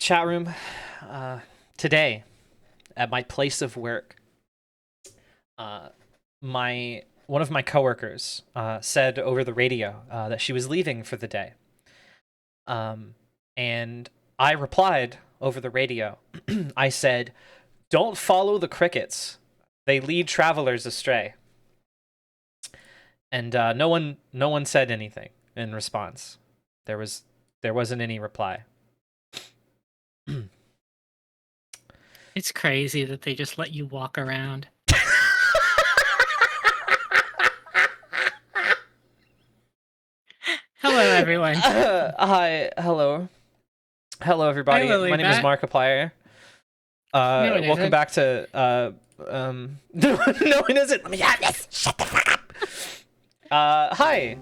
Chat room. Today, at my place of work, my one of my coworkers said over the radio that she was leaving for the day. And I replied over the radio. I said, "Don't follow the crickets. They lead travelers astray." And no one said anything in response. There wasn't any reply. It's crazy that they just let you walk around. Hello, everyone. Hi, hello everybody. Hi, My name is Lily. Markiplier. No, it Welcome isn't. back to no, it isn't. Let me have this. Shut the fuck up. Hi.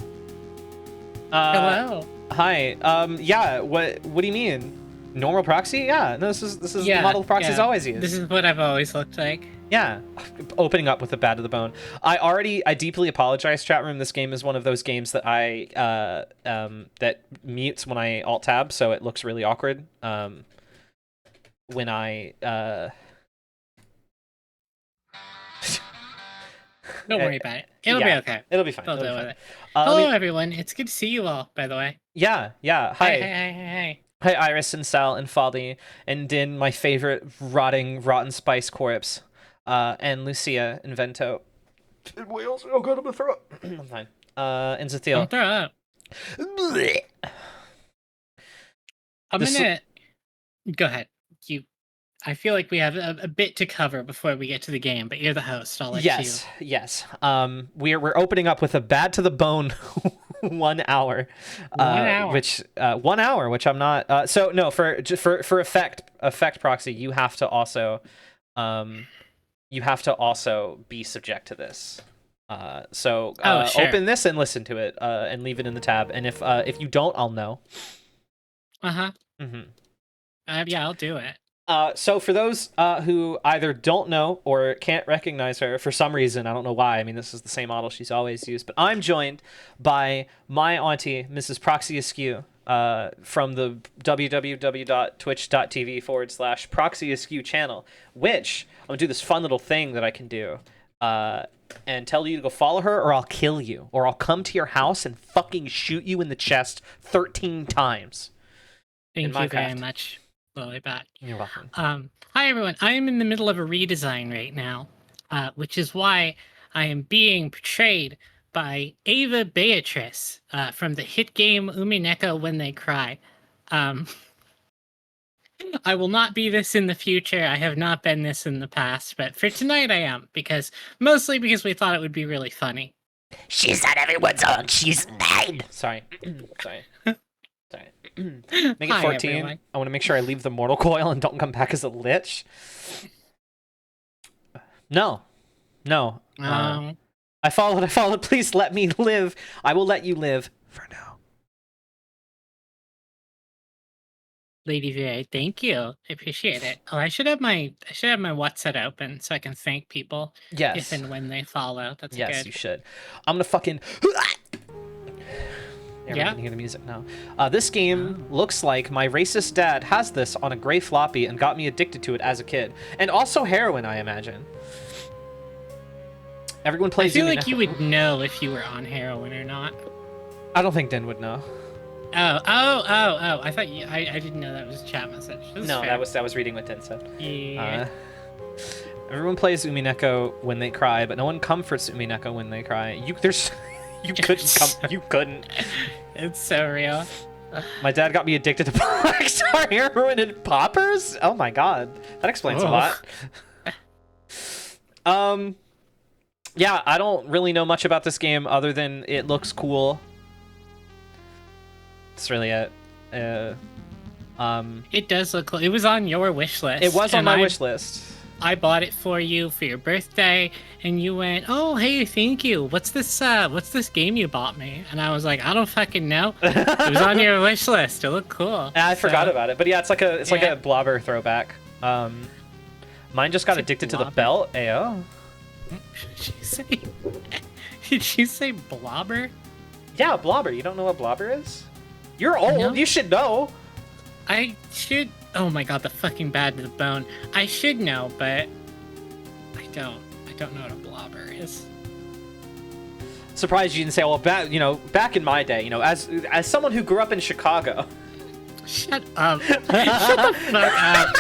Hello. Hi. Yeah. What do you mean? Normal proxy? Yeah. No, this is the model proxies always use. This is what I've always looked like. Yeah, opening up with a bad to the bone. I deeply apologize, chat room. This game is one of those games that that mutes when I alt tab, so it looks really awkward. When I Don't worry about it. It'll be okay. It'll be fine. I'll It'll be deal fine. with it. Hello, everyone. It's good to see you all, by the way. Yeah. Hi. Hey. Hi, Iris and Sal and Fali and Din, my favorite rotten spice corpse, and Lucia and Vento. And Wales. Oh god, I'm gonna throw up. I'm fine. And Zathiel. Don't throw up. Go ahead. I feel like we have a bit to cover before we get to the game, but you're the host. I'll let you. Yes. We're opening up with a bad to the bone 1 hour. 1 hour. Which 1 hour, which I'm not. So no, for effect proxy, you have to also be subject to this. Sure. Open this and listen to it, and leave it in the tab. And if you don't, I'll know. Mm-hmm. Yeah, I'll do it. So for those who either don't know or can't recognize her for some reason, I don't know why. I mean, this is the same model she's always used. But I'm joined by my auntie, Mrs. Proxy Askew, from the www.twitch.tv/Proxy Askew channel, which I'm going to do this fun little thing that I can do and tell you to go follow her or I'll kill you. Or I'll come to your house and fucking shoot you in the chest 13 times. Thank you very much. Lollybat. You're welcome. Hi everyone. I am in the middle of a redesign right now, which is why I am being portrayed by Ava Beatrice from the hit game Umineko When They Cry. I will not be this in the future. I have not been this in the past, but for tonight I am, mostly because we thought it would be really funny. She's not everyone's own. She's mine. Sorry. Make it 14. Everyone. I want to make sure I leave the mortal coil and don't come back as a lich. No. I followed. Please let me live. I will let you live for now. Lady V, thank you. I appreciate it. Oh, I should have my WhatsApp open so I can thank people. Yes. If and when they follow. That's yes, good. You should. I'm gonna fucking. Yeah. I can hear the music now. This game looks like my racist dad has this on a gray floppy and got me addicted to it as a kid, and also heroin, I imagine. Everyone plays. I feel like you would know if you were on heroin or not. I don't think Din would know. Oh! I thought you. I didn't know that was a chat message. No, fair. that was reading what Din said. Yeah. Everyone plays Umineko When They Cry, but no one comforts Umineko when they cry. You couldn't. It's so real. My dad got me addicted to Black Star heroin and poppers. Oh my god, that explains a lot. Yeah, I don't really know much about this game other than it looks cool. That's really it. It does look cool. It was on your wish list. It was on my wish list. I bought it for you for your birthday, and you went, "Oh, hey, thank you. What's this game you bought me?" And I was like, "I don't fucking know." It was on your wish list. It looked cool. I forgot about it, but yeah, it's like a blobber throwback. Mine just got addicted to the belt. Ayo. Did she say blobber? Yeah, blobber. You don't know what blobber is? You're old. No. You should know. I should. Oh my god, the fucking bad to the bone. I should know, but I don't. I don't know what a blobber is. Surprised you didn't say, well, back in my day, as someone who grew up in Chicago. Shut up. Shut the fuck up.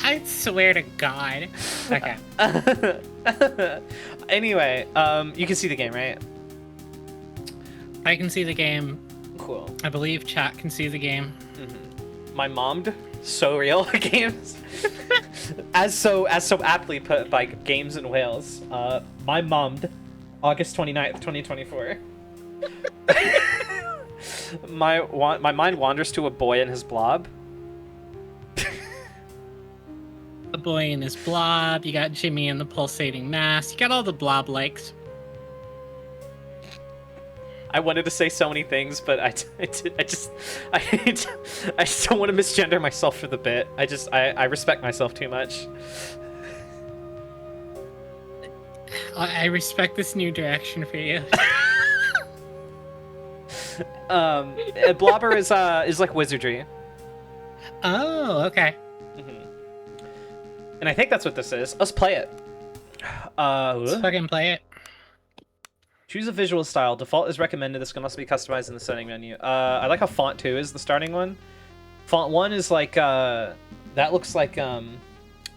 I swear to God. Okay. Anyway, you can see the game, right? I can see the game. Cool. I believe chat can see the game. My mommed, so real games. as so aptly put by Games in Wales. My mommed, August 29th, 2024. My mind wanders to a boy and his blob. A boy and his blob. You got Jimmy and the pulsating mass. You got all the blob likes. I wanted to say so many things, but I just don't want to misgender myself for the bit. I respect myself too much. I respect this new direction for you. A blobber is like wizardry. Oh, okay. And I think that's what this is. Let's play it. Let's fucking play it. Choose a visual style. Default is recommended. This can also be customized in the setting menu. I like how font 2 is the starting one. Font 1 is like that looks like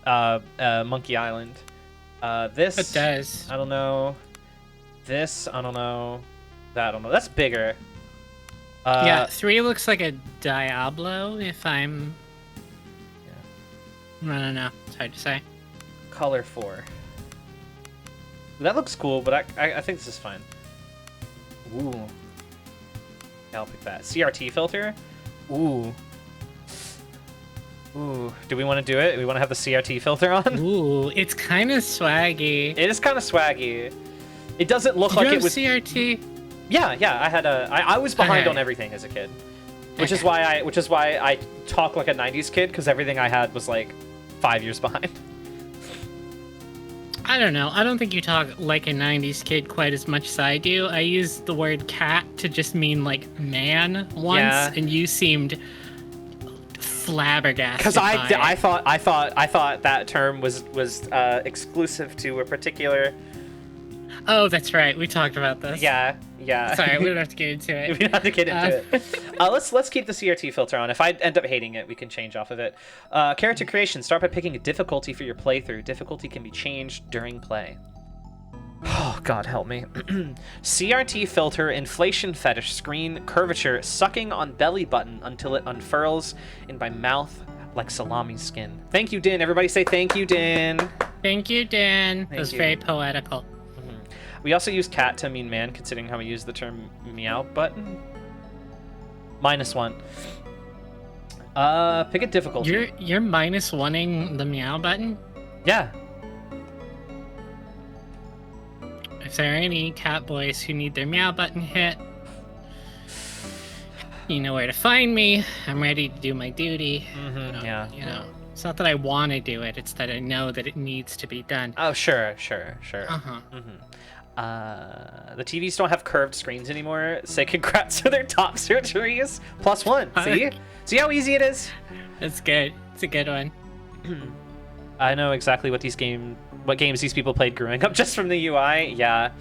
Monkey Island. This It does. I don't know. This I don't know. That I don't know. That's bigger. Yeah, 3 looks like a Diablo. If I'm. I don't know. It's hard to say. Color 4. That looks cool, but I think this is fine. Ooh. Yeah, I'll pick that. CRT filter? Ooh. Ooh. Do we want to do it? We want to have the CRT filter on? Ooh, it's kind of swaggy. It is kind of swaggy. It doesn't look Did like you it have was... CRT? Yeah, I had I was behind Okay. on everything as a kid. Which is why I talk like a 90s kid, because everything I had was like 5 years behind. I don't know. I don't think you talk like a 90s kid quite as much as I do. I use the word cat to just mean like man once, Yeah. and you seemed flabbergasted. Because by it. I thought that term was exclusive to a particular. Oh, that's right. We talked about this. Yeah. Sorry, we don't have to get into it. We don't have to get into it. Let's keep the CRT filter on. If I end up hating it, we can change off of it. Character creation. Start by picking a difficulty for your playthrough. Difficulty can be changed during play. Oh, God help me. CRT filter, inflation fetish, screen, curvature, sucking on belly button until it unfurls in by mouth like salami skin. Thank you, Din. Everybody say thank you, Din. Thank you, Dan. That was you. very poetical. We also use cat to mean man, considering how we use the term meow button. -1. Pick a difficulty. You're minus oneing the meow button? Yeah. If there are any cat boys who need their meow button hit, you know where to find me. I'm ready to do my duty. Yeah. You know, it's not that I want to do it, it's that I know that it needs to be done. Oh, sure. Uh-huh. The TVs don't have curved screens anymore. Say congrats to their top surgeries. +1. See? See how easy it is? That's good. It's a good one. I know exactly what games these people played growing up just from the UI. Yeah.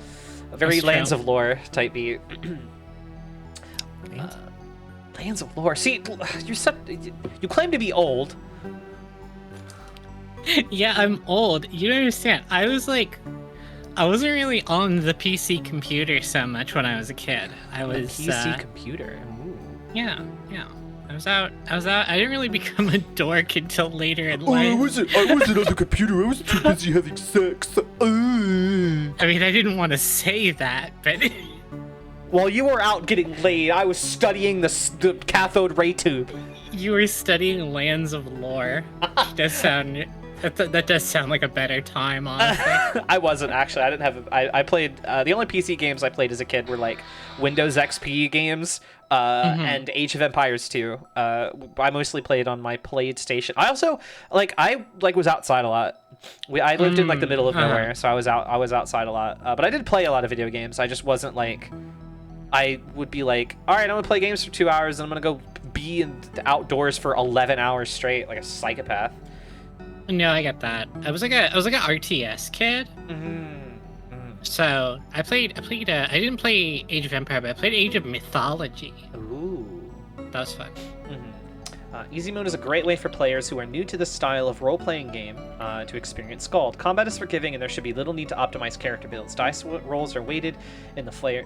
A very That's Lands true. of Lore type beat. Lands of Lore. See, you claim to be old. Yeah, I'm old. You don't understand. I wasn't really on the PC computer so much when I was a kid. I was PC computer. Ooh. Yeah. I was out. I didn't really become a dork until later in Oh, I life. wasn't on the computer. I was too busy having sex. I mean, I didn't want to say that, but While you were out getting laid, I was studying the cathode ray tube. you were studying Lands of Lore. That does sound like a better time, honestly. I wasn't actually. I didn't have. I played. The only PC games I played as a kid were like Windows XP games and Age of Empires 2. I mostly played on my PlayStation. I also was outside a lot. I lived in like the middle of nowhere, so I was outside a lot. But I did play a lot of video games. I just wasn't like. I would be like, all right, I'm gonna play games for 2 hours, and I'm gonna go be in the outdoors for 11 hours straight like a psychopath. No, I get that. I was like a RTS kid. So I didn't play Age of Empire, but I played Age of Mythology. Ooh. That was fun. Easy mode is a great way for players who are new to this style of role-playing game to experience Skald. Combat is forgiving, and there should be little need to optimize character builds. Dice rolls are weighted in the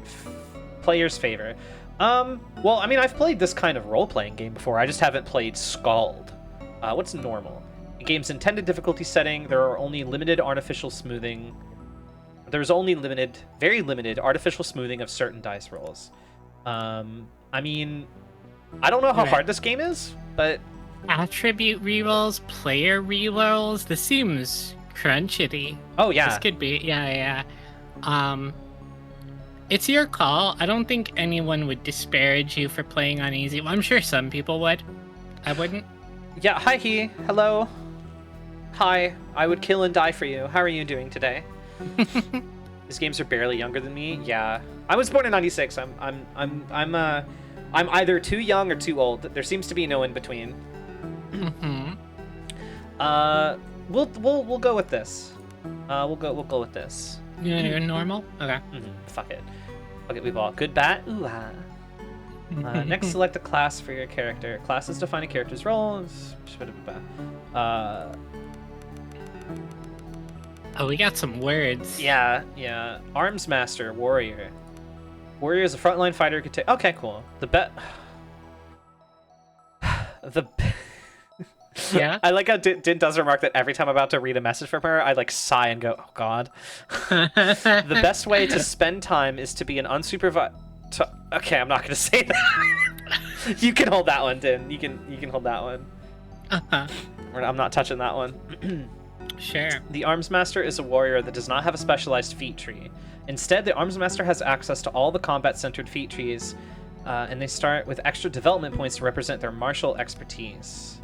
player's favor. Well, I mean, I've played this kind of role-playing game before. I just haven't played Skald. What's normal? In game's intended difficulty setting, there are only limited artificial smoothing. There's only very limited artificial smoothing of certain dice rolls. I mean, I don't know how hard this game is, but Attribute rerolls, player rerolls. This seems crunchity. oh yeah, This could be, yeah. It's your call. I don't think anyone would disparage you for playing on easy. Well, I'm sure some people would. I wouldn't. yeah. Hi, he. Hello. Hi. I would kill and die for you. How are you doing today? These games are barely younger than me. Yeah, I was born in '96. I'm either too young or too old. There seems to be no in between. We'll go with this. We'll go with this. You're normal? Okay. Fuck it. We ball. Good bat. Ooh ah. Next, select a class for your character. Classes define a character's role. Oh, we got some words. Yeah. Arms master, warrior. Warrior is a frontline fighter who can take. Okay, cool. Yeah. I like how Din does remark that every time I'm about to read a message from her, I like sigh and go, "Oh God." The best way to spend time is to be an unsupervised. Okay, I'm not gonna say that. You can hold that one, Din. You can hold that one. I'm not touching that one. Sure. The Arms Master is a warrior that does not have a specialized feat tree. Instead, the Arms Master has access to all the combat-centered feat trees, and they start with extra development points to represent their martial expertise.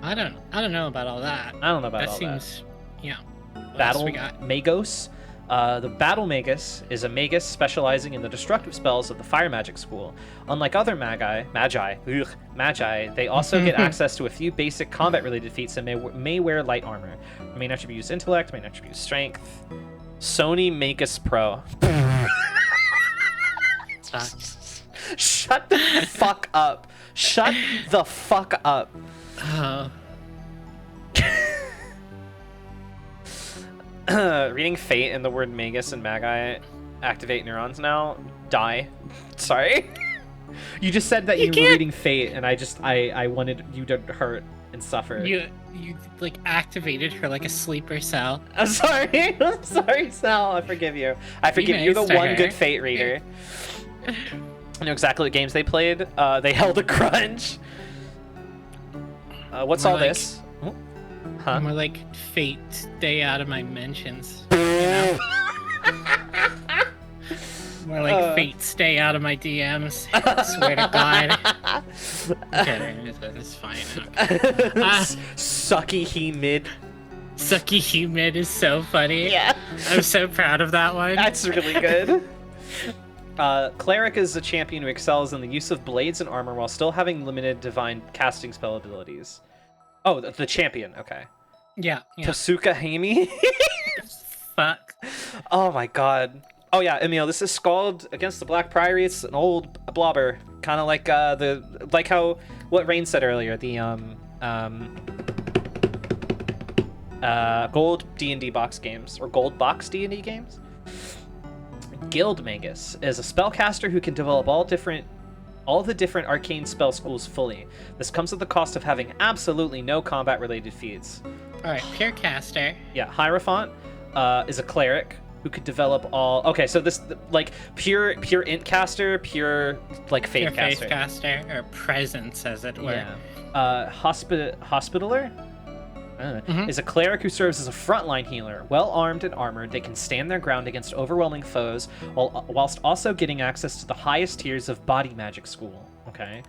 I don't know about all that. I don't know about That all seems, yeah. What Battle else we got? Magos. The Battle Magus is a magus specializing in the destructive spells of the Fire Magic School. Unlike other magi, they also get access to a few basic combat-related feats and may wear light armor. Main attribute use intellect, main attribute strength. Sony Magus Pro. Shut the fuck up. Shut the fuck up. Oh. Reading Fate and the word Magus and Magi activate neurons now. Die. Sorry. You just said that you were reading Fate, and I wanted you to hurt and suffer. You like activated her like a sleeper cell. I'm sorry. I'm sorry, Sal. I forgive you. I forgive you. You're the one good Fate reader. I know exactly what games they played. They held a crunch. What's all this? Huh? More like Fate, stay out of my mentions. You know? More like Fate, stay out of my DMs. I swear to God. Okay, that's fine. Okay. Sucky he mid. Sucky humid is so funny. Yeah. I'm so proud of that one. That's really good. Cleric is a champion who excels in the use of blades and armor while still having limited divine casting spell abilities. Oh, the champion. Okay. Yeah. Tasuka Hami. Fuck. Oh my god. Oh yeah, Emil, this is Skald against the Black Priory. It's an old blobber, kind of like how what Rain said earlier. The gold D&D box games or gold box D&D games. Guild Magus is a spellcaster who can develop all the different arcane spell schools fully. This comes at the cost of having absolutely no combat-related feats. All right, pure caster. Yeah, Hierophant is a cleric who could develop all. Okay, so this like pure int caster, pure like faith pure caster. faith caster or presence, as it were. Yeah. Hospitaller. Is a cleric who serves as a frontline healer. Well armed and armored, they can stand their ground against overwhelming foes whilst also getting access to the highest tiers of body magic school. Okay.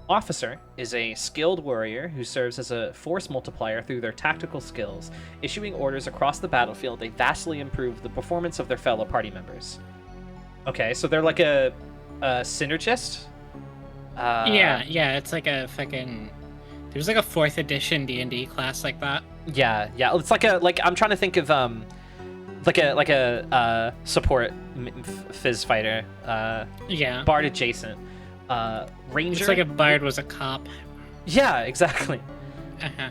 Officer is a skilled warrior who serves as a force multiplier through their tactical skills. Issuing orders across the battlefield, they vastly improve the performance of their fellow party members. Okay, so they're like a synergist. Yeah, it's like a fucking. There's like a 4th edition D&D class like that. Yeah. It's like I'm trying to think of like a support fizz fighter. Yeah. Bard adjacent. Ranger. It's like a bard was a cop. Yeah, exactly. Uh-huh.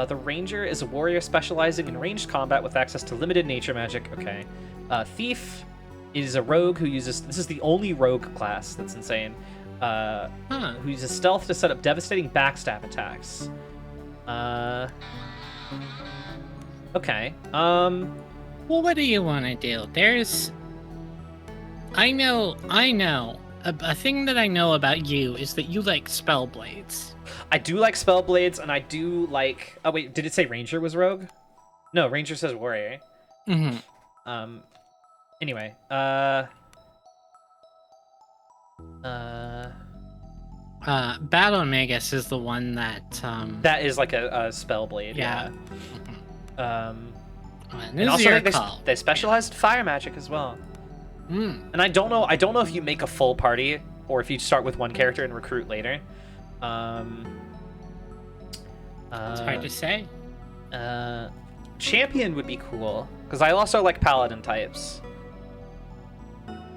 The Ranger is a warrior specializing in ranged combat with access to limited nature magic. Okay. Thief is a rogue who uses. This is the only rogue class. That's insane. Who uses stealth to set up devastating backstab attacks. Okay. Well, what do you want to do? I know. A thing that I know about you is that you like spell blades. I do like spell blades, and I do like. Oh wait, did it say Ranger was rogue? No, Ranger says warrior. Mm-hmm. Anyway. Battle Magus is the one that. That is like a spell blade. Yeah. Yeah. And And also call. they specialized fire magic as well. Mm. And I don't know if you make a full party or if you start with one character and recruit later. It's hard to say. Champion would be cool because I also like paladin types.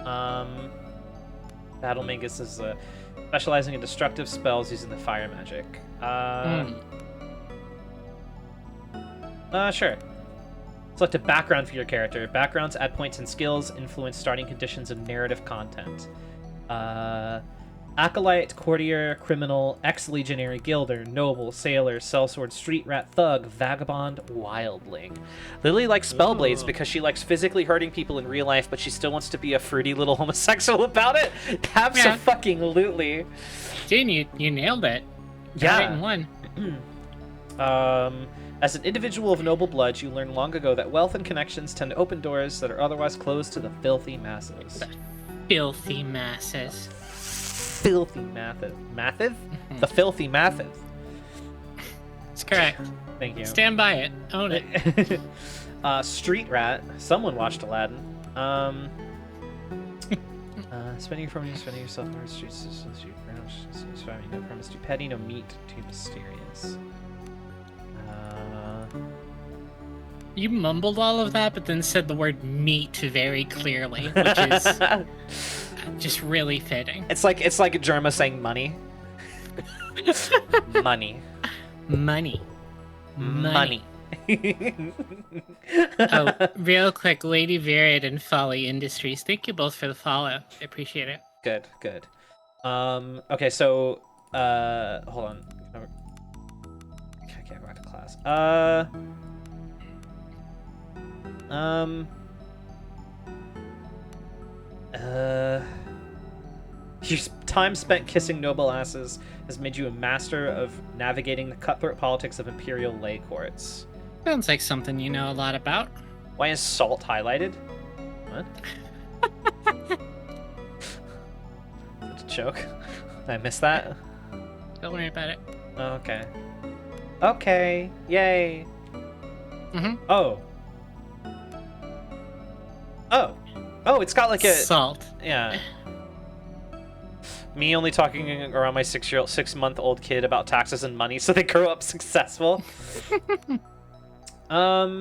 Battle Magus is specializing in destructive spells using the fire magic. Sure. Select a background for your character. Backgrounds add points and skills, influence starting conditions and narrative content. Acolyte, courtier, criminal, ex-legionary, guilder, noble, sailor, sellsword, street rat, thug, vagabond, wildling. Lily likes spellblades because she likes physically hurting people in real life, but she still wants to be a fruity little homosexual about it. Abso-fucking-lutely. Dude, you nailed it. Got it in one. As an individual of noble blood, you learned long ago that wealth and connections tend to open doors that are otherwise closed to the filthy masses. The filthy masses. Filthy massive. Massive? The filthy massive. That's correct. Thank you. Stand by it. Own it. Street rat. Someone watched Aladdin. Spending your money, spending yourself on the streets, no promise too petty, no meat too mysterious. You mumbled all of that, but then said the word meat very clearly, which is just really fitting. It's like Germa saying money. Money. Money. Money. Oh, real quick, Lady Varied and Folly Industries. Thank you both for the follow. I appreciate it. Good. Okay, so hold on. I can't go back to class. Your time spent kissing noble asses has made you a master of navigating the cutthroat politics of imperial lay courts. Sounds like something you know a lot about. Why is salt highlighted? What? That's a joke. Did I miss that? Don't worry about it. Okay. Okay. Yay. Mm-hmm. Oh, it's got like a salt. Yeah. Me only talking around my 6-month-old kid about taxes and money, so they grow up successful. I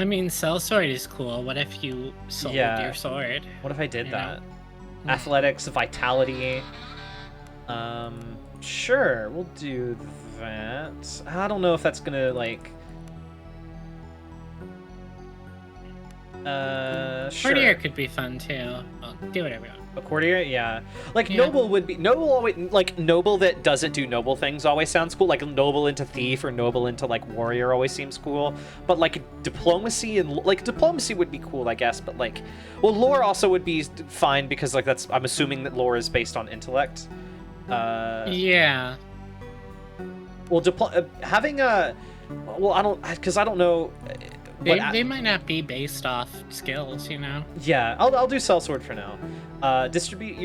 mean, sellsword is cool. What if you sold your sword? What if I did You that? know? Athletics, vitality. Sure, we'll do that. I don't know if that's gonna like. Sure. Courtier could be fun too. Well, do whatever you want. A courtier, yeah. Like Yeah. noble would be always like noble that doesn't do noble things always sounds cool. Like noble into thief or noble into like warrior always seems cool. But like diplomacy and like diplomacy would be cool, I guess. But like, well, lore also would be fine because like that's I'm assuming that lore is based on intellect. Yeah. Well, having a well, I don't know. They might not be based off skills, you know. Yeah, I'll do sellsword for now. Distribute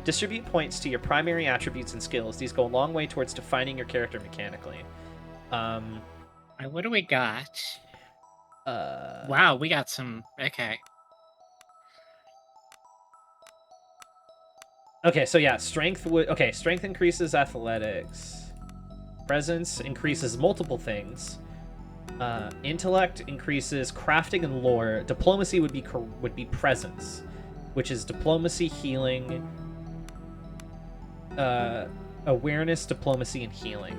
distribute points to your primary attributes and skills. These go a long way towards defining your character mechanically. What do we got? Wow, we got some. Okay. Okay, so yeah, strength would... Okay, strength increases athletics. Presence increases multiple things. Intellect increases crafting and lore. Diplomacy would be presence, which is diplomacy, healing, awareness, diplomacy, and healing.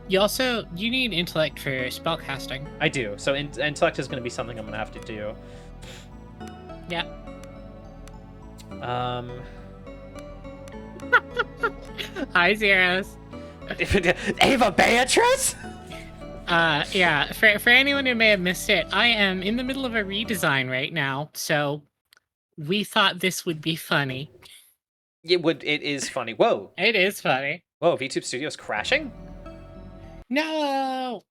You need intellect for spellcasting. I do. So intellect is going to be something I'm going to have to do. Yeah. Hi, Zeros. Ava Beatrice? Yeah, for anyone who may have missed it, I am in the middle of a redesign right now, so we thought this would be funny. It is funny. Whoa. It is funny. Whoa, VTube Studio's crashing? No!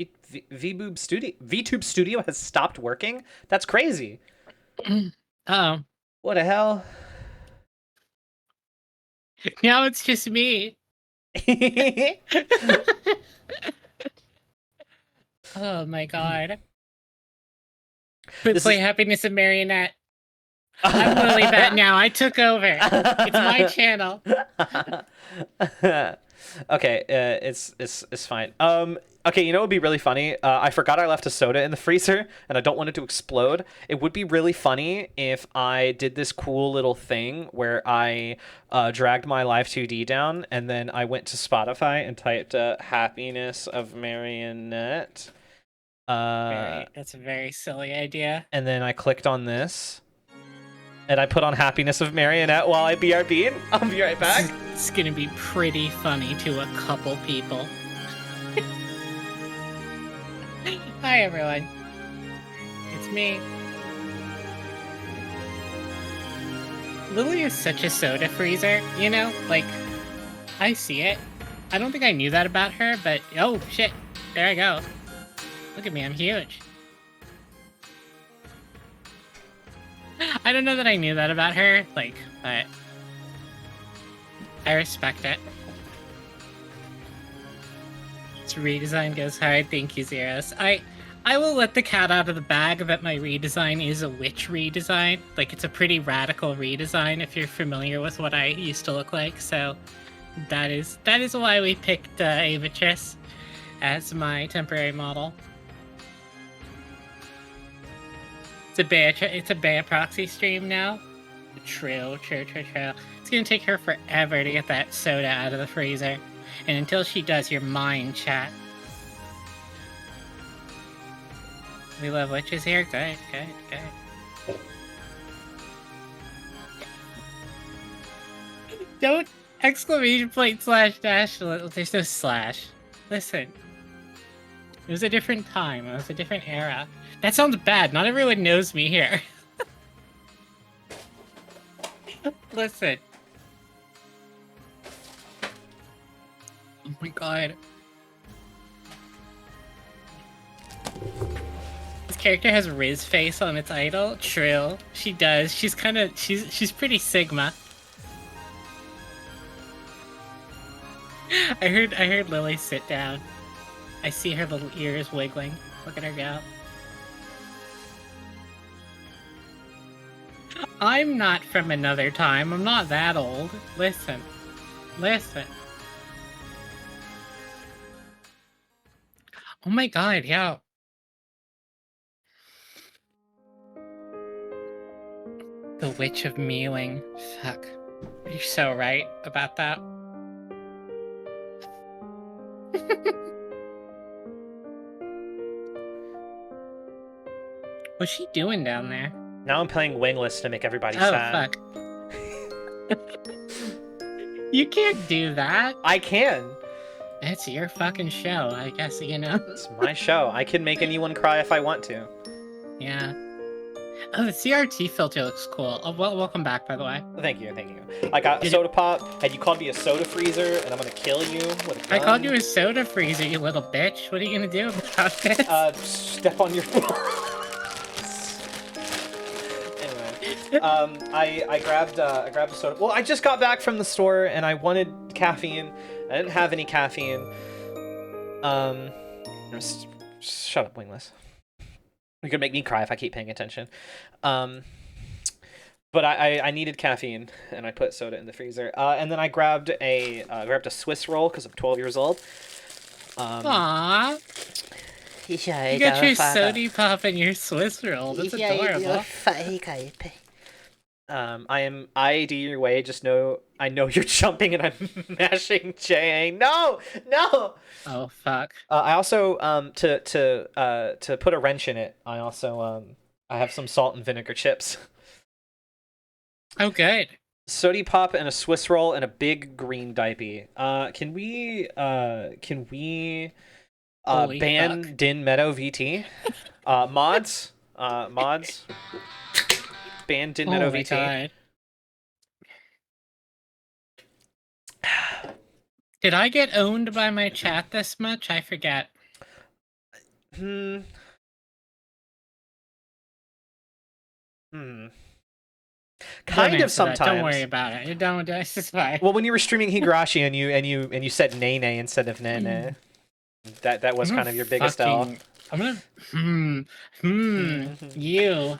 VTube Studio has stopped working? That's crazy. Oh. What the hell? Now it's just me. Oh my god. Play Happiness of Marionette. I'm Lily Bat now. I took over. It's my channel. Okay, it's fine. Okay, you know what would be really funny? I forgot I left a soda in the freezer, and I don't want it to explode. It would be really funny if I did this cool little thing where I dragged my Live 2D down, and then I went to Spotify and typed "Happiness of Marionette." That's a very silly idea. And then I clicked on this, and I put on Happiness of Marionette while I BRB'd. I'll be right back. It's gonna be pretty funny to a couple people. Hi, everyone. It's me. Lily is such a soda freezer, you know? Like, I see it. I don't think I knew that about her, but oh, shit. There I go. Look at me, I'm huge. I don't know that I knew that about her, like, but I respect it. This redesign goes hard. Thank you, Zeros. I will let the cat out of the bag that my redesign is a witch redesign. Like, it's a pretty radical redesign if you're familiar with what I used to look like. So that is why we picked Avatrice as my temporary model. It's a Bea proxy stream now. True. It's gonna take her forever to get that soda out of the freezer. And until she does, you're mine, chat. We love witches here? Good. Don't exclamation point slash dash. There's no slash. Listen. It was a different time. It was a different era. That sounds bad. Not everyone knows me here. Listen. Oh my god. This character has Riz face on its idol. True. She does. She's pretty Sigma. I heard Lily sit down. I see her little ears wiggling. Look at her go. I'm not from another time. I'm not that old. Listen. Oh my god, yeah. The Witch of Mealing. Fuck. You're so right about that. What's she doing down there? Now I'm playing Wingless to make everybody Oh, sad. fuck. You can't do that. I can. It's your fucking show, I guess, you know? It's my show. I can make anyone cry if I want to. Yeah. Oh, the CRT filter looks cool. Oh, well, welcome back, by the way. Thank you. I got a soda pop, and you called me a soda freezer, and I'm gonna kill you with a gun. I called you a soda freezer, you little bitch. What are you gonna do about this? Step on your... Anyway, I grabbed a soda. Well, I just got back from the store, and I wanted caffeine. I didn't have any caffeine. Shut up, Wingless. You could make me cry if I keep paying attention. but I needed caffeine, and I put soda in the freezer. And then I grabbed a Swiss roll because I'm 12 years old. Aww. Yeah, You got your sody pop and your Swiss roll. That's adorable. I ID your way. Just know I know you're jumping and I'm mashing J. No. Oh fuck. I also to put a wrench in it. I also I have some salt and vinegar chips. Oh good. Sody pop and a Swiss roll and a big green diaper. Can we Holy ban fuck. Din Meadow VT? Mods? Ban Din Meadow Oh my VT. god. Did I get owned by my chat this much? I forget. Hmm. Don't Kind of answer that. sometimes. Don't worry about it. Don't. It's just fine. Well, when you were streaming Higurashi and you said Nene instead of Nene, that was kind of your biggest L. I'm gonna. You.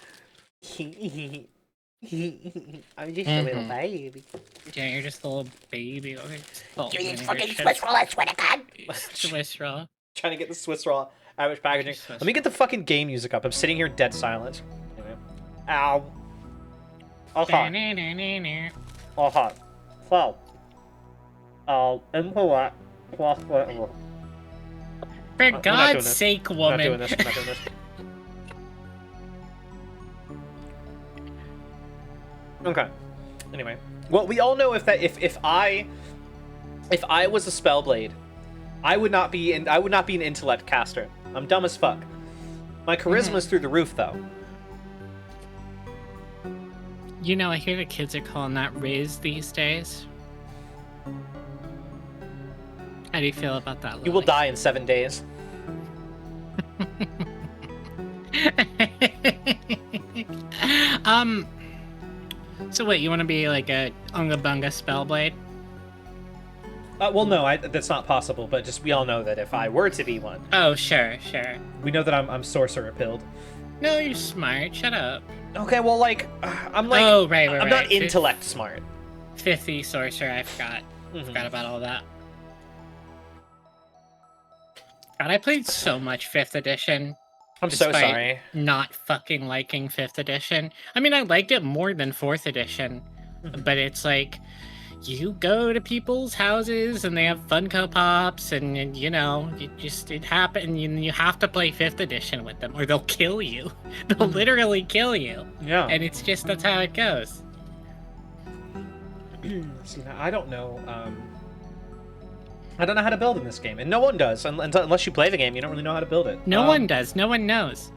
I'm just a little baby. Yeah, you're just a little baby. Okay. You need fucking Swiss roll, I swear to God. Swiss roll. Trying to get the Swiss roll average packaging. Swiss Let me get the fucking game music up. I'm sitting here dead silent. Ow. Oh, hot. Oh, hot. So, into what? Plus what? For not doing God's this. sake, I'm not doing woman. this. I'm not doing this. Okay. Anyway, well, we all know if I was a Spellblade, I would not be an intellect caster. I'm dumb as fuck. My charisma's through the roof, though. You know, I hear the kids are calling that Riz these days. How do you feel about that, Lily? You will die in 7 days. So wait, you want to be like a Unga Bunga Spellblade? Well, no, that's not possible. But just we all know that if I were to be one, Oh, sure. we know that I'm sorcerer pilled. No, you're smart. Shut up. Okay, well, like I'm like Oh, right. I'm not intellect smart. 50 sorcerer, I forgot. Mhm. Forgot about all that. God, I played so much 5th edition. I'm so despite sorry. Not fucking liking 5th edition. I mean, I liked it more than 4th edition, but it's like you go to people's houses and they have Funko Pops, and you know, it happened. You have to play 5th edition with them, or they'll kill you. They'll literally kill you. Yeah. And it's just that's how it goes. See, now, I don't know. I don't know how to build in this game, and no one does. Unless you play the game, you don't really know how to build it. No one does. No one knows.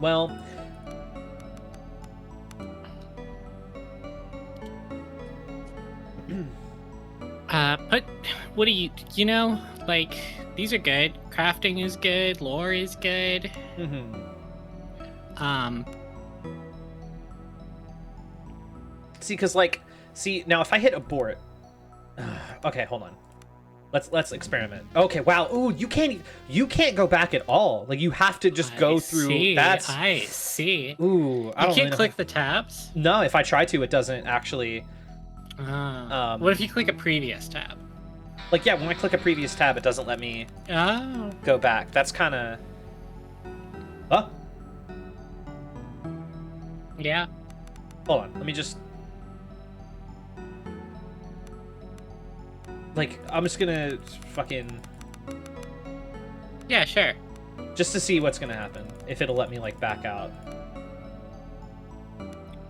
Well, but what do you know, like, these are good. Crafting is good. Lore is good. see, now if I hit abort, okay, hold on. Let's experiment. Okay, wow. Ooh, you can't go back at all. Like you have to just go through. I see. Ooh, I don't You can't really know. click the tabs. No, if I try to, it doesn't actually. What if you click a previous tab? Like yeah, when I click a previous tab, it doesn't let me Oh. go back. That's kind of. Huh? Yeah. Hold on. Let me just. Like, I'm just gonna fucking. Yeah, sure. Just to see what's gonna happen. If it'll let me, like, back out.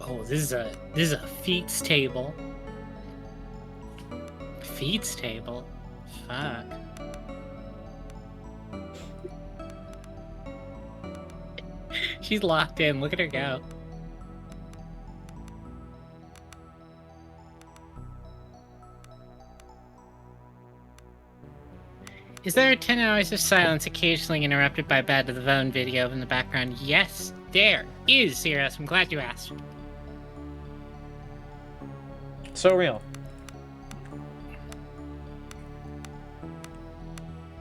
Oh, this is a feats table. Feats table? Fuck. She's locked in. Look at her go. Is there 10 hours of silence occasionally interrupted by Bad to the Bone video in the background? Yes, there is, Sirius. I'm glad you asked. So real.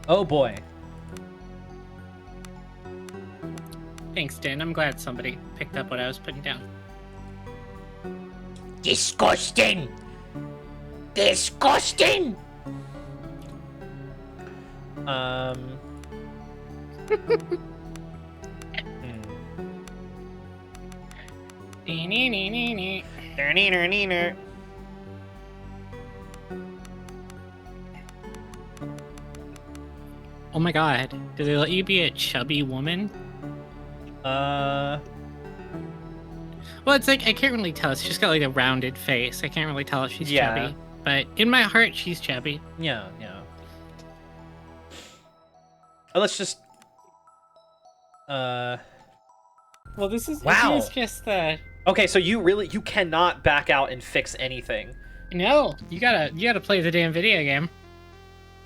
Oh boy. Thanks, Dan. I'm glad somebody picked up what I was putting down. Disgusting. Disgusting. Oh my god, do they let you be a chubby woman? Well, it's like, I can't really tell. She's got like a rounded face. I can't really tell if she's chubby. But in my heart, she's chubby. Yeah. Let's just... Well, this is Wow. This is just the... Okay, so you cannot back out and fix anything. No, you gotta play the damn video game.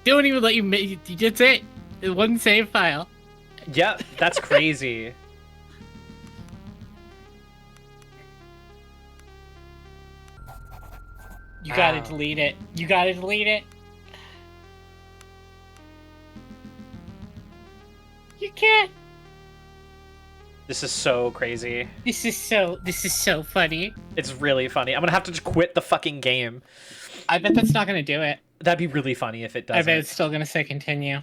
They won't even let you that's it. One save file. Yep, that's crazy. You gotta Wow. delete it. You gotta delete it. You can't. This is so crazy. This is so funny. It's really funny. I'm gonna have to just quit the fucking game. I bet that's not gonna do it. That'd be really funny if it doesn't. I bet it's still gonna say continue.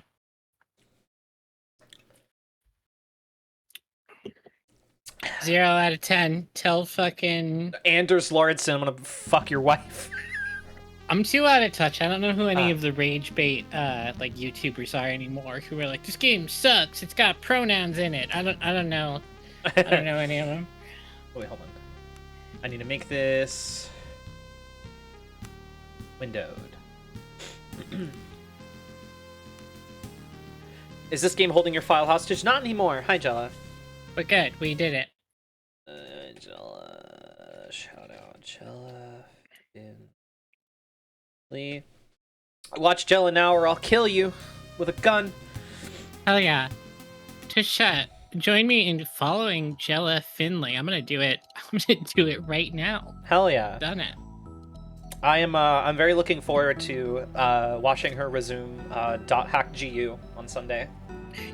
Zero out of 10. Tell fucking... Anders Lauritsen, I'm gonna fuck your wife. I'm too out of touch. I don't know who any of the rage bait like YouTubers are anymore. Who are like, this game sucks. It's got pronouns in it. I don't know. I don't know any of them. Wait, hold on. I need to make this windowed. Is this game holding your file hostage? Not anymore. Hi, Jella. But good, we did it. Jella. Shout out, Jella. Lee. Watch Jella now or I'll kill you with a gun. Hell yeah. Join me in following Jella Finley. I'm gonna do it. I'm gonna do it right now. Hell yeah. Done it. I'm very looking forward to watching her resume .hack GU on Sunday.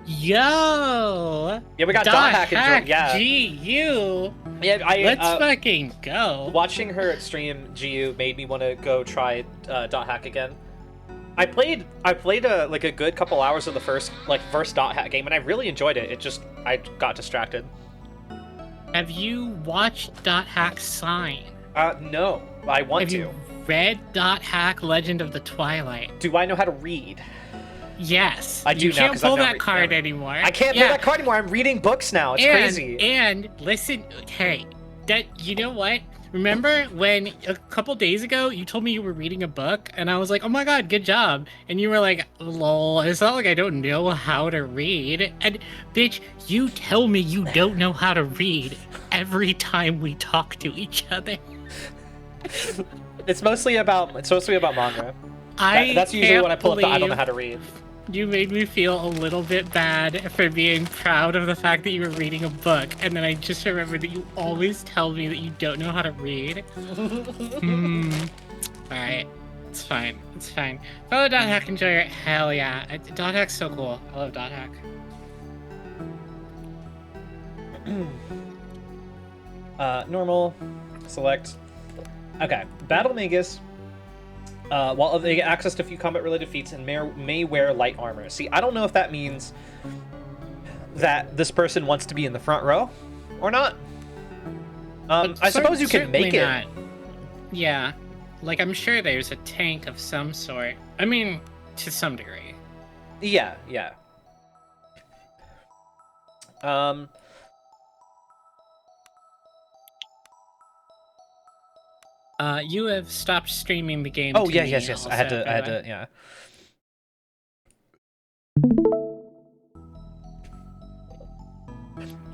Yo! Yeah, we got .hack and yeah. GU! Yeah, Let's fucking go. Watching her stream GU made me want to go try .hack again. I played a good couple hours of the first .hack game and I really enjoyed it. I got distracted. Have you watched .hack Sign? No, I want Have to. you read .hack Legend of the Twilight? Do I know how to read? Yes. I do you now, can't 'cause I've pull never that card anymore. I can't play that card anymore. I'm reading books now. It's crazy. And listen, hey, you know what? Remember when a couple days ago you told me you were reading a book and I was like, oh my god, good job. And you were like, lol, it's not like I don't know how to read. And bitch, you tell me you don't know how to read every time we talk to each other. It's mostly about manga. That's usually when I pull up the I don't know how to read. You made me feel a little bit bad for being proud of the fact that you were reading a book, and then I just remembered that you always tell me that you don't know how to read. Alright, it's fine. It's fine. Follow .hack, enjoy it. Hell yeah. .hack's so cool. I love .hack. Normal. Select. Okay. Battle Magus. While they get access to a few combat-related feats and may wear light armor. See, I don't know if that means that this person wants to be in the front row or not. I suppose you can make it. Not. Yeah. Like, I'm sure there's a tank of some sort. I mean, to some degree. Yeah. You have stopped streaming the game. Oh to yeah, me yes. also, I had by the way. to, yeah.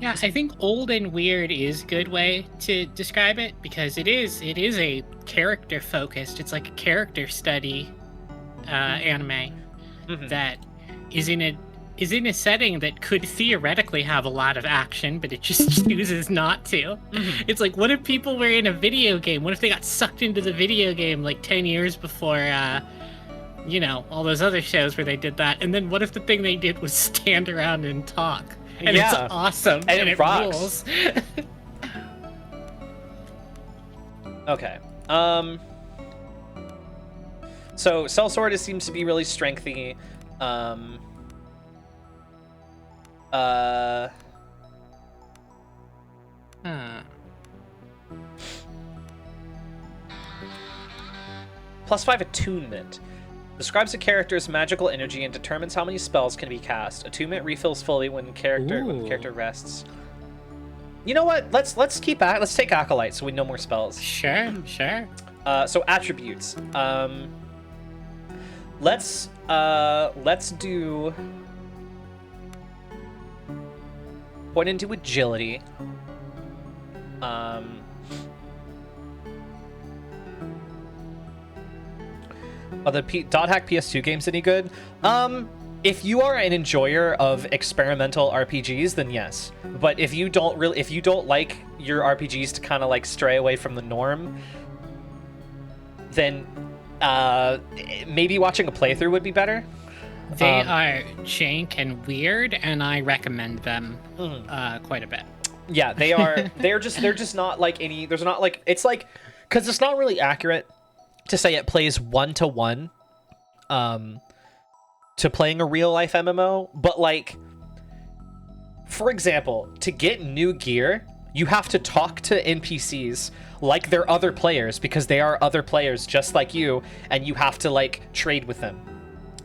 Yeah, I think old and weird is a good way to describe it because it is a character focused. It's like a character study anime that is in a setting that could theoretically have a lot of action, but it just chooses not to. It's like, what if people were in a video game? What if they got sucked into the video game like 10 years before, all those other shows where they did that? And then what if the thing they did was stand around and talk? And it's awesome. And it rocks. rules. Okay. So Sellsword seems to be really strengthy. +5 attunement. Describes a character's magical energy and determines how many spells can be cast. Attunement refills fully when the character rests. You know what? Let's take Acolyte so we know more spells. Sure. So attributes. Let's do point into agility. Are the dot hack PS2 games any good? If you are an enjoyer of experimental RPGs, then yes. But if you don't like your RPGs to kind of like stray away from the norm, then maybe watching a playthrough would be better. They are jank and weird, and I recommend them quite a bit. Yeah, they are. They're just not like any. There's not like it's like because it's not really accurate to say it plays 1-to-1 to playing a real life MMO, but like for example, to get new gear, you have to talk to NPCs like they're other players because they are other players just like you, and you have to like trade with them.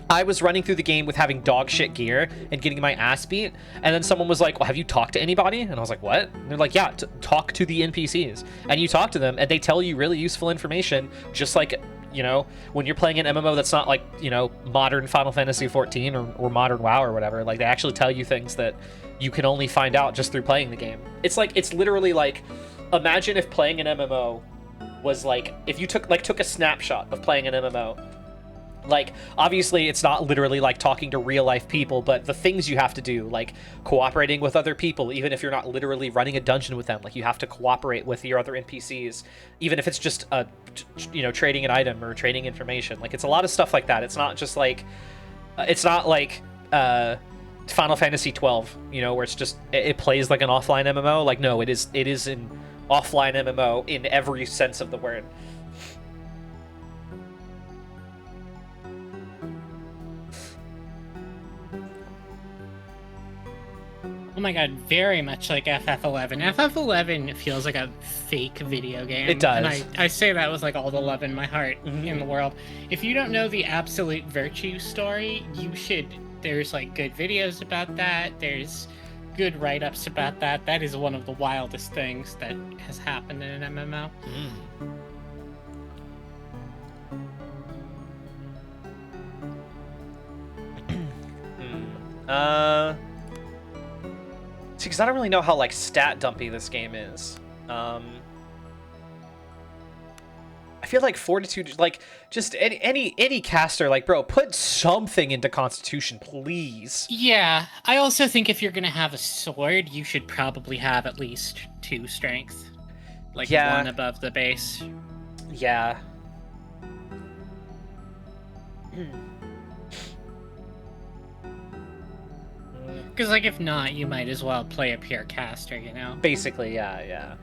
I was running through the game with having dog shit gear and getting my ass beat, and then someone was like, well, have you talked to anybody? And I was like, what? And they're like, yeah, talk to the NPCs. And you talk to them, and they tell you really useful information, just like, you know, when you're playing an MMO that's not like, you know, modern Final Fantasy 14 or modern WoW or whatever. Like, they actually tell you things that you can only find out just through playing the game. It's like, it's literally like, imagine if playing an MMO was like, if you took a snapshot of playing an MMO. Like, obviously, it's not literally like talking to real life people, but the things you have to do, like cooperating with other people, even if you're not literally running a dungeon with them, like you have to cooperate with your other NPCs, even if it's just you know, trading an item or trading information. Like, it's a lot of stuff like that. It's not just like, Final Fantasy 12, you know, where it's just it plays like an offline MMO. Like, no, it is an offline MMO in every sense of the word. Oh my god, very much like FF11. FF11 feels like a fake video game. It does. And I say that with like all the love in my heart in the world. If you don't know the Absolute Virtue story, you should. There's like good videos about that. There's good write-ups about that. That is one of the wildest things that has happened in an MMO. See, because I don't really know how like stat dumpy this game is. I feel like Fortitude, like just any caster, like, bro, put something into Constitution, please. Yeah, I also think if you're gonna have a sword, you should probably have at least 2 strength, like one above the base. Yeah. Because, like, if not, you might as well play a pure caster, you know? Basically, yeah. Yeah.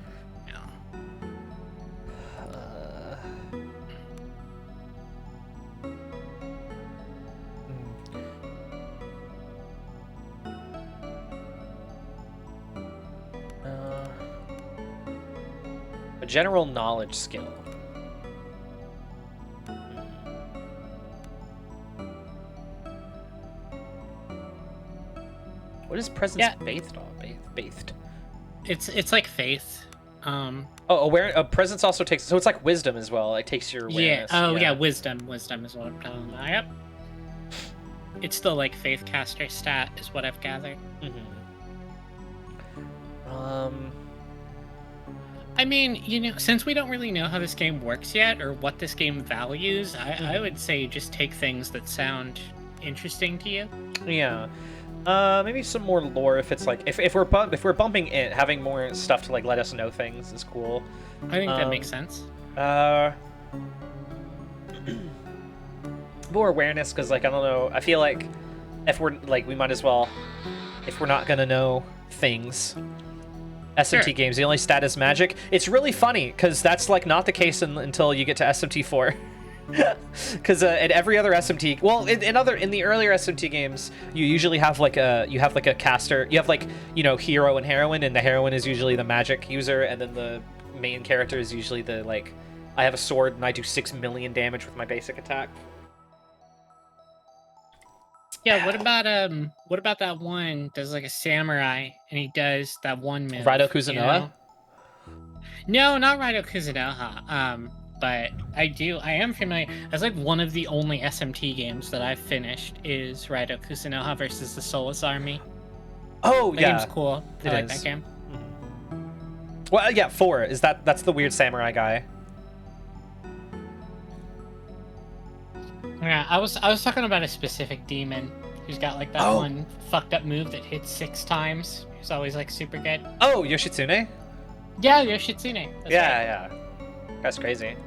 A general knowledge skill. What is presence bathed on? Bathed. It's like faith. Presence also takes, so it's like wisdom as well. It takes your awareness. Yeah. Wisdom. Wisdom is what I'm talking about. Yep. It's the like faith caster stat, is what I've gathered. I mean, you know, since we don't really know how this game works yet or what this game values, I would say just take things that sound interesting to you. Yeah. Maybe some more lore if it's like if we're bumping it, having more stuff to like let us know things is cool. I think that makes sense. More awareness, because like I don't know, I feel like if we're like we might as well, if we're not gonna know things, SMT Sure. games. The only stat is magic. It's really funny because that's like not the case until you get to SMT4. Because in every other SMT, well, in the earlier SMT games, you usually have like a caster. You have like, hero and heroine, and the heroine is usually the magic user, and then the main character is usually the like, I have a sword and I do 6 million damage with my basic attack. Yeah, what about that one that's like a samurai and he does that one move? Raido Kuzunoha? No, not Raido Kuzunoha. But I am familiar. That's like one of the only SMT games that I've finished is Raido Kuzunoha versus the Soulless Army. Oh, That yeah. game's cool. I It like is. that game. Well, yeah, 4 is that's the weird samurai guy. Yeah, I was talking about a specific demon who's got like that one fucked up move that hits 6 times. He's always like super good. Oh, Yoshitsune? Yeah, Yoshitsune. That's right. Yeah. That's crazy.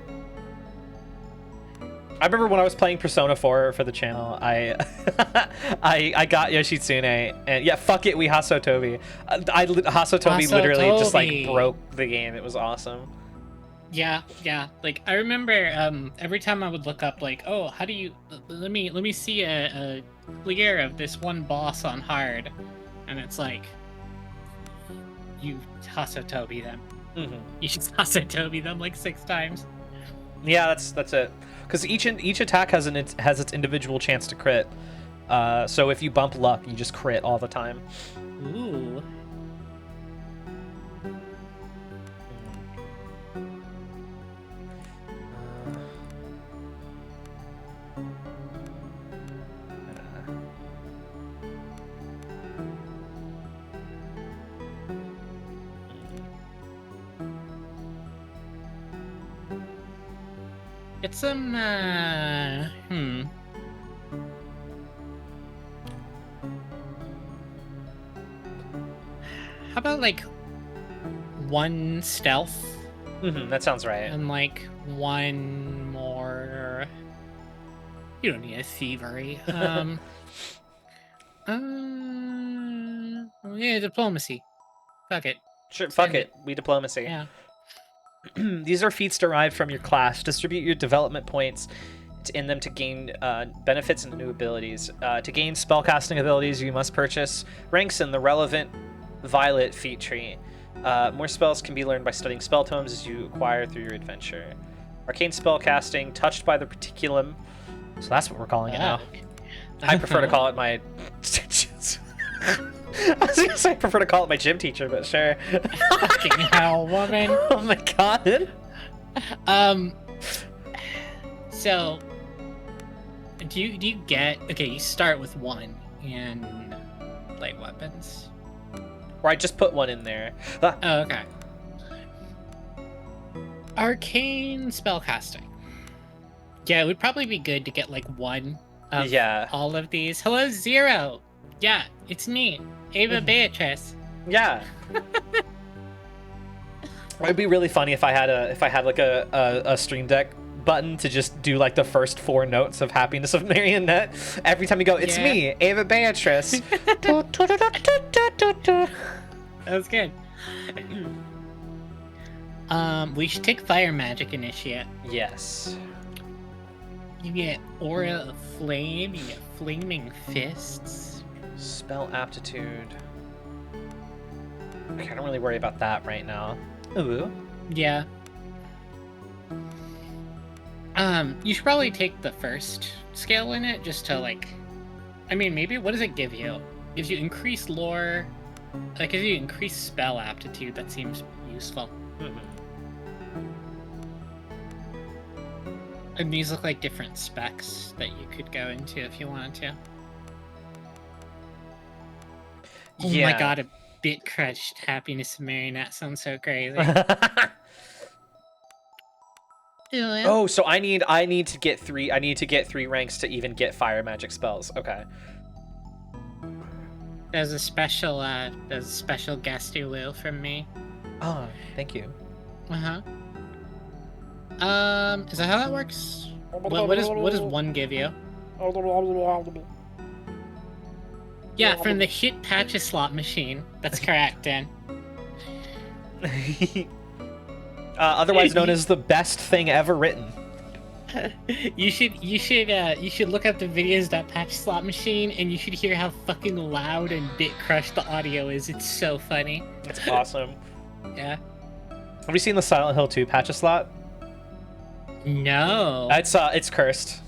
I remember when I was playing Persona 4 for the channel, I got Yoshitsune, and yeah, fuck it, we Hasotobi. Hasotobi literally just like Hasotobi. broke the game. It was awesome. Yeah. Like I remember every time I would look up like, oh, how do you let me see a clear of this one boss on hard, and it's like you Hasotobi them. Mm-hmm. You just Hasotobi them like 6 times. Yeah, that's it. Because each attack has its individual chance to crit. So if you bump luck, you just crit all the time. Ooh. It's some How about like 1 stealth That sounds right. and like 1 more. You don't need a thievery. Yeah, diplomacy. Fuck it. Sure, fuck Send it. We diplomacy. Yeah. These are feats derived from your class. Distribute your development points in them to gain benefits and new abilities. To gain spellcasting abilities, you must purchase ranks in the relevant violet feat tree. More spells can be learned by studying spell tomes as you acquire through your adventure. Arcane spellcasting, touched by the reticulum. So that's what we're calling it now. I prefer to call it my... I was gonna say I prefer to call it my gym teacher, but sure. Fucking hell, woman. Oh my god. So do you get you start with 1 in light weapons. Or I just put 1 in there. Ah, Oh, okay. Arcane spellcasting. Yeah, it would probably be good to get like 1 of yeah. all of these. Hello, Zero. Yeah, it's me, Ava Beatrice. Yeah. It'd be really funny if I had like a Stream Deck button to just do like the first 4 notes of Happiness of Marionette every time you go. It's Yeah. me, Ava Beatrice. That was good. We should take Fire Magic Initiate. Yes. You get Aura of Flame, you get Flaming Fists. Spell aptitude. Okay, I don't really worry about that right now. Ooh. Yeah. You should probably take the first skill in it just to like, I mean, maybe what does it give you? It gives you increased lore, like gives you increased spell aptitude. That seems useful. Mhm. And these look like different specs that you could go into if you wanted to. Oh Yeah. my god, a bit crushed Happiness of Marionette sounds so crazy. Yeah. Oh, so I need to get 3 ranks to even get fire magic spells. Okay. There's a special guesty Lou from me. Oh, thank you. Uh-huh. Is that how that works? What does 1 give you? Yeah, from the hit patches slot machine. That's correct, Dan. Otherwise known as the best thing ever written. You should look up the videos.patch slot machine, and you should hear how fucking loud and bit crushed the audio is. It's so funny. It's awesome. Yeah. Have you seen the Silent Hill 2 patch slot? No. It's cursed.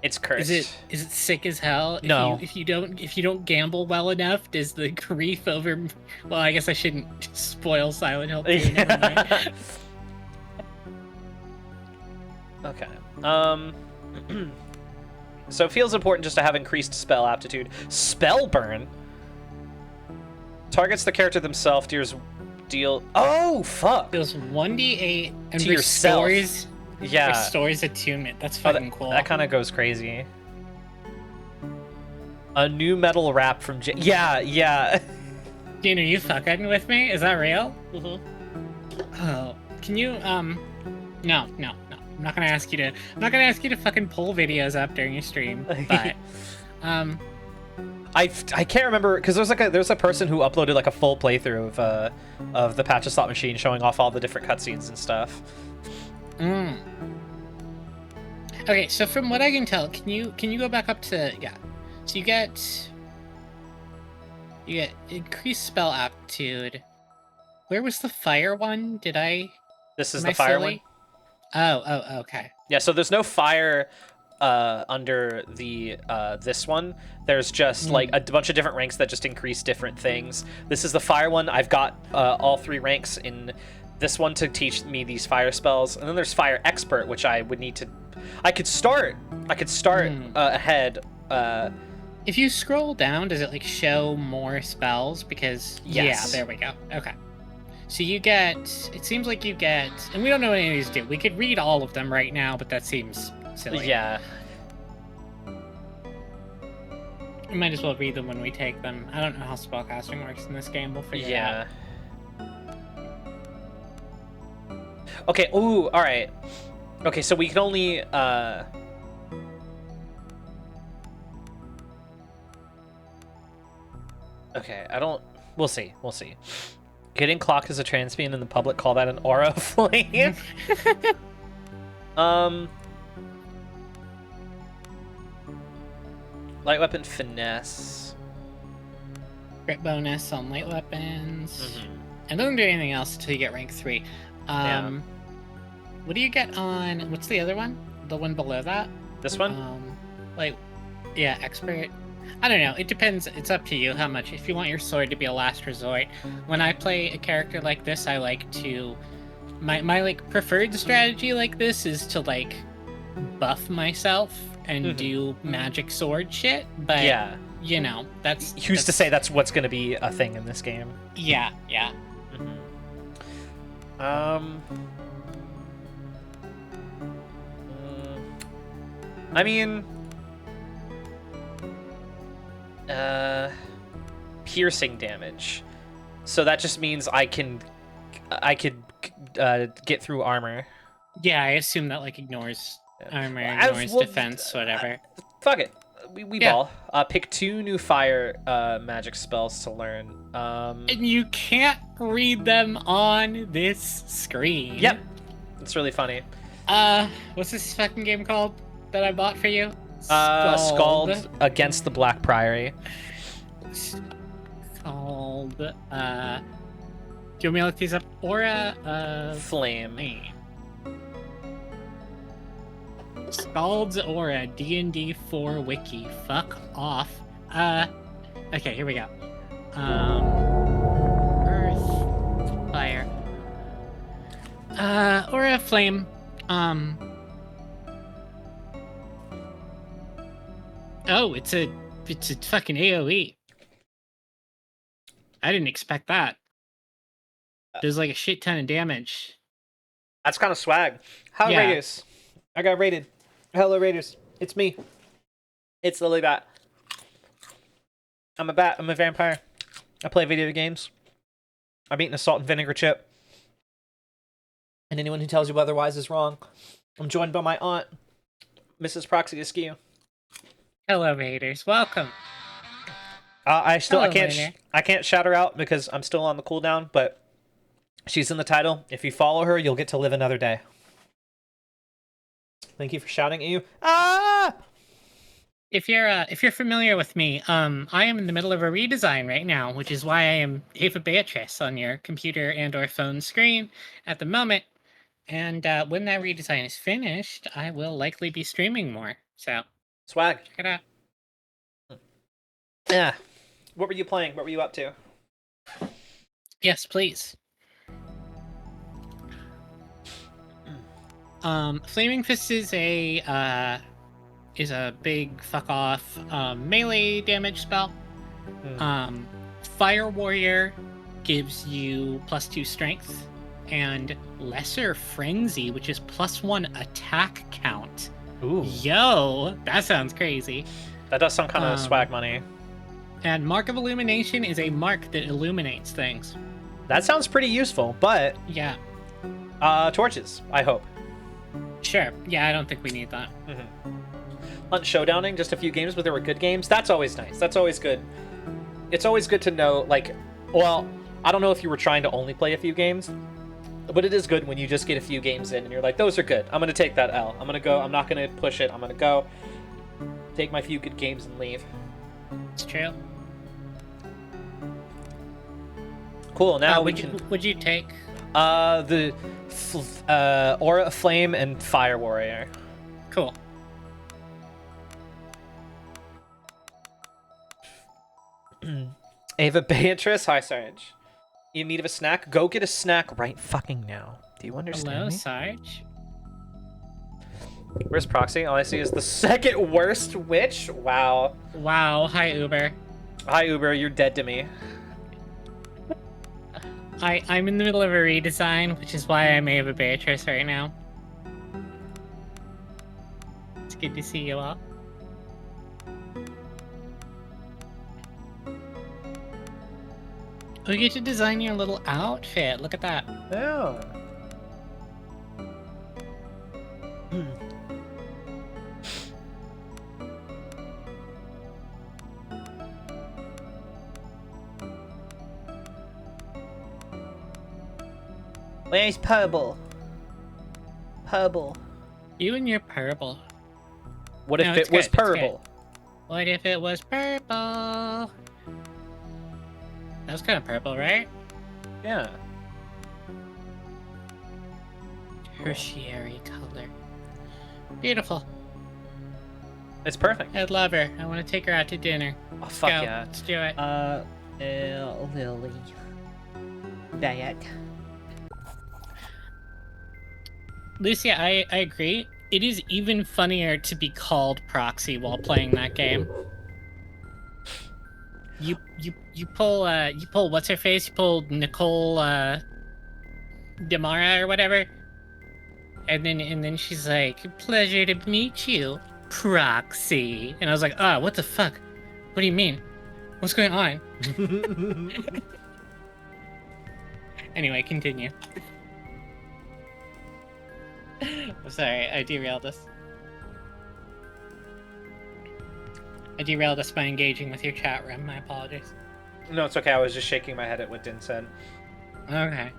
It's cursed. Is it sick as hell? No. If you don't gamble well enough, does the grief over? Well, I guess I shouldn't spoil Silent Hill 2. Never mind. Okay. So it feels important just to have increased spell aptitude. Spell burn targets the character themselves. Deal. Oh fuck! Deals 1d8 and To yourself. restores attunement. That's fucking cool. That kind of goes crazy. A new metal rap from Yeah. Dean, are you fucking with me? Is that real? Mhm. Oh, can you No. I'm not gonna ask you to fucking pull videos up during your stream. But I can't remember because there's a person who uploaded like a full playthrough of the patch slot machine showing off all the different cutscenes and stuff. Okay, so from what I can tell, can you go back up to So you get increased spell aptitude. Where was the fire one? This is am the I fire silly? one. Oh, okay. Yeah, so there's no fire under the this one. There's just like a bunch of different ranks that just increase different things. This is the fire one. I've got all 3 ranks in this one to teach me these fire spells, and then there's fire expert, which I would need to. I could start ahead. If you scroll down, does it like show more spells? Because Yes. yeah, there we go. Okay. So you get, it seems like you get, and we don't know what any of these do. We could read all of them right now, but that seems silly. Yeah. We might as well read them when we take them. I don't know how spellcasting works in this game. We'll figure it out. Okay. Ooh. All right. Okay. So we can only. Okay. I don't. We'll see. We'll see. Getting clocked as a trans being in the public, call that an aura flame. Light weapon finesse. Crit bonus on light weapons. And doesn't do anything else until you get rank 3. What do you get on, what's the other one? The one below that? This one? Expert. I don't know. It depends. It's up to you how much. If you want your sword to be a last resort. When I play a character like this, I like to... My like preferred strategy like this is to like buff myself and do magic sword shit. But Yeah. you know, that's... Who's to say that's what's going to be a thing in this game? Yeah. I mean, piercing damage. So that just means I could get through armor. Yeah, I assume that like ignores armor, ignores defense, whatever. Fuck it. We ball. Pick 2 new fire magic spells to learn. And you can't read them on this screen. Yep. It's really funny. What's this fucking game called that I bought for you? Skald against the Black Priory. Skald. Do you want me to look these up? Aura Flame. Skald's Aura D&D 4 wiki. Fuck off. Okay, here we go. Earth, fire. Aura flame. Oh, it's a fucking AoE. I didn't expect that. There's like a shit ton of damage. That's kind of swag. Hello, Yeah. Raiders. I got raided. Hello, Raiders. It's me. It's Lily Bat. I'm a bat. I'm a vampire. I play video games. I'm eating a salt and vinegar chip. And anyone who tells you otherwise is wrong. I'm joined by my aunt, Mrs. Proxy Askew. Hello, Raiders. Welcome. I Hello, can't Rainer. I can't shout her out because I'm still on the cooldown, but She's in the title. If you follow her, you'll get to live another day. Thank you for shouting at you. Ah! If you're familiar with me, I am in the middle of a redesign right now, which is why I am Ava Beatrice on your computer and/or phone screen at the moment. And when that redesign is finished, I will likely be streaming more. So Swag. check it out. Yeah. What were you playing? What were you up to? Yes, please. Flaming Fist is a big fuck off melee damage spell. Fire Warrior gives you +2 strength, and Lesser Frenzy, which is +1 attack count. Ooh. Yo, that sounds crazy. That does some kind of swag money. And Mark of Illumination is a mark that illuminates things. That sounds pretty useful, but Yeah, torches, I hope. sure. Yeah, I don't think we need that. Hunt showdowning, just a few games, but there were good games. That's always nice. That's always good. It's always good to know, like, well, I don't know if you were trying to only play a few games, but it is good when you just get a few games in and you're like, those are good. I'm going to take that L. I'm going to go. I'm not going to push it. I'm going to go take my few good games and leave. It's true. Cool. Now we can... Would you take? The Aura of Flame and Fire Warrior. Cool. Ava Beatrice, hi Sarge. You in need of a snack? Go get a snack right fucking now. Do you understand Hello, me? Sarge. Where's Proxy? All I see is the second worst witch. Wow. Wow. Hi, Uber. Hi Uber, you're dead to me. I'm in the middle of a redesign, which is why I'm Ava Beatrice right now. It's good to see you all. Oh, you get to design your little outfit. Look at that. Yeah. Where's purple? Purple. You and your purple. What if No, it it's was good, it's purple? What if it was purple? That was kind of purple, right? Yeah. Tertiary color. Beautiful. It's perfect. I love her. I want to take her out to dinner. Oh, fuck Go. yeah. Let's do it. Lily. That. Lucia, I agree. It is even funnier to be called Proxy while playing that game. You pull what's her face? You pull Nicole Demara or whatever. And then she's like, "Pleasure to meet you, Proxy." And I was like, "Ah, what the fuck? What do you mean? What's going on?" Anyway, continue. I'm sorry, I derailed us. I derailed us by engaging with your chat room. My apologies. No, it's okay. I was just shaking my head at what Din said. Okay.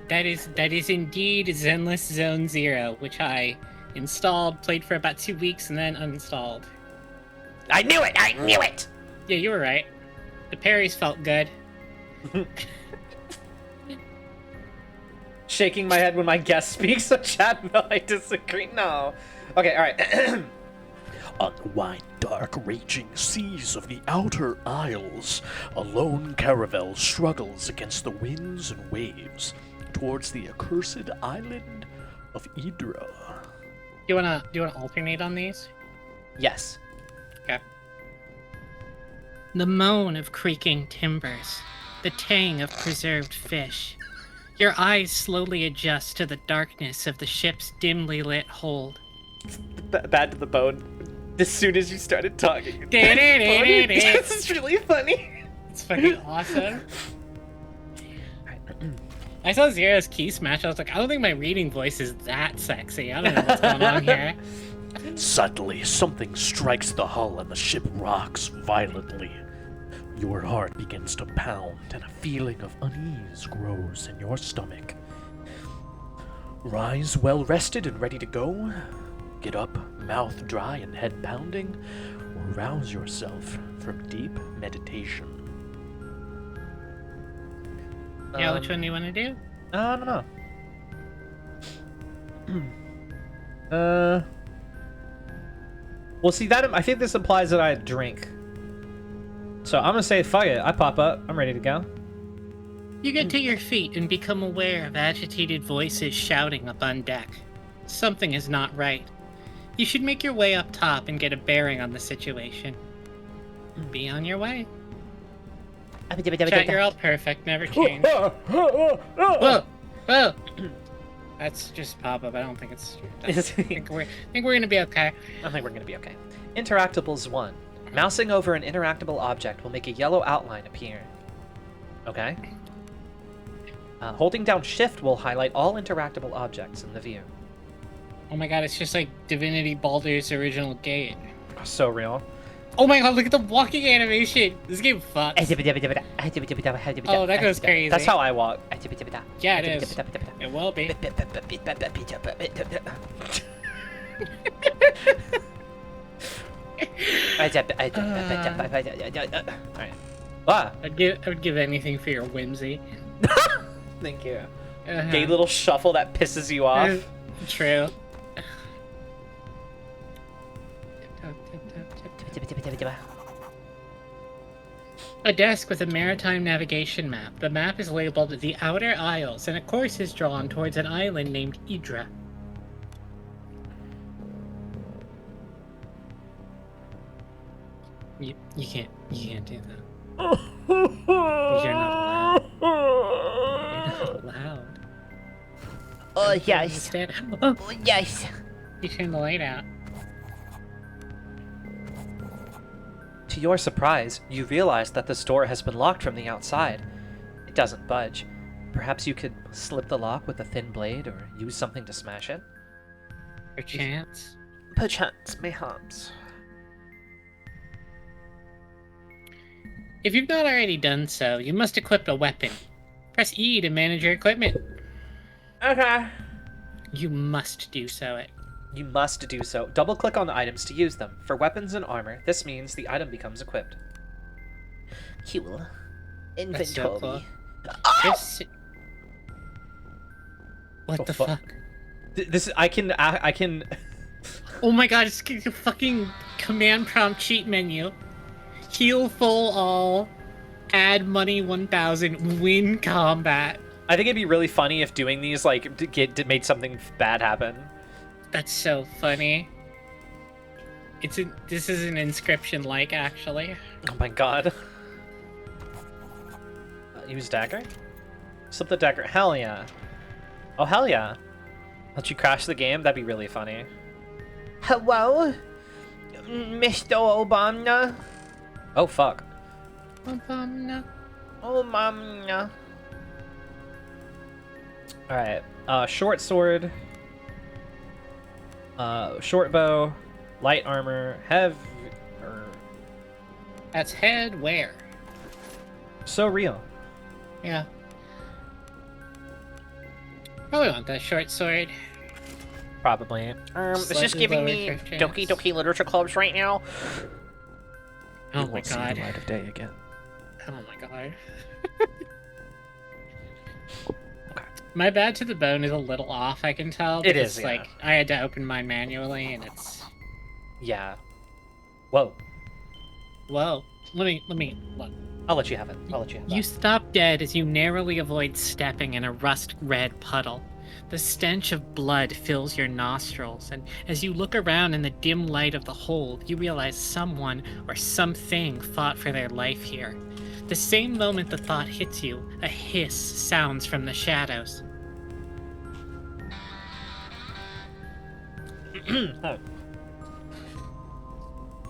That is indeed Zenless Zone Zero, which I installed, played for about 2 weeks, and then uninstalled. I knew it! I knew it! Yeah, you were right. The parries felt good. Shaking my head when my guest speaks, so chat, no, I disagree. No. Okay, alright. On the wide, dark, raging seas of the Outer Isles, a lone caravel struggles against the winds and waves towards the accursed island of Idra. Do you wanna alternate on these? Yes. Okay. The moan of creaking timbers, the tang of preserved fish. Your eyes slowly adjust to the darkness of the ship's dimly lit hold. Bad to the bone. As soon as you started talking. It's This is really funny. fucking awesome. I saw Zero's key smash. I was like, I don't think my reading voice is that sexy. I don't know what's going on here. Suddenly, something strikes the hull and the ship rocks violently. Your heart begins to pound and a feeling of unease grows in your stomach. Rise well rested and ready to go. Get up, mouth dry and head pounding, or rouse yourself from deep meditation. Yeah, which one do you want to do? I don't know. Well, see that I think this implies that I drink. So I'm gonna say fuck it. I pop up. I'm ready to go. You get to your feet and become aware of agitated voices shouting up on deck. Something is not right. You should make your way up top and get a bearing on the situation. Be on your way. Chat, you're all perfect. Never change. Whoa! Whoa! That's just pop-up. I don't think it's... I think we're gonna be okay. I think we're gonna be okay. Interactables 1. Mousing over an interactable object will make a yellow outline appear. Okay. Holding down Shift will highlight all interactable objects in the view. Oh my god, it's just like Divinity Baldur's original gate. So real. Oh my god, look at the walking animation! This game fucks. Oh, that goes crazy. That's how I walk. Yeah, it is. It will be. Alright. Ah! I would give anything for your whimsy. Thank you. Gay little shuffle that pisses you off. True. A desk with a maritime navigation map. The map is labeled the Outer Isles, and a course is drawn towards an island named Idra. You can't do that. You're not allowed. You're not allowed. Oh, yes. Oh, Oh, yes. you turned the light out. To your surprise, you realize that this door has been locked from the outside. It doesn't budge. Perhaps you could slip the lock with a thin blade or use something to smash it? Perchance. Perchance, mayhaps. If you've not already done so, you must equip a weapon. Press E to manage your equipment. Okay. You must do so. You must do so. Double-click on the items to use them. For weapons and armor, this means the item becomes equipped. Cool. That's so cool. Inventory. This... What Oh, the fuck. fuck? This I can. Oh my god, it's a fucking command prompt cheat menu. Heal full all. Add money 1000. Win combat. I think it'd be really funny if doing these like made something bad happen. That's so funny. This is an inscription like actually. Oh my god. Use dagger? Slip the dagger. Hell yeah. Oh hell yeah. Let you crash the game? That'd be really funny. Hello? Mr. Obama? Oh fuck. Obama. Obama. Alright. Short sword. Short bow. Light armor. That's head where? So real. Yeah. Probably want that short sword. Probably. It's just Slightly giving lower me crit Doki chance. Doki Literature Clubs right now. Oh You my won't see the god. light of day again. Oh my god. Okay. My bad to the bone is a little off, I can tell. It because, is, yeah. like, I had to open mine manually, and it's... Yeah. Whoa. Whoa. Let me, look. I'll let you have it. I'll let you have You that. stop dead as you narrowly avoid stepping in a rust-red puddle. The stench of blood fills your nostrils, and as you look around in the dim light of the hold, you realize someone or something fought for their life here. The same moment the thought hits you, a hiss sounds from the shadows.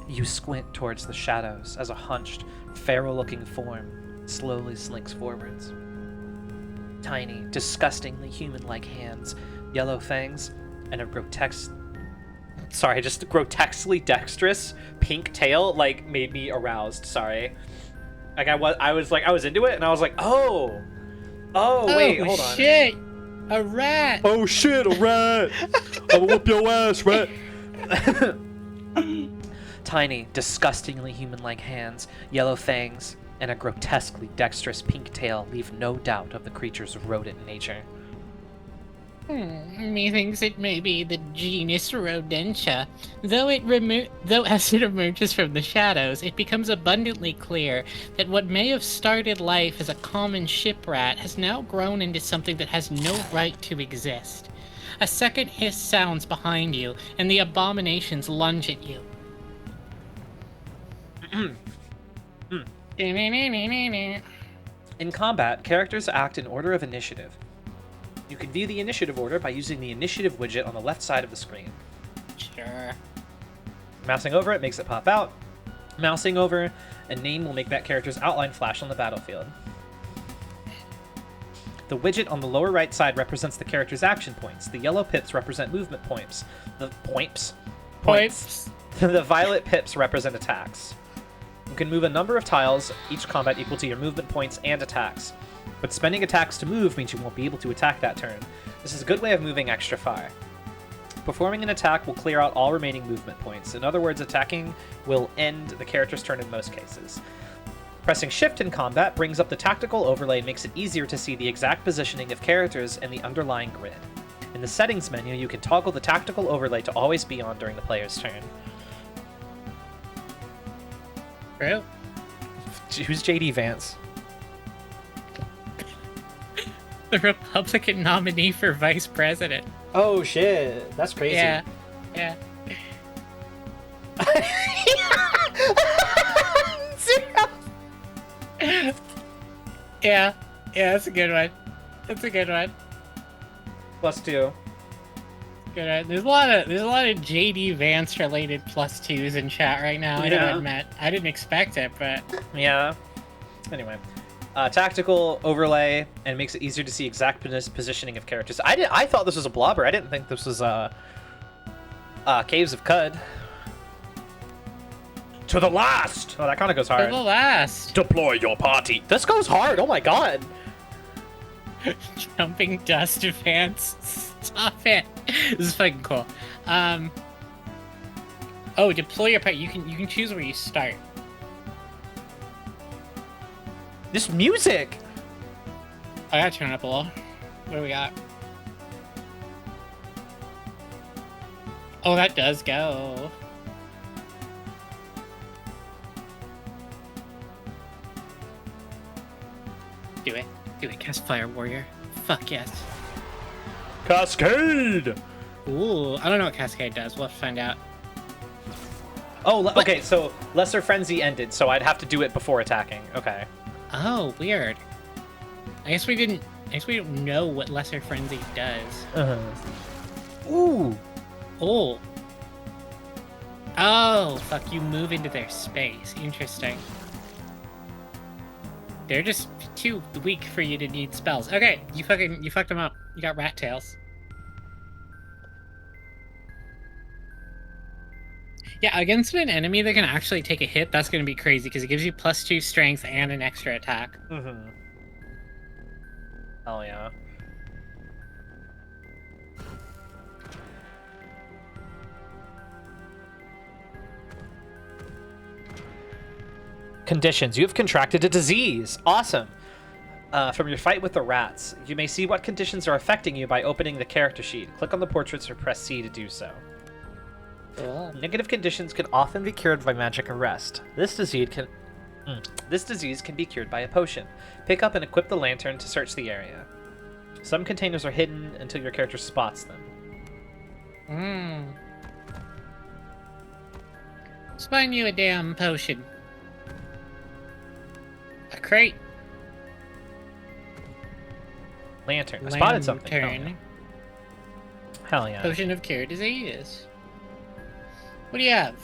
You squint towards the shadows as a hunched, feral-looking form slowly slinks forwards. Tiny, disgustingly human-like hands, yellow fangs, and a grotesquely dexterous pink tail, like, made me aroused, sorry. Like I was into it, and I was like, oh, wait, hold on. Shit! A rat! Oh shit, a rat! I'ma whoop your ass, rat! Tiny, disgustingly human-like hands, yellow fangs, and a grotesquely dexterous pink tail leave no doubt of the creature's rodent nature. Methinks it may be the genus Rodentia. Though as it emerges from the shadows, it becomes abundantly clear that what may have started life as a common ship rat has now grown into something that has no right to exist. A second hiss sounds behind you, and the abominations lunge at you. In combat, characters act in order of initiative. You can view the initiative order by using the initiative widget on the left side of the screen. Sure. Mousing over it makes it pop out. Mousing over a name will make that character's outline flash on the battlefield. The widget on the lower right side represents the character's action points. The yellow pips represent movement points. The points. The violet pips represent attacks. You can move a number of tiles, each combat equal to your movement points and attacks. But spending attacks to move means you won't be able to attack that turn. This is a good way of moving extra far. Performing an attack will clear out all remaining movement points. In other words, attacking will end the character's turn in most cases. Pressing shift in combat brings up the tactical overlay and makes it easier to see the exact positioning of characters and the underlying grid. In the settings menu, you can toggle the tactical overlay to always be on during the player's turn. True. Who's JD Vance? The Republican nominee for vice president. Oh shit, that's crazy. Yeah. Yeah, that's a good one. +2. Good one. There's a lot of JD Vance related +2s in chat right now. I gotta admit, I didn't expect it, but Yeah. Anyway, tactical overlay and makes it easier to see exact positioning of characters. I thought this was a blobber. I didn't think this was Caves of Cud. To the last! Oh, that kind of goes for hard. the last Deploy your party. This goes hard. Oh my god. jumping dust Vance. Stop it. This is fucking cool. Oh, deploy your pet. You can choose where you start. This music. I gotta turn it up a little. What do we got? Oh, that does go. Do it. Cast Fire Warrior. Fuck yes. Cascade! Ooh, I don't know what Cascade does. We'll have to find out. Oh, okay. So Lesser Frenzy ended, so I'd have to do it before attacking. Okay. Oh, weird. I guess we don't know what Lesser Frenzy does. Ooh. Oh. Oh, fuck, you move into their space. Interesting. They're just too weak for you to need spells. Okay, you fucked them up. You got rat tails. Yeah, against an enemy that can actually take a hit, that's going to be crazy because it gives you +2 strength and an extra attack. Mm-hmm. Oh yeah. Conditions. You have contracted a disease. Awesome. From your fight with the rats, you may see what conditions are affecting you by opening the character sheet. Click on the portraits or press C to do so. Cool. Negative conditions can often be cured by magic arrest. This disease can be cured by a potion. Pick up and equip the lantern to search the area. Some containers are hidden until your character spots them. Let's find you a damn potion. A crate. Lantern. I spotted something. Lantern. Hell yeah. Potion of cure disease. What do you have?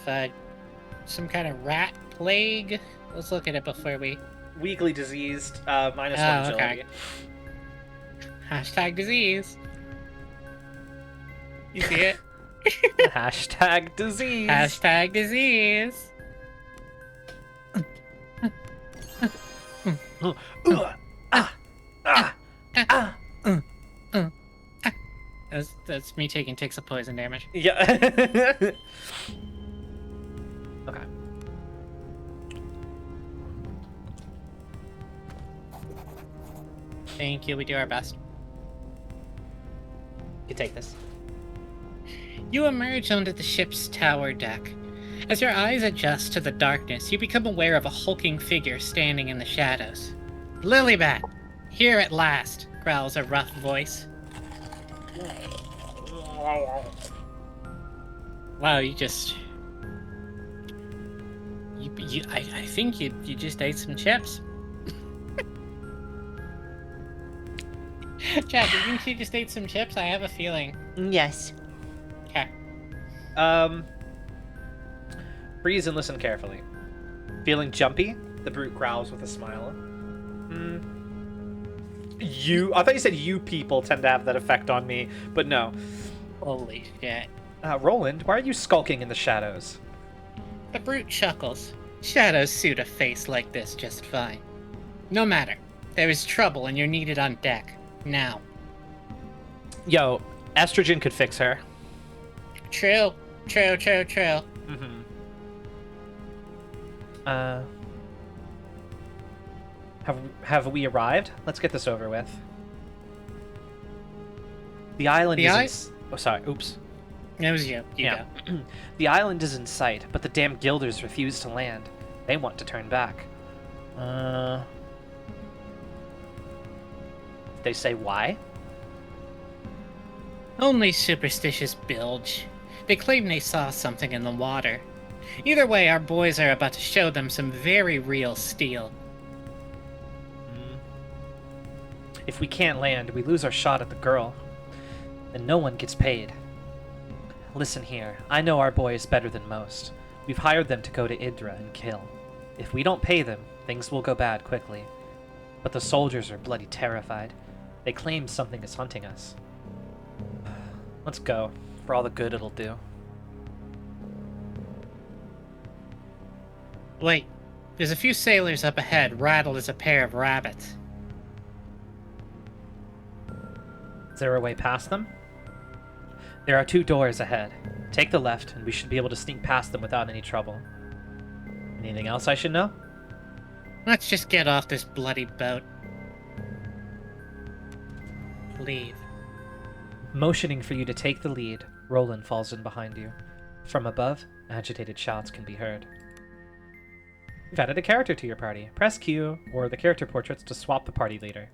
Some kind of rat plague? Let's look at it before we... Weakly diseased, -1 agility. Okay. Hashtag disease. You see it? Hashtag disease. Hashtag disease. That's me taking ticks of poison damage. Yeah. Okay. Thank you. We do our best. You take this. You emerge onto the ship's tower deck. As your eyes adjust to the darkness, you become aware of a hulking figure standing in the shadows. Lilybat! Here at last, growls a rough voice. Wow, you just... I think you just ate some chips. Chad, do you think she just ate some chips? I have a feeling. Yes. Okay. Freeze and listen carefully. Feeling jumpy? The brute growls with a smile. I thought you said you people tend to have that effect on me, but no. Holy shit. Roland, why are you skulking in the shadows? The brute chuckles. Shadows suit a face like this just fine. No matter. There is trouble and you're needed on deck. Now. Yo, estrogen could fix her. True. True. Mm-hmm. Have we arrived? Let's get this over with. The island is Oh, sorry. Oops. It was you. You Yeah. go. The island is in sight, but the damn Guilders refuse to land. They want to turn back. They say why? Only superstitious bilge. They claim they saw something in the water. Either way, our boys are about to show them some very real steel. If we can't land, we lose our shot at the girl. And no one gets paid. Listen here, I know our boys better than most. We've hired them to go to Idra and kill. If we don't pay them, things will go bad quickly. But the soldiers are bloody terrified. They claim something is hunting us. Let's go, for all the good it'll do. Wait, there's a few sailors up ahead, rattled as a pair of rabbits. Is there a way past them? There are 2 doors ahead. Take the left, and we should be able to sneak past them without any trouble. Anything else I should know? Let's just get off this bloody boat. Leave. Motioning for you to take the lead, Roland falls in behind you. From above, agitated shouts can be heard. You've added a character to your party. Press Q or the character portraits to swap the party leader.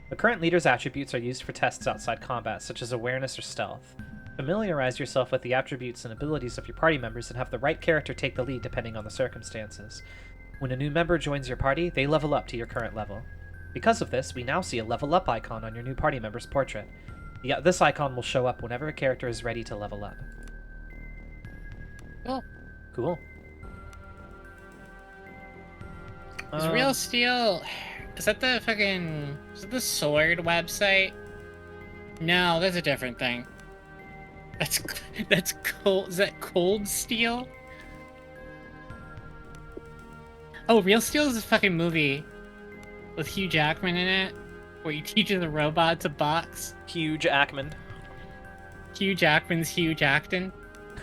The current leader's attributes are used for tests outside combat, such as awareness or stealth. Familiarize yourself with the attributes and abilities of your party members and have the right character take the lead depending on the circumstances. When a new member joins your party, they level up to your current level. Because of this, we now see a level up icon on your new party member's portrait. This icon will show up whenever a character is ready to level up. Oh. Cool. Is Real Steel... Is that the fucking... Is it the sword website? No, that's a different thing. That's cold... Is that Cold Steel? Oh, Real Steel is a fucking movie with Hugh Jackman in it, where he teaches a robot to box. Huge Ackman. Hugh Jackman's Hugh Jackman.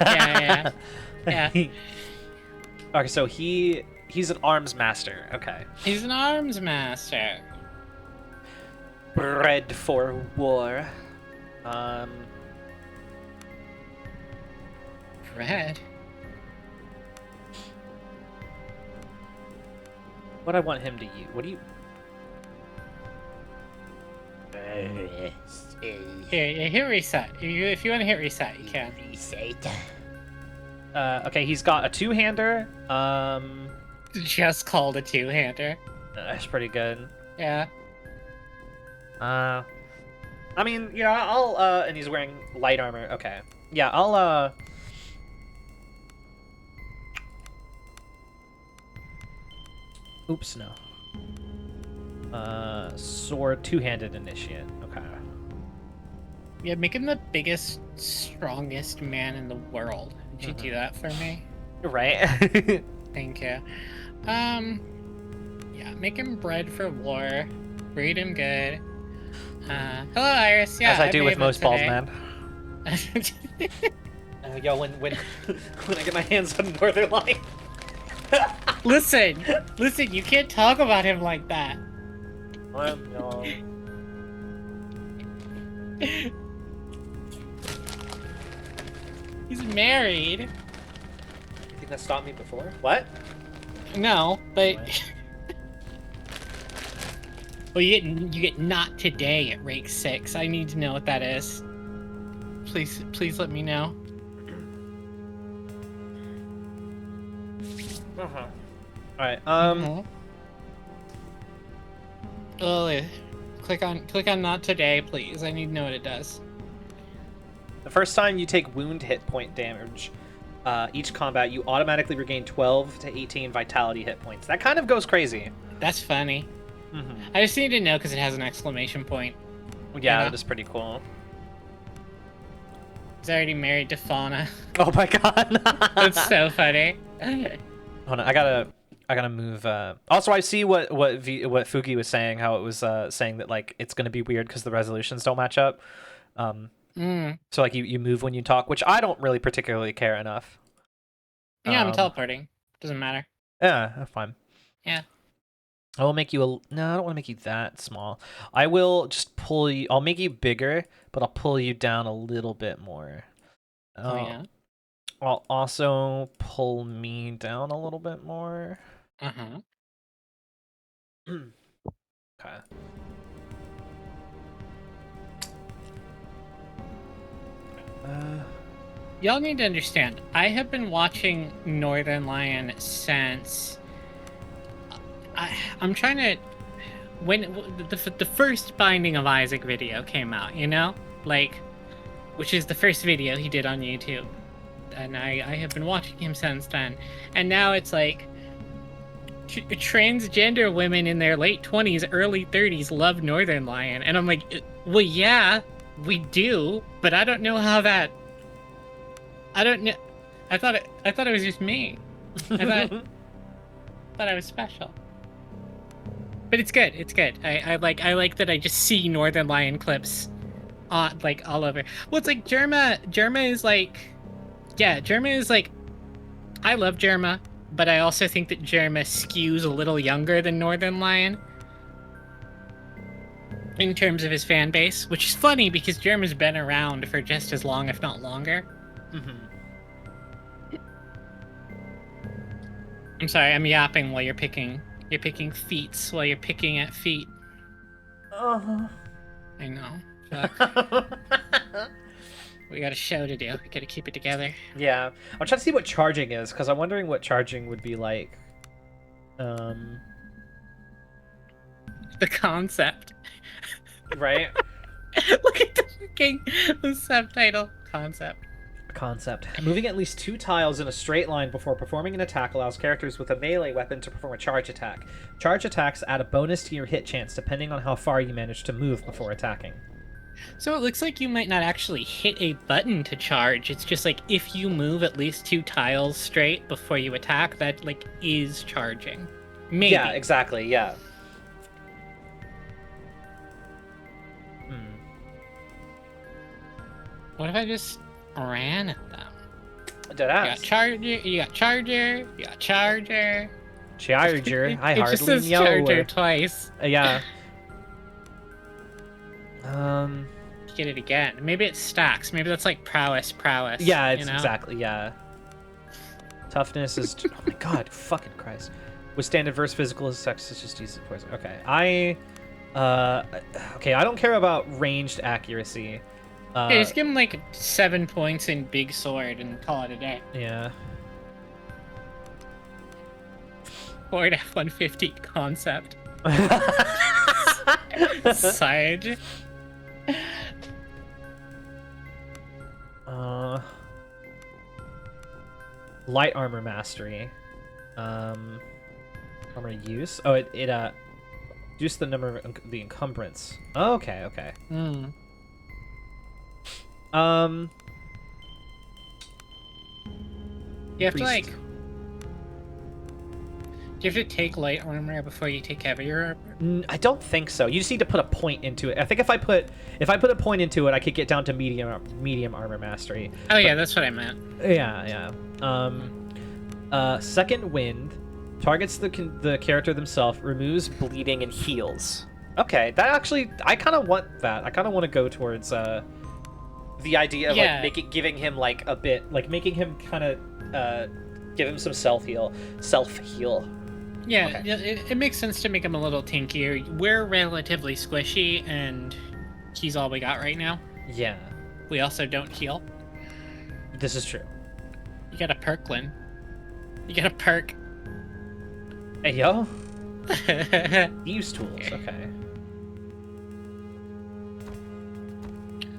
Yeah. Okay, so he's an arms master. Okay. He's an arms master. Bred for war. Red. What I want him to use? What do you? Here, hit reset. If you want to hit reset, you can. Okay, he's got a two-hander. Just called a two-hander. That's pretty good. Yeah. I mean, yeah, I'll and he's wearing light armor. Okay. Yeah, I'll Oops, no. Sword, two-handed initiate. Okay. Yeah, make him the biggest, strongest man in the world. Would you do that for me? Right. Thank you. Yeah, make him bred for war. Breed him good. Hello, Iris. Yeah, As I do with made it most bald today. men. Yo, when when I get my hands on Northern Lion. listen, you can't talk about him like that. I'm young. He's married. You think that stopped me before? What? No, but What? well, you get not today at Rake 6. I need to know what that is. Please let me know. Uh-huh. Alright, Oh, click on not today, please. I need to know what it does. the first time you take wound hit point damage, each combat, you automatically regain 12 to 18 vitality hit points. That kind of goes crazy. That's funny. Mm-hmm. I just need to know because it has an exclamation point. Yeah, Yeah. that is pretty cool. He's already married to Fauna. Oh my god. That's so funny. Hold on, I gotta move. Also, I see what Fugi was saying. How it was saying that like it's gonna be weird because the resolutions don't match up. So like you move when you talk, which I don't really particularly care enough. Yeah, I'm teleporting. Doesn't matter. Yeah, that's fine. Yeah. I will make you no. I don't want to make you that small. I will just pull you. I'll make you bigger, but I'll pull you down a little bit more. Oh yeah. I'll also pull me down a little bit more. Uh-huh. Okay. Y'all need to understand, I have been watching Northern Lion since I'm trying to when the first Binding of Isaac video came out, you know? Like, which is the first video he did on YouTube. And I have been watching him since then. And now it's like transgender women in their late 20s, early 30s love Northern Lion. And I'm like, well, yeah, we do, but I don't know how that... I don't know. I thought it was just me. I thought I was special. But it's good. It's good. I like that I just see Northern Lion clips like all over. Well, it's like Germa is like, yeah, Germa is like, I love Germa, but I also think that Germa skews a little younger than Northern Lion in terms of his fan base, which is funny because Germa's been around for just as long, if not longer. I'm sorry, I'm yapping while you're picking feats while you're picking at feet. Uh-huh. I know. Fuck. We got a show to do. We gotta keep it together. Yeah, I'm trying to see what charging is because I'm wondering what charging would be like. The concept. Right. Look at the subtitle. Concept. Moving at least 2 tiles in a straight line before performing an attack allows characters with a melee weapon to perform a charge attack. Charge attacks add a bonus to your hit chance depending on how far you manage to move before attacking. So it looks like you might not actually hit a button to charge. It's just like if you move at least 2 tiles straight before you attack, that like is charging. Maybe. Yeah, exactly. Yeah. What if I just ran at them? Deadass. You got charger. Charger. I it just hardly says know. charger twice. Yeah. Get it again. Maybe it stacks. Maybe that's like prowess. Yeah, it's you know? exactly, yeah. Toughness is... oh my god, fucking Christ. Withstand adverse physical effects, it's just use poison. Okay, okay, I don't care about ranged accuracy. Yeah, just give him like 7 points in Big Sword and call it a day. Yeah. 4 to 150 concept. Side. Light armor mastery. Armor use. Oh, it reduce the number of the encumbrance. Oh, okay. You have to Priest. like. Do you have to take light armor before you take heavier armor? I don't think so. You just need to put a point into it. I think if I put a point into it, I could get down to medium armor mastery. Oh yeah, that's what I meant. Yeah. Second wind targets the character themselves, removes bleeding and heals. Okay, that actually, I kind of want that. I kind of want to go towards the idea of like giving him like a bit, like making him kind of give him some self heal. Yeah, Okay. it makes sense to make him a little tankier. We're relatively squishy, and he's all we got right now. Yeah, We also don't heal. this is true. You got a perk, Lynn. You got a perk. Hey yo, use tools. Okay.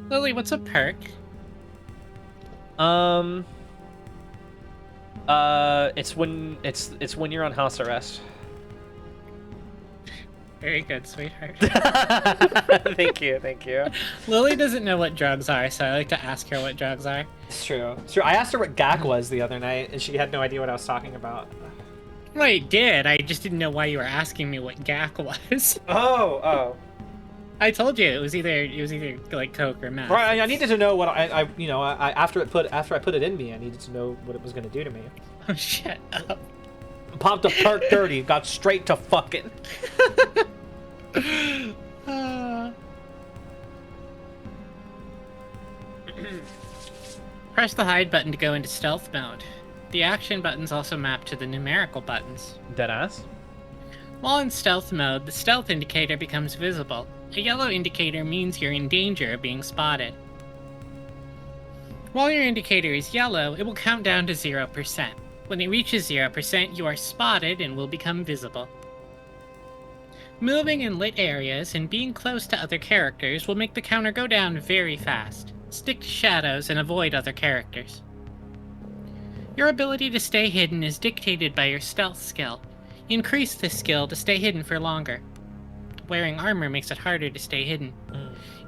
Lily, what's a perk? It's when you're on house arrest. Very good, sweetheart. Thank you. Lily doesn't know what drugs are, so I like to ask her what drugs are. It's true. I asked her what GAC was the other night, and she had no idea what I was talking about. Well, I did. I just didn't know why you were asking me what GAC was. Oh. I told you it was either like Coke or meth. Right. I needed to know what I after I put it in me, I needed to know what it was gonna do to me. Oh, shut up. Popped a perk dirty, got straight to fucking. Press the hide button to go into stealth mode. The action buttons also map to the numerical buttons. Deadass. While in stealth mode, the stealth indicator becomes visible. A yellow indicator means you're in danger of being spotted. While your indicator is yellow, it will count down to 0%. When it reaches 0%, you are spotted and will become visible. Moving in lit areas and being close to other characters will make the counter go down very fast. Stick to shadows and avoid other characters. Your ability to stay hidden is dictated by your stealth skill. Increase this skill to stay hidden for longer. Wearing armor makes it harder to stay hidden.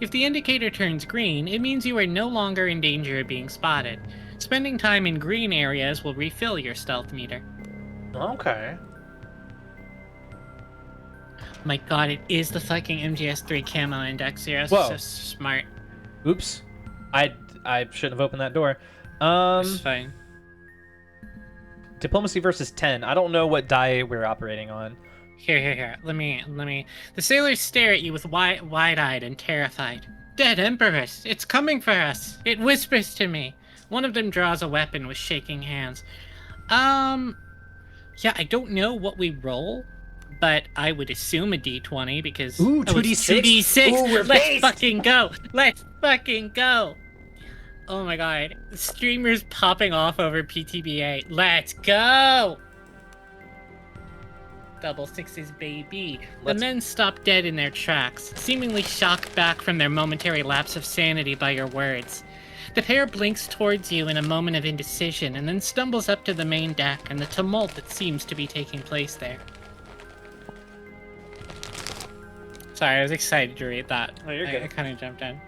If the indicator turns green, it means you are no longer in danger of being spotted. Spending time in green areas will refill your stealth meter. Okay. My god, it is the fucking MGS3 camo index here. That's Whoa. so smart. Oops. I shouldn't have opened that door. It's fine. Diplomacy versus 10. I don't know what die we're operating on. Here. Let me. The sailors stare at you with wide-eyed and terrified. Dead Empress! It's coming for us! It whispers to me. One of them draws a weapon with shaking hands. Yeah, I don't know what we roll, but I would assume a d20 because... Ooh, oh, it's 2d6. 2d6! Ooh, we're Let's based. fucking go! Let's fucking go! Oh my god. Streamers popping off over PTBA. Let's go! Double sixes, baby. The men stop dead in their tracks, seemingly shocked back from their momentary lapse of sanity by your words. The pair blinks towards you in a moment of indecision and then stumbles up to the main deck and the tumult that seems to be taking place there. Sorry, I was excited to read that. Oh, you're good. I kind of jumped in.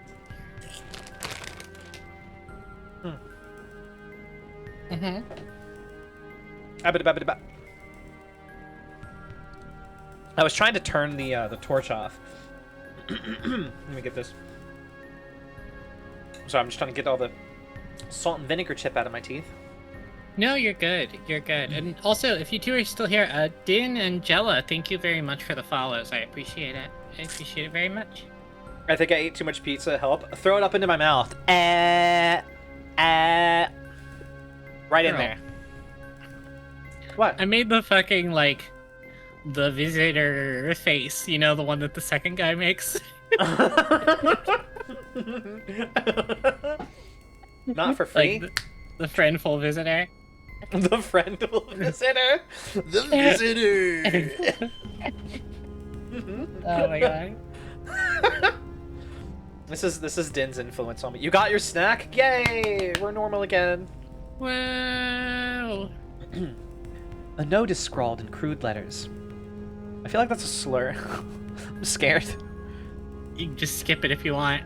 I was trying to turn the torch off. Let me get this. So I'm just trying to get all the salt and vinegar chip out of my teeth. No, you're good. You're good. And also, if you two are still here, Din and Jella, thank you very much for the follows. I appreciate it. I appreciate it very much. I think I ate too much pizza. Help. Throw it up into my mouth. Right in Girl. there. What? I made the fucking, like, the visitor face. You know, the one that the second guy makes? Not for free. Like, the friendful visitor. The friendful visitor. The visitor. Oh my god. This is Din's influence on me. You got your snack? Yay! We're normal again. Wow. A note is scrawled in crude letters. I feel like that's a slur. I'm scared. You can just skip it if you want.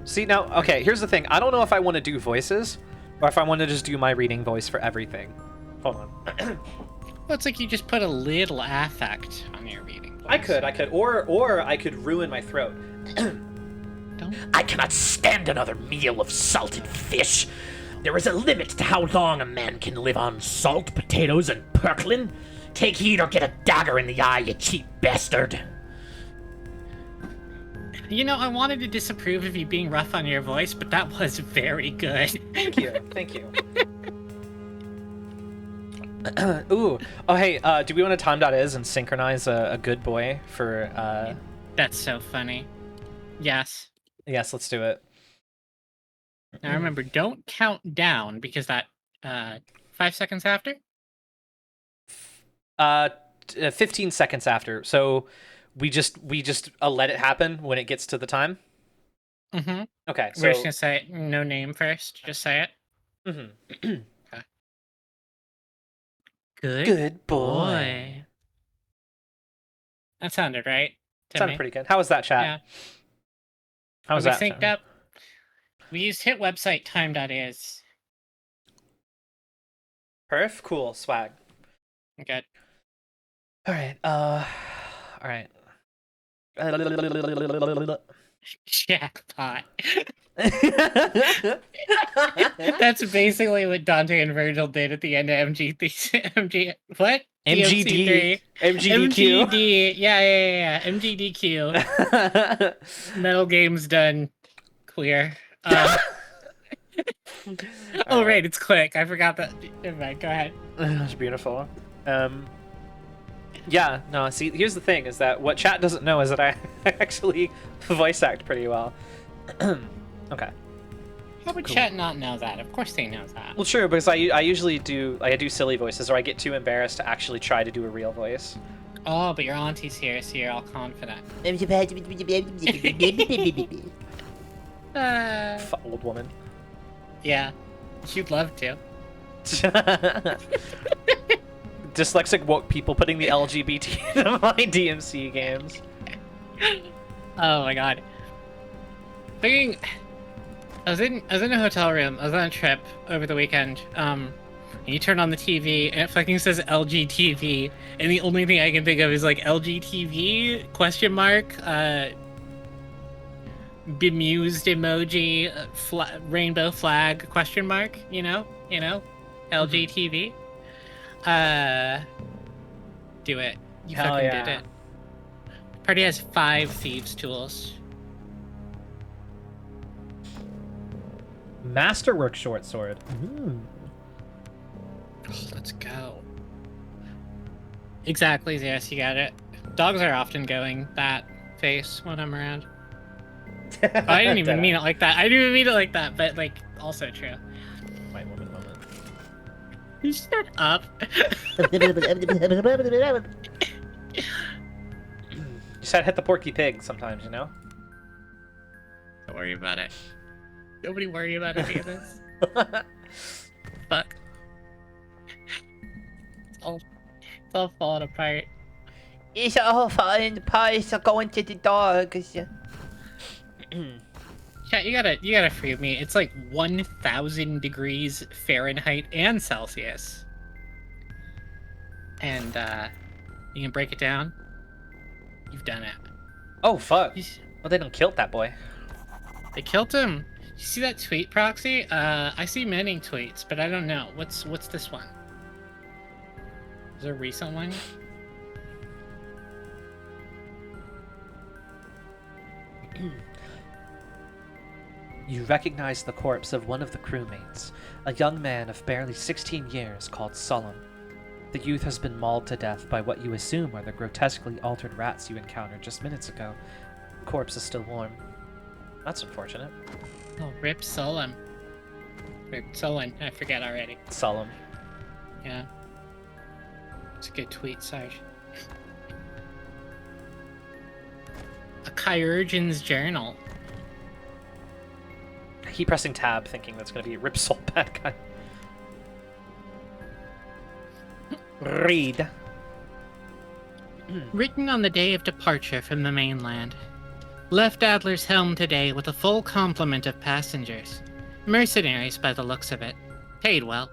See, now, okay, here's the thing. I don't know if I want to do voices, or if I want to just do my reading voice for everything. Hold on. Looks like you just put a little affect on your reading voice. I could, or I could ruin my throat. Don't. I cannot stand another meal of salted fish. There is a limit to how long a man can live on salt, potatoes, and perklin. Take heed or get a dagger in the eye, you cheap bastard. You know, I wanted to disapprove of you being rough on your voice, but that was very good. Thank you, thank you. Ooh, oh hey, do we want to time.is and synchronize a good boy for That's so funny. Yes. Yes, let's do it. Now remember, don't count down because that 5 seconds after. 15 seconds after. So we just let it happen when it gets to the time. Mm-hmm. Okay, so We're just gonna say no name first. Just say it. Mm-hmm. Okay. Good. Good boy. That sounded right. To Sounded me. pretty good. How was that, chat? Yeah. How was we that? synced chat? up. We used hit website time.is. Perf? Cool. Swag. Good. All right. All right. Jackpot. That's basically what Dante and Virgil did at the end of MG what? MGD. MGDQ. MGDQ. Yeah. MGDQ. Metal game's done. Clear. Oh, right, it's quick. I forgot that. Never mind, go ahead. That's beautiful. Yeah, no, see, here's the thing, is that what chat doesn't know is that I actually voice act pretty well. Okay. How would chat not know that? Of course they know that. Well, true, because I usually do, I do silly voices, or I get too embarrassed to actually try to do a real voice. Oh, but your auntie's here, so you're all confident. Old woman. Yeah, she'd love to. Dyslexic woke people putting the LGBT into my DMC games. Oh my god. Thinking, I was in a hotel room. I was on a trip over the weekend. And you turn on the TV, and it fucking says LGTV, and the only thing I can think of is like LGTV ? Bemused emoji, rainbow flag ? You know, LGTV. Do it. You Hell fucking yeah. did it. Party has 5 thieves tools. Masterwork short sword. Ooh. Oh, let's go. Exactly, yes, you got it. Dogs are often going that face when I'm around. Oh, I didn't even mean it like that. I didn't even mean it like that, but like also true. White woman moment. You shut up. You said hit the porky pig sometimes, you know? Don't worry about it. Nobody worry about any of this. Fuck. It's all falling apart. It's all falling apart, so going to the dogs. Chat, you gotta forgive me. It's like 1,000 degrees Fahrenheit and Celsius. And you can break it down. You've done it. Oh, fuck. Well, they done killed that boy. They killed him. You see that tweet, Proxy? I see many tweets, but I don't know. What's this one? Is there a recent one? You recognize the corpse of one of the crewmates, a young man of barely 16 years called Solemn. The youth has been mauled to death by what you assume are the grotesquely altered rats you encountered just minutes ago. The corpse is still warm. That's unfortunate. Oh, Rip Solon. Rip Solon. I forget already. Solemn. Yeah. It's a good tweet, Sarge. A Chirurgeon's Journal. I keep pressing tab thinking that's going to be Rip Soul Bad Guy. Read. Written on the day of departure from the mainland. Left Adler's helm today with a full complement of passengers. Mercenaries by the looks of it. Paid well.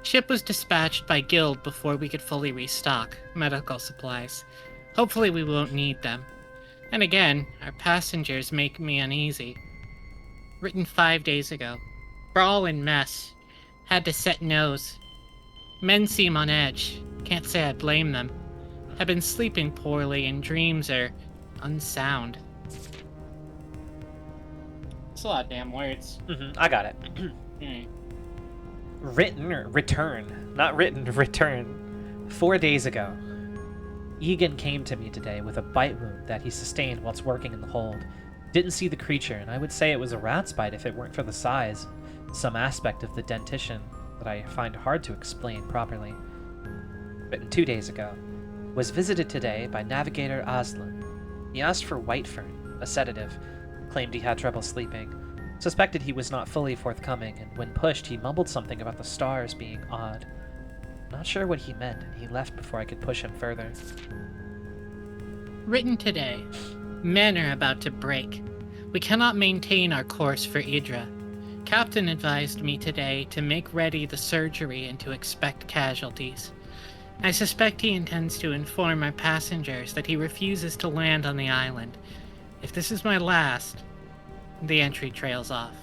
Ship was dispatched by Guild before we could fully restock medical supplies. Hopefully we won't need them. And again, our passengers make me uneasy. Written 5 days ago. We're all in mess. Had to set nose. Men seem on edge. Can't say I blame them. Have been sleeping poorly and dreams are unsound. It's a lot of damn words. I got it. Written or return. Not written, return. 4 days ago, Egan came to me today with a bite wound that he sustained whilst working in the hold. Didn't see the creature, and I would say it was a rat's bite if it weren't for the size. Some aspect of the dentition that I find hard to explain properly. Written 2 days ago. Was visited today by Navigator Aslan. He asked for whitefern, a sedative. Claimed he had trouble sleeping. Suspected he was not fully forthcoming, and when pushed, he mumbled something about the stars being odd. Not sure what he meant, and he left before I could push him further. Written today. Men are about to break. We cannot maintain our course for Idra. Captain advised me today to make ready the surgery and to expect casualties. I suspect he intends to inform our passengers that he refuses to land on the island. If this is my last, the entry trails off.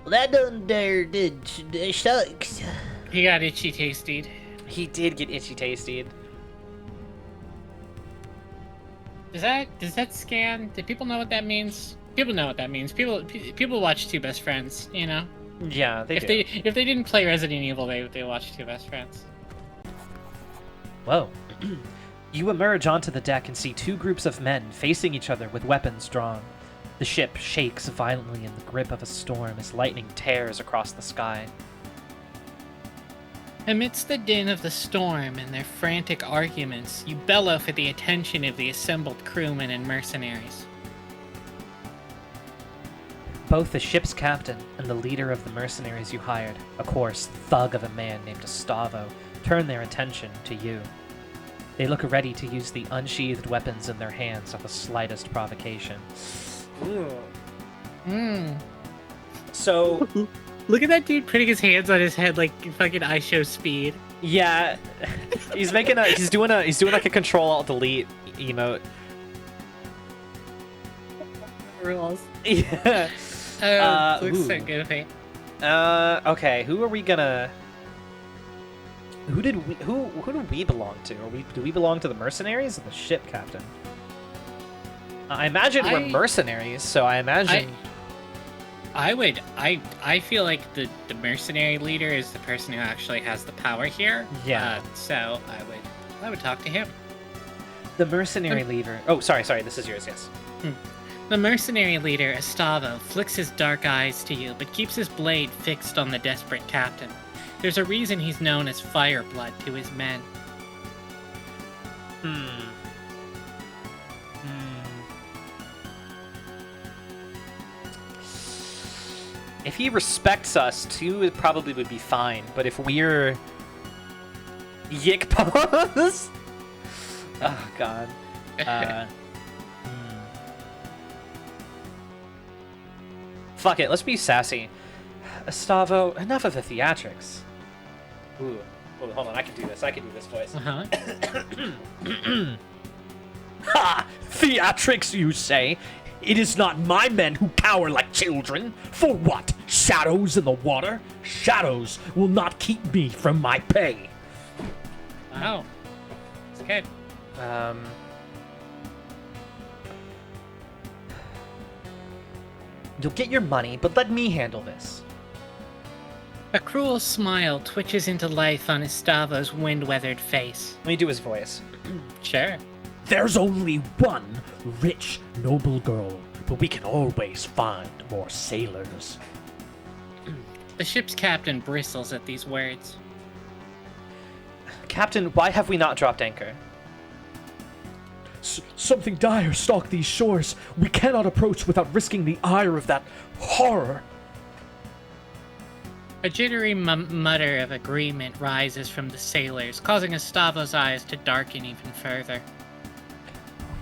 That under the sucks. He got itchy tasted. He did get itchy tasted. Does that scan? Do people know what that means? People know what that means. People watch Two Best Friends, you know? Yeah, they If do. they didn't play Resident Evil, they watch Two Best Friends. Whoa. You emerge onto the deck and see two groups of men facing each other with weapons drawn. The ship shakes violently in the grip of a storm as lightning tears across the sky. Amidst the din of the storm and their frantic arguments, you bellow for the attention of the assembled crewmen and mercenaries. Both the ship's captain and the leader of the mercenaries you hired, a coarse thug of a man named Gustavo, turn their attention to you. They look ready to use the unsheathed weapons in their hands at the slightest provocation. So, Look at that dude putting his hands on his head like fucking iShow speed. yeah, he's doing like a Control-Alt-Delete emote. Rules. Yeah. Looks so ooh. goofy. Okay, who are we gonna... Who do we belong to? Do we belong to the mercenaries or the ship captain? I imagine we're mercenaries, so I imagine... I feel like the mercenary leader is the person who actually has the power here. Yeah. So I would talk to him. The mercenary leader... Oh, sorry, this is yours, yes. The mercenary leader, Estavo, flicks his dark eyes to you, but keeps his blade fixed on the desperate captain. There's a reason he's known as Fireblood to his men. If he respects us, two it probably would be fine, but if we're... Yikpos? Oh, God. Fuck it, let's be sassy. Estavo, enough of the theatrics. Ooh, hold on, I can do this voice. Uh-huh. Ha! Theatrics, you say? It is not my men who cower like children. For what? Shadows in the water? Shadows will not keep me from my pay. Wow. It's okay. You'll get your money, but let me handle this. A cruel smile twitches into life on Estavo's wind-weathered face. Let me do his voice. Sure. There's only one rich, noble girl, but we can always find more sailors. The ship's captain bristles at these words. Captain, why have we not dropped anchor? Something dire stalk these shores. We cannot approach without risking the ire of that horror. A jittery mutter of agreement rises from the sailors, causing Estavo's eyes to darken even further.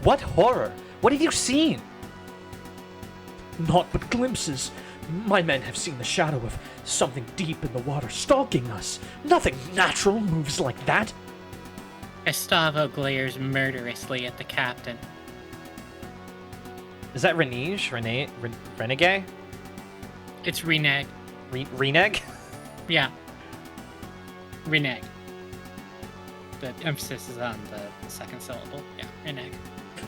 What horror? What have you seen? Naught but glimpses. My men have seen the shadow of something deep in the water stalking us. Nothing natural moves like that. Gustavo glares murderously at the captain. Is that Renege? Renegade? It's Reneg. Reneg? Yeah. Reneg. The emphasis is on the second syllable. Yeah, Reneg.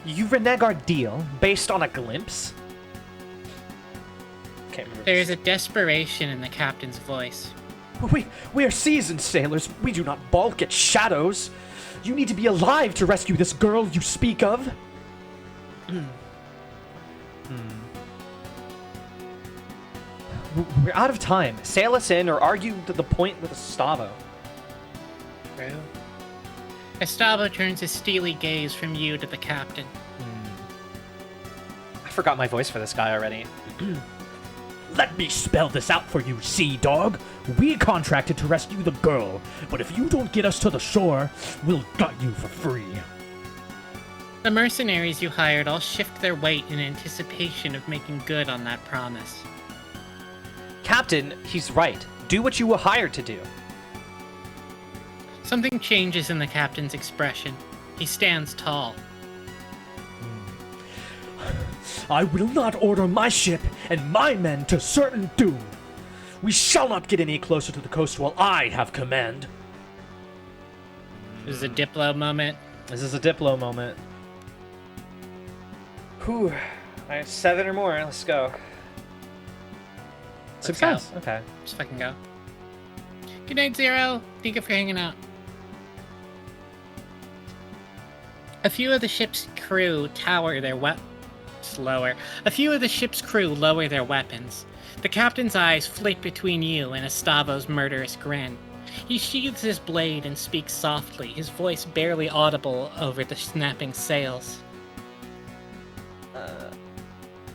You renege our deal based on a glimpse? Can't remember. There is a desperation in the captain's voice. We are seasoned sailors. We do not balk at shadows. You need to be alive to rescue this girl you speak of. We're out of time. Sail us in or argue to the point with Gustavo. True. Gustavo turns his steely gaze from you to the captain. I forgot my voice for this guy already. Let me spell this out for you, sea dog. We contracted to rescue the girl, but if you don't get us to the shore, we'll gut you for free. The mercenaries you hired all shift their weight in anticipation of making good on that promise. Captain, he's right. Do what you were hired to do. Something changes in the captain's expression. He stands tall. I will not order my ship and my men to certain doom. We shall not get any closer to the coast while I have command. This is a Diplo moment. This is a Diplo moment. Whew. Alright, 7 or more. Let's go. Success. Okay. Just fucking go. Good night, Zero. Thank you for hanging out. A few of the ship's crew lower their weapons. The captain's eyes flick between you and Gustavo's murderous grin. He sheathes his blade and speaks softly, his voice barely audible over the snapping sails.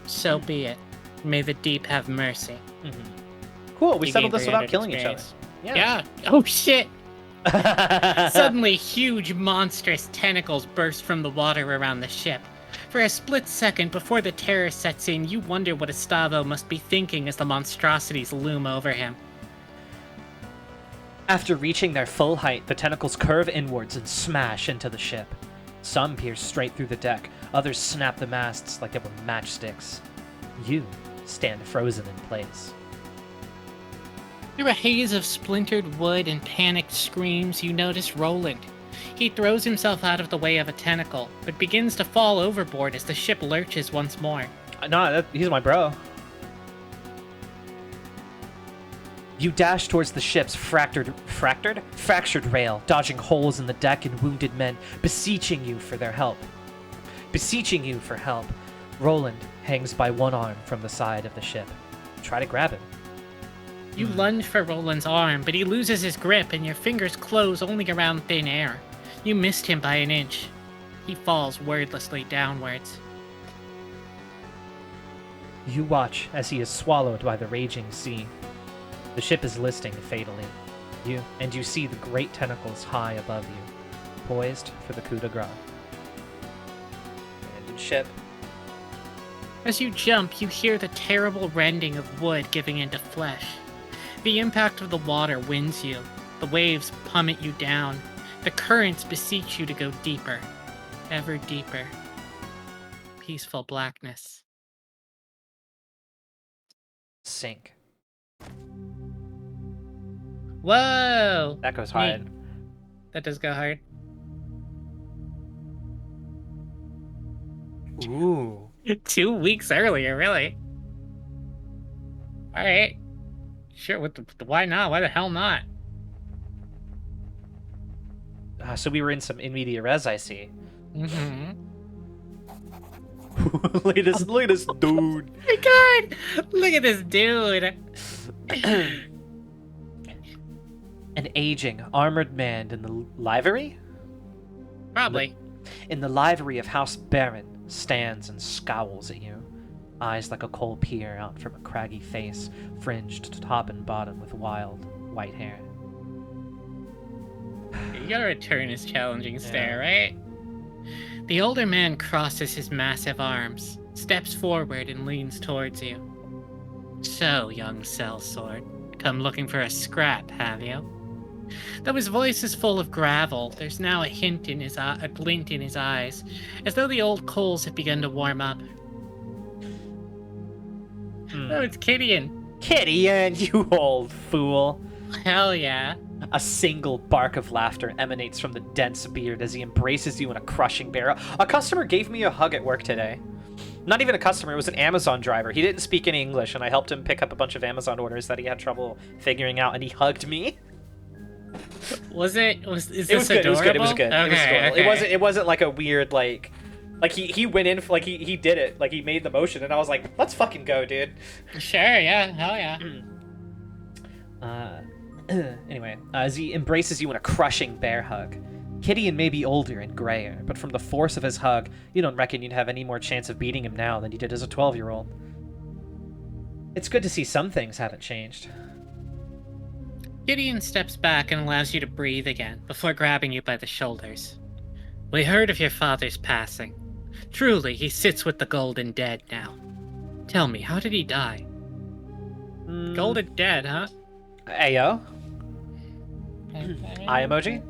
So be it. May the deep have mercy. Cool, we You settled gained this without 300 killing each other. experience. Yeah. Oh shit! Suddenly, huge, monstrous tentacles burst from the water around the ship. For a split second before the terror sets in, you wonder what Gustavo must be thinking as the monstrosities loom over him. After reaching their full height, the tentacles curve inwards and smash into the ship. Some pierce straight through the deck, others snap the masts like they were matchsticks. You stand frozen in place. Through a haze of splintered wood and panicked screams, you notice Roland. He throws himself out of the way of a tentacle, but begins to fall overboard as the ship lurches once more. No, he's my bro. You dash towards the ship's fractured rail, dodging holes in the deck and wounded men, beseeching you for help. Roland hangs by one arm from the side of the ship. Try to grab him. You lunge for Roland's arm, but he loses his grip and your fingers close only around thin air. You missed him by an inch. He falls wordlessly downwards. You watch as he is swallowed by the raging sea. The ship is listing fatally. You see the great tentacles high above you, poised for the coup de grace. Abandoned ship. As you jump, you hear the terrible rending of wood giving into flesh. The impact of the water winds you. The waves plummet you down. The currents beseech you to go deeper, ever deeper. Peaceful blackness. Sink. Whoa! That goes hard. That does go hard. Ooh. 2 weeks earlier, really. Alright. Sure, why not? Why the hell not? So we were in some in media res, I see. Mm-hmm. look at this dude. Oh my god! Look at this dude! An aging, armored man in the livery? Probably. In the livery of House Baron, stands and scowls at you. Eyes like a coal peer out from a craggy face, fringed top and bottom with wild, white hair. You gotta return his challenging stare, right? The older man crosses his massive arms, steps forward and leans towards you. So, young sellsword, come looking for a scrap, have you? Though his voice is full of gravel, there's now a glint in his eyes, as though the old coals have begun to warm up. Oh, it's Gideon. Gideon, you old fool. Hell yeah. A single bark of laughter emanates from the dense beard as he embraces you in a crushing barrel. A customer gave me a hug at work today. Not even a customer, it was an Amazon driver. He didn't speak any English, and I helped him pick up a bunch of Amazon orders that he had trouble figuring out, and he hugged me. Is this It was good. adorable? It was good. Okay, It was adorable. okay. It wasn't like a weird like he went in for, like he did it. Like he made the motion, and I was like, let's fucking go, dude. Sure, yeah, hell yeah. Anyway, as he embraces you in a crushing bear hug. Gideon may be older and grayer, but from the force of his hug, you don't reckon you'd have any more chance of beating him now than you did as a 12-year-old. It's good to see some things haven't changed. Gideon steps back and allows you to breathe again, before grabbing you by the shoulders. We heard of your father's passing. Truly, he sits with the golden dead now. Tell me, how did he die? Golden dead, huh? Ayo. Eye emoji?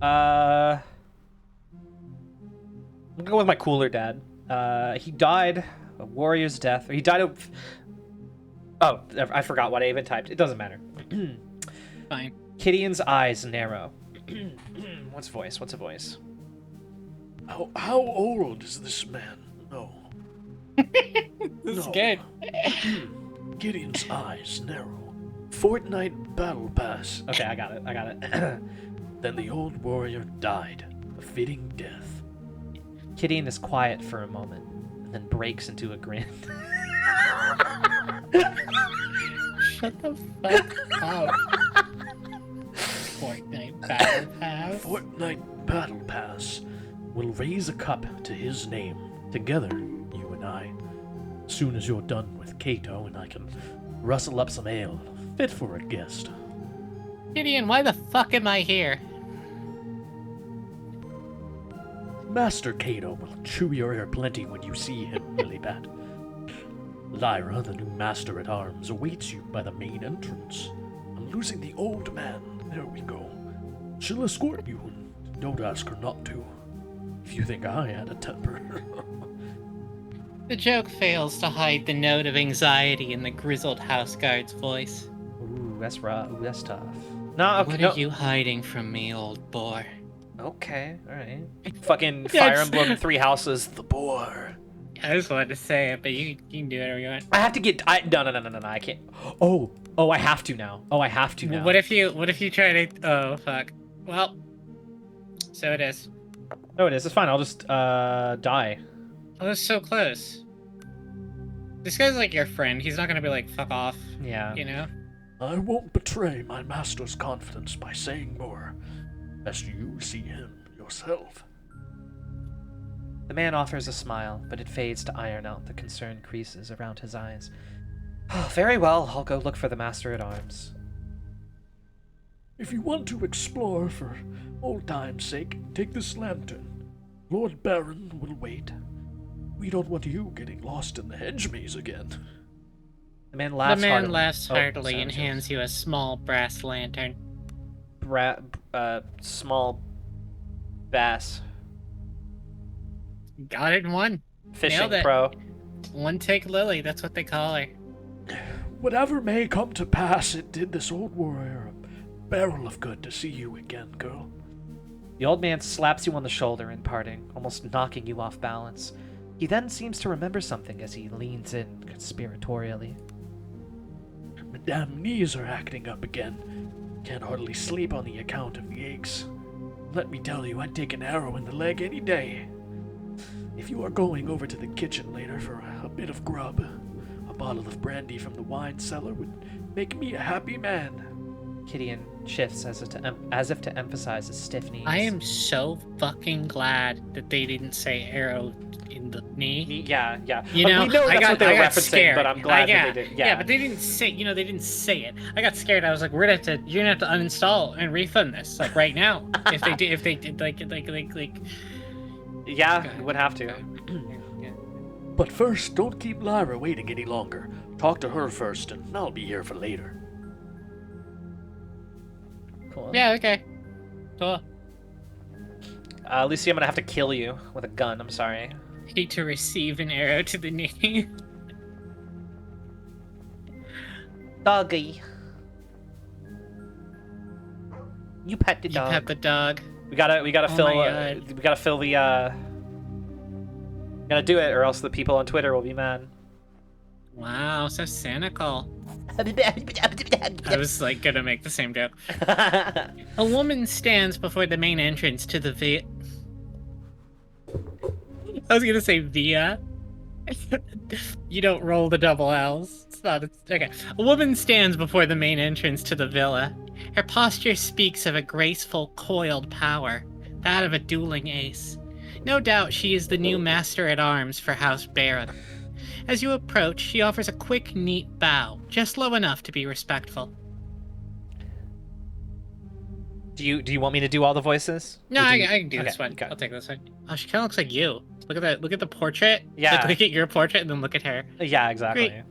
I'm gonna go with my cooler dad. He died a warrior's death. Or he died of... Oh, I forgot what I even typed. It doesn't matter. Fine. Gideon's eyes narrow. What's a voice? How old is this man? No. This is No. good. Gideon's eyes narrow. Fortnite battle pass. Okay, I got it. Then the old warrior died, a fitting death. Gideon is quiet for a moment, and then breaks into a grin. Shut the fuck up. Fortnite Battle Pass. Fortnite battle pass. We'll raise a cup to his name, together, you and I. As soon as you're done with Kato and I can rustle up some ale, fit for a guest. Gideon, why the fuck am I here? Master Kato will chew your ear plenty when you see him, Lilybad. Lyra, the new master at arms, awaits you by the main entrance. I'm losing the old man. There we go. She'll escort you, and don't ask her not to. If you think I had a temper. The joke fails to hide the note of anxiety in the grizzled houseguard's voice. Ooh, that's rough. Ooh, that's tough. No, okay. What No. are you hiding from me, old boar? Okay, alright. Fucking Yeah, Fire it's- Emblem 3 Houses, the boar. I just wanted to say it, but you can do whatever you want. I have to get... No, I can't. Oh, I have to now. What if you try to... Oh, fuck. Well, so it is. No, it is. It's fine. I'll just, die. Oh, that's so close. This guy's like your friend. He's not gonna be like, fuck off, Yeah. you know? I won't betray my master's confidence by saying more, lest you see him yourself. The man offers a smile, but it fades to iron out the concerned creases around his eyes. Oh, very well. I'll go look for the Master at Arms. If you want to explore for old time's sake, take this lantern. Lord Baron will wait. We don't want you getting lost in the hedge maze again. The man laughs The man heartily. laughs Oh, heartily sorry, and sorry. hands you a small brass lantern. Small bass. Got it in one. Fishing Nailed it. pro. One take Lily, that's what they call her. Whatever may come to pass, it did this old warrior a barrel of good to see you again, girl. The old man slaps you on the shoulder in parting, almost knocking you off balance. He then seems to remember something as he leans in conspiratorially. My damn knees are acting up again. Can't hardly sleep on the account of the aches. Let me tell you, I'd take an arrow in the leg any day. If you are going over to the kitchen later for a bit of grub, a bottle of brandy from the wine cellar would make me a happy man. Gideon shifts as if to emphasize his stiff knees. I am so fucking glad that they didn't say arrow in the knee. Yeah. You But know, we know that's what they were referencing, scared. but I'm glad that they did. Yeah, but they didn't say. They didn't say it. I got scared. I was like, you're gonna have to uninstall and refund this like right now. If they did like. Yeah, you would have to. But first, don't keep Lyra waiting any longer. Talk to her first, and I'll be here for later. Cool. Yeah. Okay. Cool. Lucy, I'm gonna have to kill you with a gun. I'm sorry. Hate to receive an arrow to the knee. Doggy. You pet the You dog. pet the dog. We gotta Oh fill. my God. We gotta fill the. Gotta do it, or else the people on Twitter will be mad. Wow, so cynical. I was like gonna make the same joke. A woman stands before the main entrance to the I was gonna say via. You don't roll the double L's. It's not. Okay. A woman stands before the main entrance to the villa. Her posture speaks of a graceful, coiled power, that of a dueling ace. No doubt she is the new master-at-arms for House Baron. As you approach, she offers a quick, neat bow, just low enough to be respectful. Do you want me to do all the voices? No, Or I you- can do okay, this one. okay. I'll take this one. Oh, she kind of looks like you. Look at that. Look at the portrait. Yeah. Like, look at your portrait and then look at her. Yeah, exactly.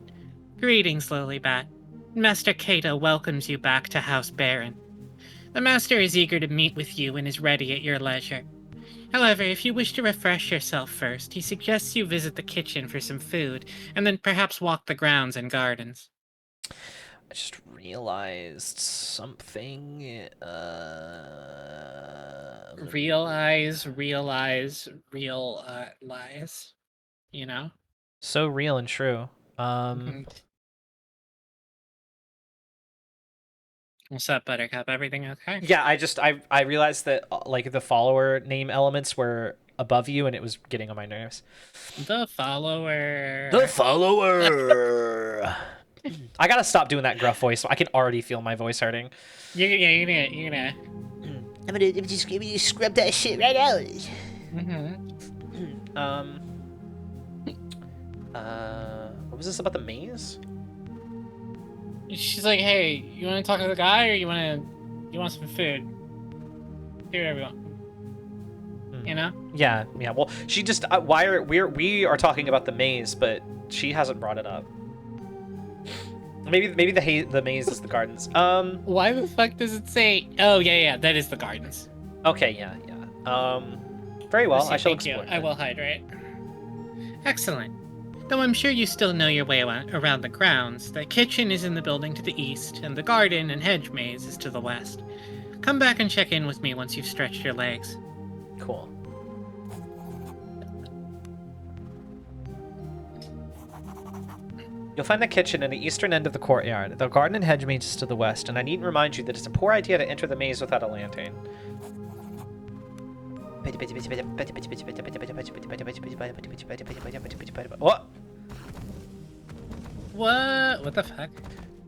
Greetings, Lilybat. Master Cato welcomes you back to House Baron. The Master is eager to meet with you and is ready at your leisure. However, if you wish to refresh yourself first, he suggests you visit the kitchen for some food, and then perhaps walk the grounds and gardens. I just realized something. Realize, real lies. You know? So real and true. Mhm. What's up, Buttercup? Everything okay? Yeah, I realized that like the follower name elements were above you, and it was getting on my nerves. The follower. The follower! I gotta stop doing that gruff voice. I can already feel my voice hurting. You're gonna. I'm gonna just scrub that shit right out. Mm-hmm. What was this about the maze? She's like, hey, you want to talk to the guy, or you want some food? Do whatever you want. You know? Yeah. Well, she just we are talking about the maze, but she hasn't brought it up. Maybe the maze is the gardens. Why the fuck does it say? Oh yeah, that is the gardens. Okay, yeah. Very well. I shall Thank you. explore. I will hydrate. Excellent. Though I'm sure you still know your way around the grounds, the kitchen is in the building to the east, and the garden and hedge maze is to the west. Come back and check in with me once you've stretched your legs. Cool. You'll find the kitchen in the eastern end of the courtyard. The garden and hedge maze is to the west, and I needn't remind you that it's a poor idea to enter the maze without a lantern. What? What? What the fuck?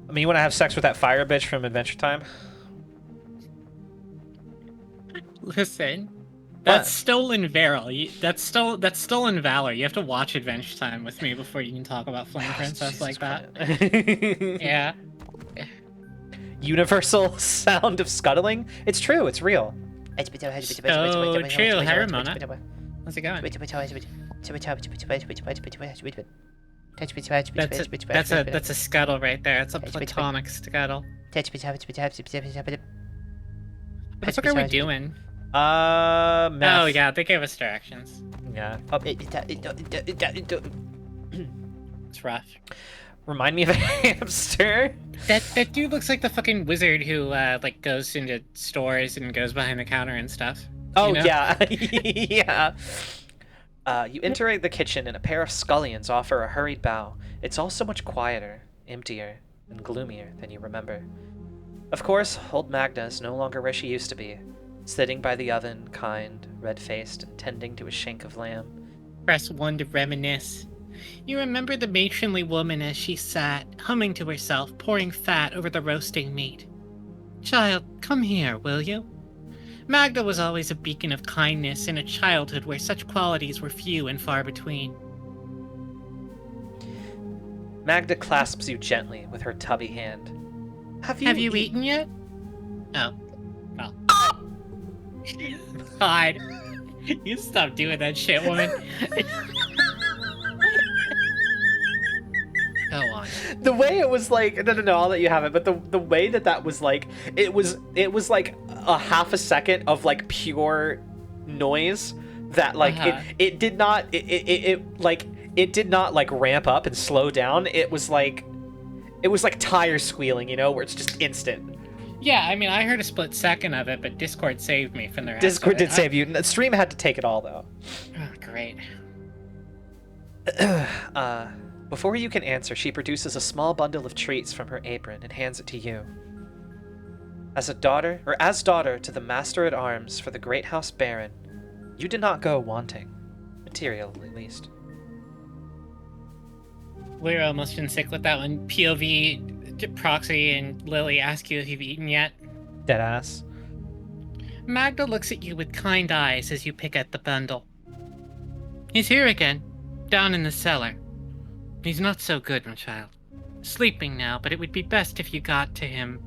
I mean, you want to have sex with that fire bitch from Adventure Time? Listen, that's stolen valor. That's stolen valor. You have to watch Adventure Time with me before you can talk about Flame Princess like that. Yeah. Universal sound of scuttling? It's true, it's real. So true. Hi, Ramona. How's it going? That's a scuttle right there. It's a platonic scuttle. What the fuck are we doing? Meth. Oh yeah, they gave us directions. Yeah. It's rough. Remind me of a hamster. That dude looks like the fucking wizard who like goes into stores and goes behind the counter and stuff. Oh, you know? yeah. Yeah. You enter the kitchen and a pair of scullions offer a hurried bow. It's all so much quieter, emptier, and gloomier than you remember. Of course, old Magda is no longer where she used to be, sitting by the oven, kind, red-faced, and tending to a shank of lamb. Press 1 to reminisce. You remember the matronly woman as she sat, humming to herself, pouring fat over the roasting meat. Child, come here, will you? Magda was always a beacon of kindness in a childhood where such qualities were few and far between. Magda clasps you gently with her tubby hand. Have you eaten yet? Oh. Well. God. You stop doing that shit, woman. Go on. The way it was like, no, I'll let you have it. But the way that was like, it was like a half a second of like pure noise that like it did not it did not like ramp up and slow down. It was like tires squealing, you know, where it's just instant. Yeah, I mean, I heard a split second of it, but Discord saved me from the rest Discord of it. did save you. The stream had to take it all though. Oh, great. Before you can answer, she produces a small bundle of treats from her apron and hands it to you. As daughter to the Master-at-Arms for the Great House Baron, you did not go wanting, materially at least. We're almost in sick with that one. POV, Proxy, and Lily ask you if you've eaten yet. Deadass. Magda looks at you with kind eyes as you pick at the bundle. He's here again, down in the cellar. He's not so good, my child. Sleeping now, but it would be best if you got him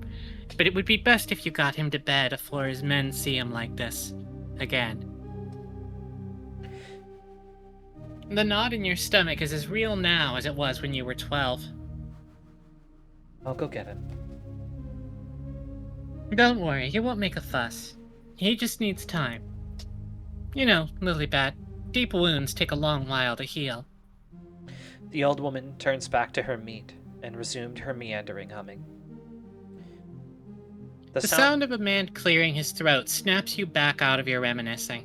to bed afore his men see him like this. Again. The knot in your stomach is as real now as it was when you were 12. I'll go get him. Don't worry, he won't make a fuss. He just needs time. You know, Lilybat, deep wounds take a long while to heal. The old woman turns back to her meat and resumed her meandering humming. The sound of a man clearing his throat snaps you back out of your reminiscing.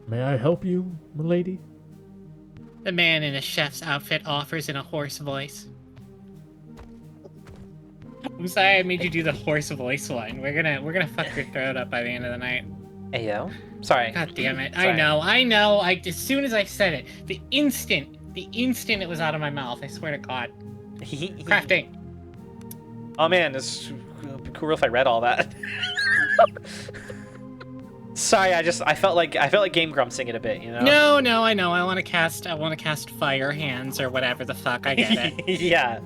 May I help you, milady? The man in a chef's outfit offers in a hoarse voice. I'm sorry I made you do the hoarse voice one. We're gonna fuck your throat up by the end of the night. Ayo. Sorry. God damn it. Sorry. I know. As soon as I said it, the instant it was out of my mouth, I swear to God. Crafting. Oh man, this would be cool if I read all that. Sorry, I felt like Game Grumpsing it a bit, you know? No, I know. I want to cast Fire Hands or whatever the fuck. I get it. Yeah.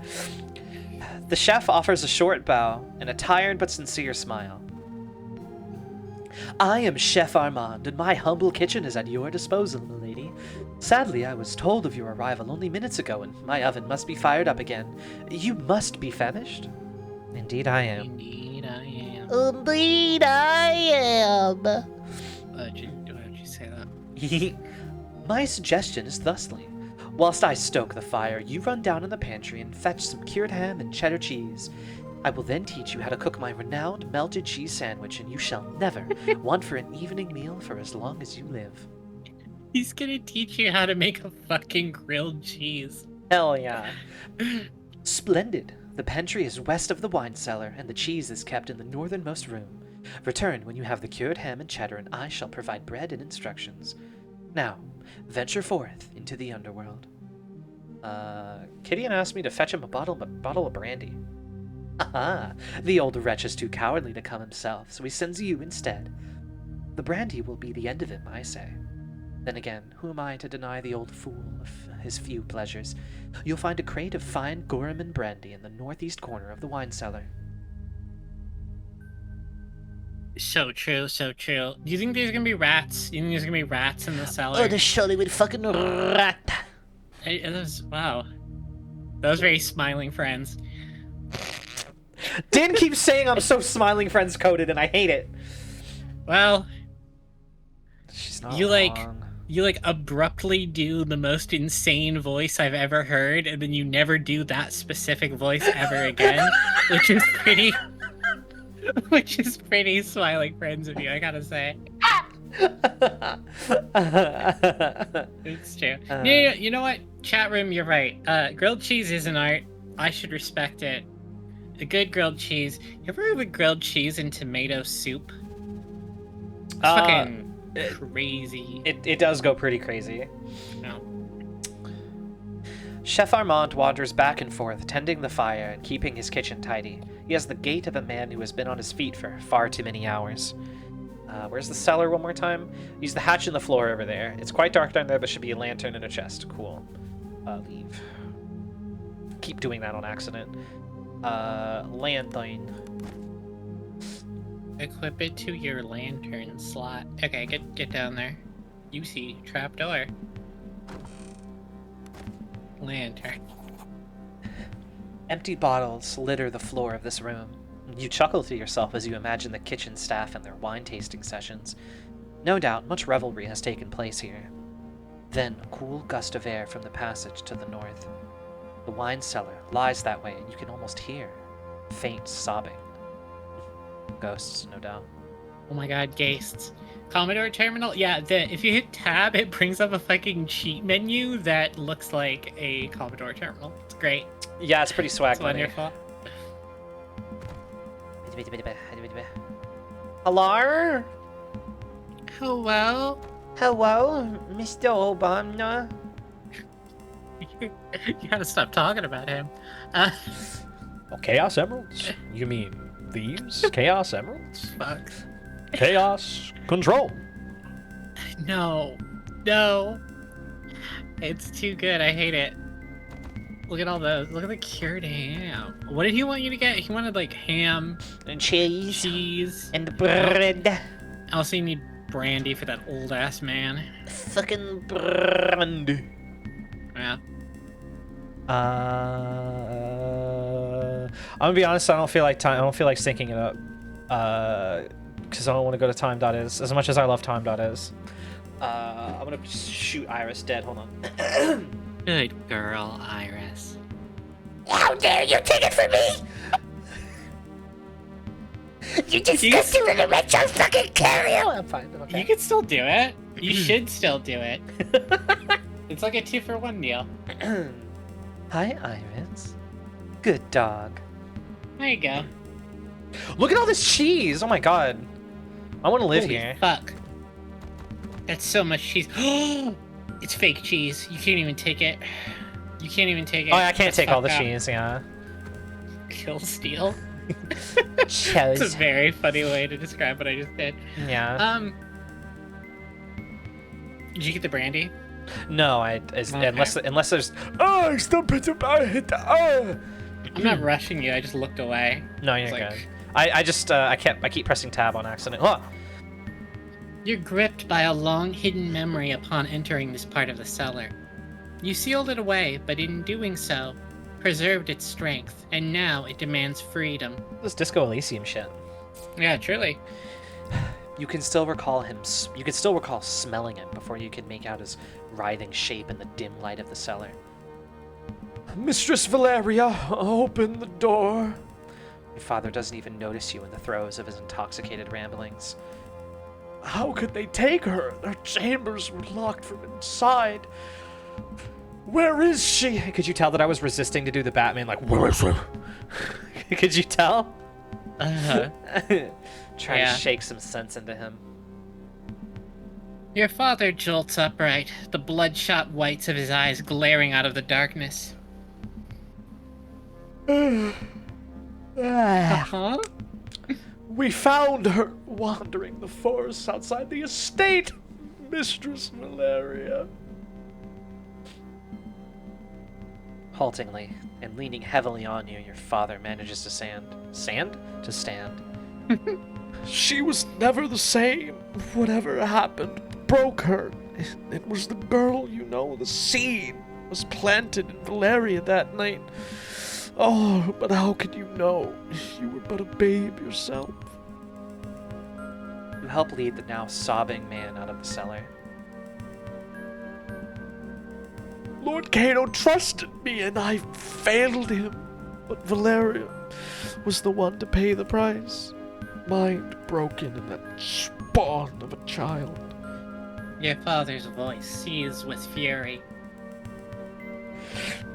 The chef offers a short bow and a tired but sincere smile. I am Chef Armand, and my humble kitchen is at your disposal, milady. Sadly, I was told of your arrival only minutes ago, and my oven must be fired up again. You must be famished? Indeed I am. Indeed I am. Indeed I am. Why'd you say that? My suggestion is thusly. Whilst I stoke the fire, you run down in the pantry and fetch some cured ham and cheddar cheese. I will then teach you how to cook my renowned melted cheese sandwich, and you shall never want for an evening meal for as long as you live. He's gonna teach you how to make a fucking grilled cheese. Hell yeah. Splendid. The pantry is west of the wine cellar, and the cheese is kept in the northernmost room. Return when you have the cured ham and cheddar, and I shall provide bread and instructions. Now, venture forth into the underworld. Gideon asked me to fetch him a bottle of brandy. Aha! The old wretch is too cowardly to come himself, so he sends you instead. The brandy will be the end of him, I say. Then again, who am I to deny the old fool of his few pleasures? You'll find a crate of fine Gorman brandy in the northeast corner of the wine cellar. So true, so true. Do you think there's gonna be rats? You think there's gonna be rats in the cellar? Oh, the surely with fucking rat. Wow. Those very smiling friends. Din keeps saying I'm so smiling friends coded, and I hate it. Well, She's not you wrong. abruptly do the most insane voice I've ever heard, and then you never do that specific voice ever again, which is pretty smiling friends of you, I gotta say. It's true. You know what? Chat room, you're right. Grilled cheese is an art. I should respect it. A good grilled cheese. You ever have a grilled cheese and tomato soup? It's fucking crazy. It does go pretty crazy. No. Chef Armand wanders back and forth, tending the fire and keeping his kitchen tidy. He has the gait of a man who has been on his feet for far too many hours. Where's the cellar one more time? Use the hatch in the floor over there. It's quite dark down there, but should be a lantern and a chest. Cool. Leave. Keep doing that on accident. Lantern. Equip it to your lantern slot. Okay, get down there. You see trapdoor. Lantern. Empty bottles litter the floor of this room. You chuckle to yourself as you imagine the kitchen staff and their wine tasting sessions. No doubt, much revelry has taken place here. Then, a cool gust of air from the passage to the north. The wine cellar lies that way, and you can almost hear faint sobbing. Ghosts, no doubt. Oh my god, ghosts. Commodore Terminal? Yeah, if you hit tab, it brings up a fucking cheat menu that looks like a Commodore Terminal. It's great. Yeah, it's pretty swag It's money. wonderful. Hello? Hello? Hello, Mr. Obama. You gotta stop talking about him. Oh, Chaos Emeralds? You mean these? Chaos Emeralds? Fuck. Chaos Control. No. It's too good. I hate it. Look at all those. Look at the cured ham. What did he want you to get? He wanted like ham, And cheese. cheese. And bread. Also, you need brandy for that old ass man. Fucking brandy. Yeah. I'm gonna be honest. I don't feel like syncing it up. Because I don't want to go to time.is as much as I love time.is. I'm gonna shoot Iris dead. Hold on. Good girl, Iris. How dare you take it from me? You disgusting little retro fucking carrier! I'm fine, I'm okay. You can still do it. You should still do it. It's like a 2-for-1 deal. Hi, Iris. Good dog. There you go. Look at all this cheese. Oh my god. I want to live Holy here. fuck. That's so much cheese. It's fake cheese. You can't even take it. You can't even take it. Oh, yeah, I can't That's take all the fucked up. cheese. Yeah. Kill steal. Chose. It's a very funny way to describe what I just did. Yeah. Did you get the brandy? No, Okay. unless there's. Oh, stop it! I hit the. I'm not rushing you. I just looked away. No, you're It's like- good. I keep pressing tab on accident. Oh, You're gripped by a long hidden memory upon entering this part of the cellar. You sealed it away, but in doing so, preserved its strength, and now it demands freedom. this Disco Elysium shit. Yeah, truly. You can still recall him. You can still recall smelling him before you can make out his writhing shape in the dim light of the cellar. Mistress Valeria, open the door. Your father doesn't even notice you in the throes of his intoxicated ramblings. How could they take her? Their chambers were locked from inside. Where is she? Could you tell that I was resisting to do the Batman? Like, where is she? Could you tell? Uh-huh. Trying Yeah. to shake some sense into him. Your father jolts upright, the bloodshot whites of his eyes glaring out of the darkness. Uh-huh. We found her wandering the forest outside the estate, Mistress Valeria. Haltingly and leaning heavily on you, your father manages to stand. To stand. She was never the same. Whatever happened broke her. It was the girl, you know, the seed was planted in Valeria that night. Oh, but how could you know? You were but a babe yourself. You help lead the now sobbing man out of the cellar. Lord Cato trusted me and I failed him. But Valeria was the one to pay the price. Mind broken in that spawn of a child. Your father's voice seethes with fury.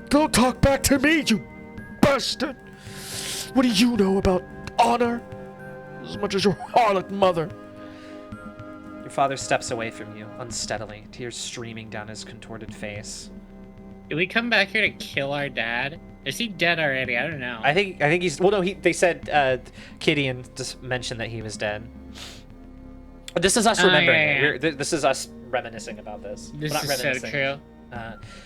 Don't talk back to me, you bastard! What do you know about honor? As much as your harlot mother. Your father steps away from you, unsteadily, tears streaming down his contorted face. Did we come back here to kill our dad? Is he dead already? I don't know. I think he's. Well, no, they said Gideon just mentioned that he was dead. This is us remembering. Yeah. This is us reminiscing about this. This Well, not is so reminiscing. true.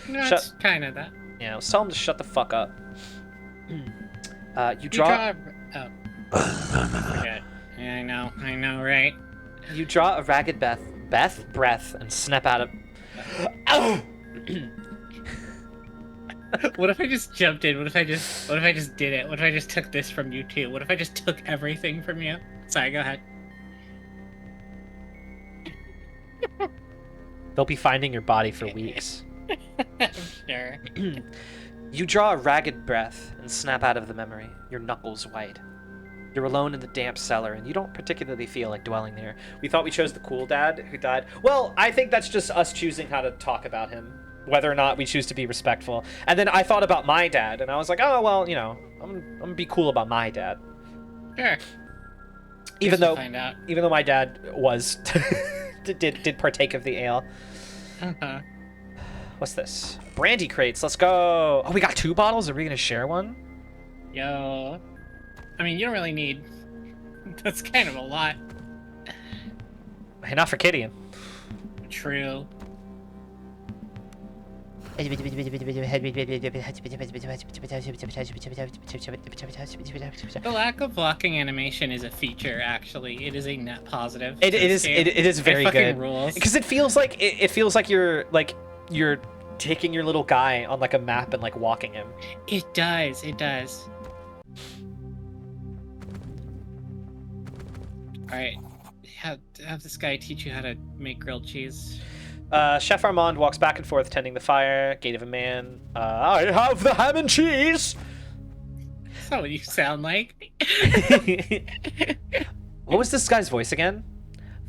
No, Shut- it's kind of that. Yeah, let's tell him to shut the fuck up. You You draw. Oh. Forget. Yeah, I know, right? You draw a ragged breath, and snap out of. Oh! What if I just jumped in? What if I just did it? What if I just took this from you too? What if I just took everything from you? Sorry, go ahead. They'll be finding your body for weeks. I'm sure. You draw a ragged breath and snap out of the memory, your knuckles white. You're alone in the damp cellar, and you don't particularly feel like dwelling there. We thought we chose the cool dad who died. Well, I think that's just us choosing how to talk about him, whether or not we choose to be respectful. And then I thought about my dad, and I was like, oh, well, I'm gonna be cool about my dad. Sure. Even We'll though find out. my dad was did partake of the ale. Uh-huh. What's this? Brandy crates. Let's go. Oh, we got 2 bottles. Are we gonna share one? Yo. I mean, you don't really need. That's kind of a lot. Hey, not for Gideon. True. The lack of blocking animation is a feature. Actually, it is a net positive. It to this is. game. It is very fucking good. rules. Because it feels like you're taking your little guy on like a map and like walking him. It does. It does. All right. Have this guy teach you how to make grilled cheese. Chef Armand walks back and forth tending the fire. Gate of a man. I have the ham and cheese. That's not what you sound like. What was this guy's voice again?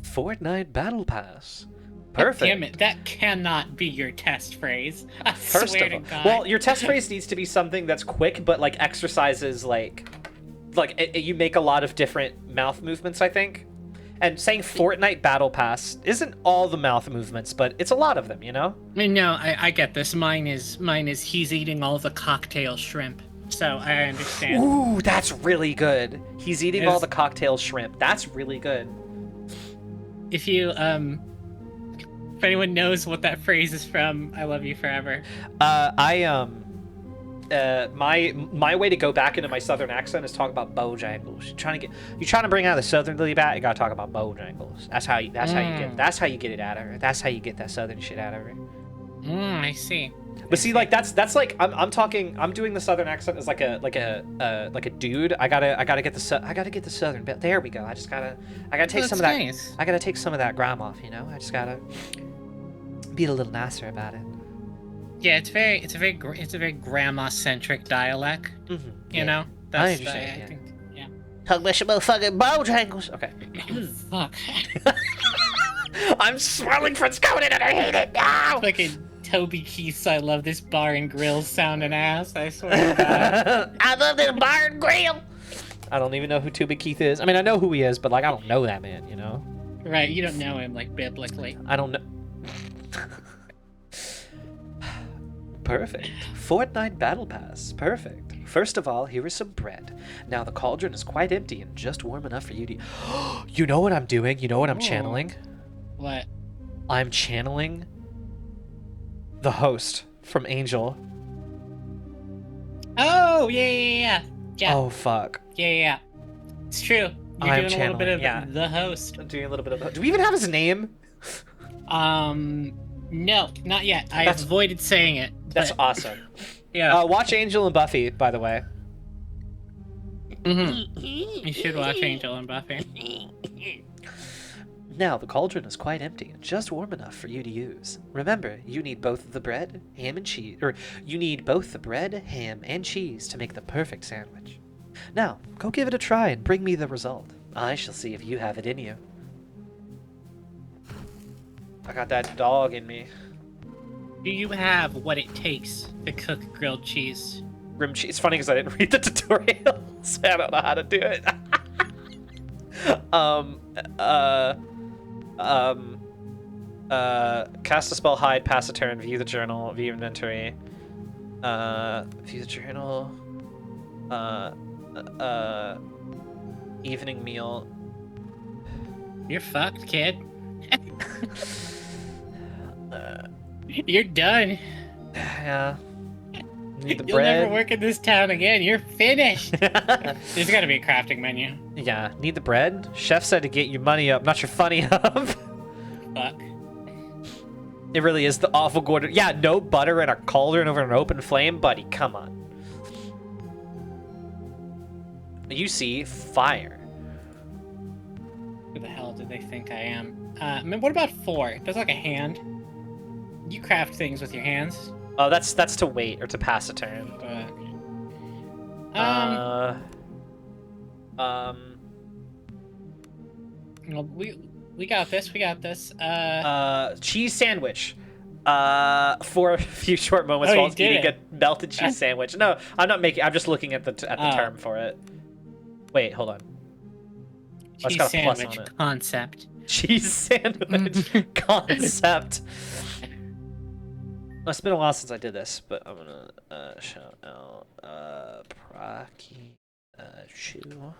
Fortnite Battle Pass. Perfect. Damn it! That cannot be your test phrase. I First swear of to all, God. well, your test phrase needs to be something that's quick, but like exercises you make a lot of different mouth movements, I think. And saying Fortnite Battle Pass isn't all the mouth movements, but it's a lot of them, you know? No, I get this. Mine is he's eating all the cocktail shrimp. So I understand. Ooh, that's really good. He's eating all Is- the cocktail shrimp. That's really good. If you if anyone knows what that phrase is from, I love you forever. My way to go back into my southern accent is talk about Bojangles. You're trying to bring out the southerly bat. You gotta talk about Bojangles. That's how you get it out of her. That's how you get that southern shit out of her. I see. But see, like that's like I'm doing the southern accent as like a dude. I gotta get the southern bit. There we go. I gotta take some of that. Nice. I gotta take some of that grime off. You know. I just gotta be a little nicer about it. Yeah, it's a very grandma-centric dialect. Mm-hmm. You know, I that's understand, I yeah. think. Yeah. Talk about your motherfucking Bojangles. Okay. Fuck. I'm swelling from scouting and I hate it now. Fucking Toby Keith's I love this bar and grill sounding ass. I swear to God. I love this bar and grill. I don't even know who Tuba Keith is. I mean, I know who he is, but like, I don't know that man. You know. Right, you don't know him like biblically. I don't know. Perfect. Fortnite Battle Pass. Perfect. First of all, here is some bread. Now the cauldron is quite empty and just warm enough for you to... You know what I'm doing? You know what I'm Ooh. channeling? What? I'm channeling the host from Angel. Oh, yeah. Yeah. Oh, fuck. Yeah. It's true. You're I'm doing a little bit of channeling, yeah. the host. I'm doing a little bit of... Do we even have his name? No, not yet. I That's- avoided saying it. That's but- awesome. Yeah. Watch Angel and Buffy, by the way. You should watch Angel and Buffy. Now the cauldron is quite empty and just warm enough for you to use. Remember, you need both the bread, ham, and cheese, or you need both the bread, ham, and cheese to make the perfect sandwich. Now, go give it a try and bring me the result. I shall see if you have it in you. I got that dog in me. Do you have what it takes to cook grilled cheese? Rim cheese. It's funny because I didn't read the tutorial, so I don't know how to do it. Cast a spell, hide, pass a turn, view the journal, view inventory. Future journal. Evening meal. You're fucked, kid. You're done. Yeah. Need the You'll bread. never work in this town again. You're finished. There's got to be a crafting menu. Yeah. Need the bread. Chef said to get your money up, not your funny up. Fuck. It really is the awful Gordon. Yeah, no butter in a cauldron over an open flame, buddy. Come on. You see fire. Who the hell do they think I am? What about 4? It does like a hand. You craft things with your hands. Oh, that's to wait or to pass a turn. Well, we got this. We got this. Cheese sandwich. For a few short moments Oh, while you did eating it. a melted cheese sandwich. No, I'm not making. I'm just looking at the term for it. Wait, hold on. Oh, it's Cheese got a plus sandwich on it. concept. Cheese sandwich concept. Well, it's been a while since I did this, but I'm gonna shout out Procky Shoe.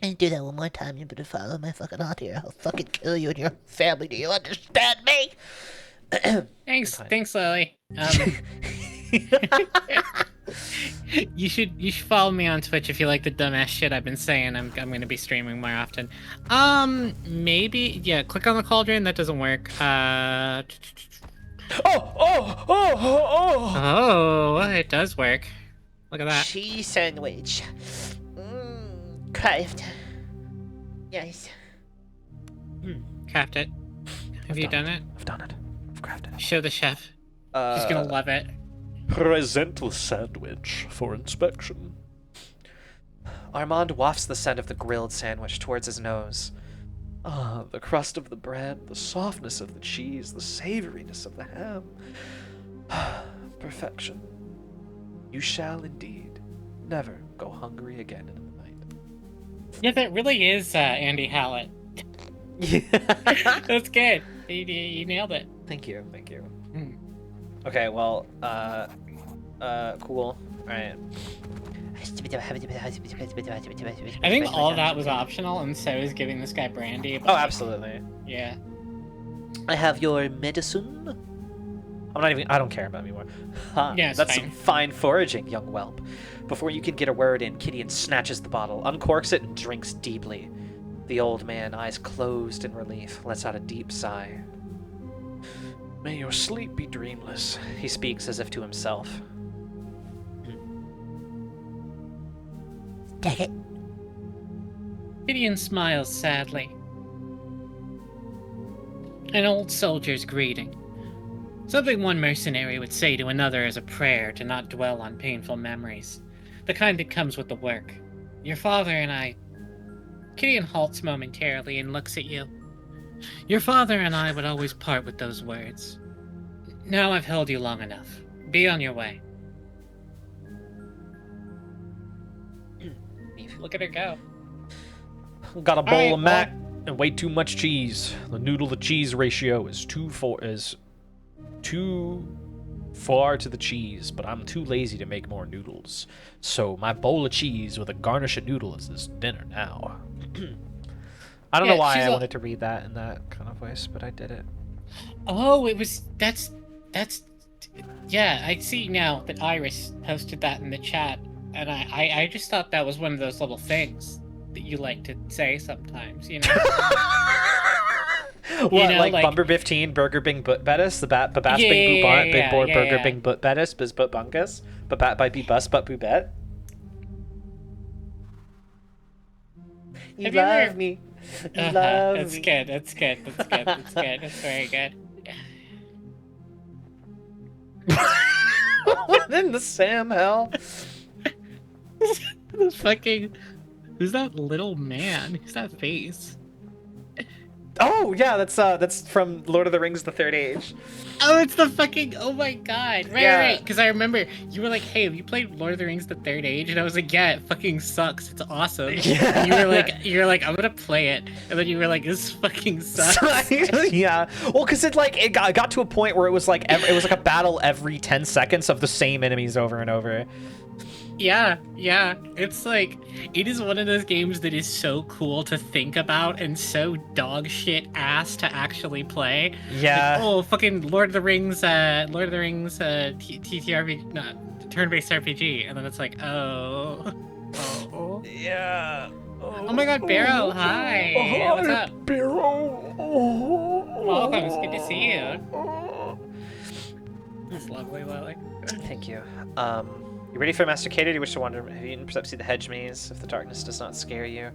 And do that one more time, you better follow my fucking auntie or I'll fucking kill you and your family. Do you understand me? Thanks, Lily. You should follow me on Twitch if you like the dumbass shit I've been saying. I'm gonna be streaming more often. Maybe click on the cauldron. That doesn't work. Oh, it does work. Look at that. Cheese sandwich. Craft. Yes. Craft it. Have you done it? I've done it. I've crafted it. Show the chef. He's gonna love it. Present the sandwich for inspection. Armand wafts the scent of the grilled sandwich towards his nose. Ah, the crust of the bread, the softness of the cheese, the savoriness of the ham. Perfection. You shall indeed never go hungry again in the night. Yeah, that really is Andy Hallett. That's good. You nailed it. Thank you, thank you. Mm. Okay, well, cool. Alright. I think all that was optional, and so is giving this guy brandy. But Oh, absolutely. Yeah. I have your medicine. I don't care about it anymore. Yeah, it's That's fine. some fine foraging, young whelp. Before you can get a word in, Gideon snatches the bottle, uncorks it, and drinks deeply. The old man, eyes closed in relief, lets out a deep sigh. May your sleep be dreamless. He speaks as if to himself. Take it. Gideon smiles sadly. An old soldier's greeting. Something one mercenary would say to another as a prayer to not dwell on painful memories. The kind that comes with the work. Your father and I... Gideon halts momentarily and looks at you. Your father and I would always part with those words. Now I've held you long enough. Be on your way. Look at her go. Got a bowl right, of mac and way too much cheese. The noodle to cheese ratio is too far to the cheese, but I'm too lazy to make more noodles. So my bowl of cheese with a garnish of noodles is dinner now. I don't know why I wanted to read that in that kind of voice, but I did it. Oh, that's yeah, I see now that Iris posted that in the chat, and I just thought that was one of those little things that you like to say sometimes, you know? What, know, like like- Bumper 15, Burger Bing But Bettis, the Babas Bing Boot Big Board Burger Bing But Bettis, Biz But Bunkus, But Bat Bite Be Bus But Boo Bet. You Have you love ever- me. You love That's me. good, that's good, that's good, that's good, that's very good. What in the Sam hell? This fucking... Who's that little man? Who's that face? Oh yeah, that's from Lord of the Rings: The Third Age. Oh, it's the fucking, oh my god. Right, Yeah. right. Because I remember you were like, hey, have you played Lord of the Rings: The Third Age? And I was like, yeah, it fucking sucks. It's awesome. Yeah. And you were like, I'm gonna play it. And then you were like, this fucking sucks. Yeah. Well, because it got to a point where it was like a battle every 10 seconds of the same enemies over and over. Yeah, yeah. It's like, it is one of those games that is so cool to think about and so dog shit ass to actually play. Yeah. Like, oh, fucking Lord of the Rings, TTRPG, no, turn-based RPG. And then it's like, oh. Yeah. Oh my god, Barrow, hi. What's up? Barrow. Welcome, it's good to see you. That's lovely, Lily. Thank you. You ready for Master Cater? Do you wish to wander? Have you eaten? Perhaps see the hedge maze if the darkness does not scare you.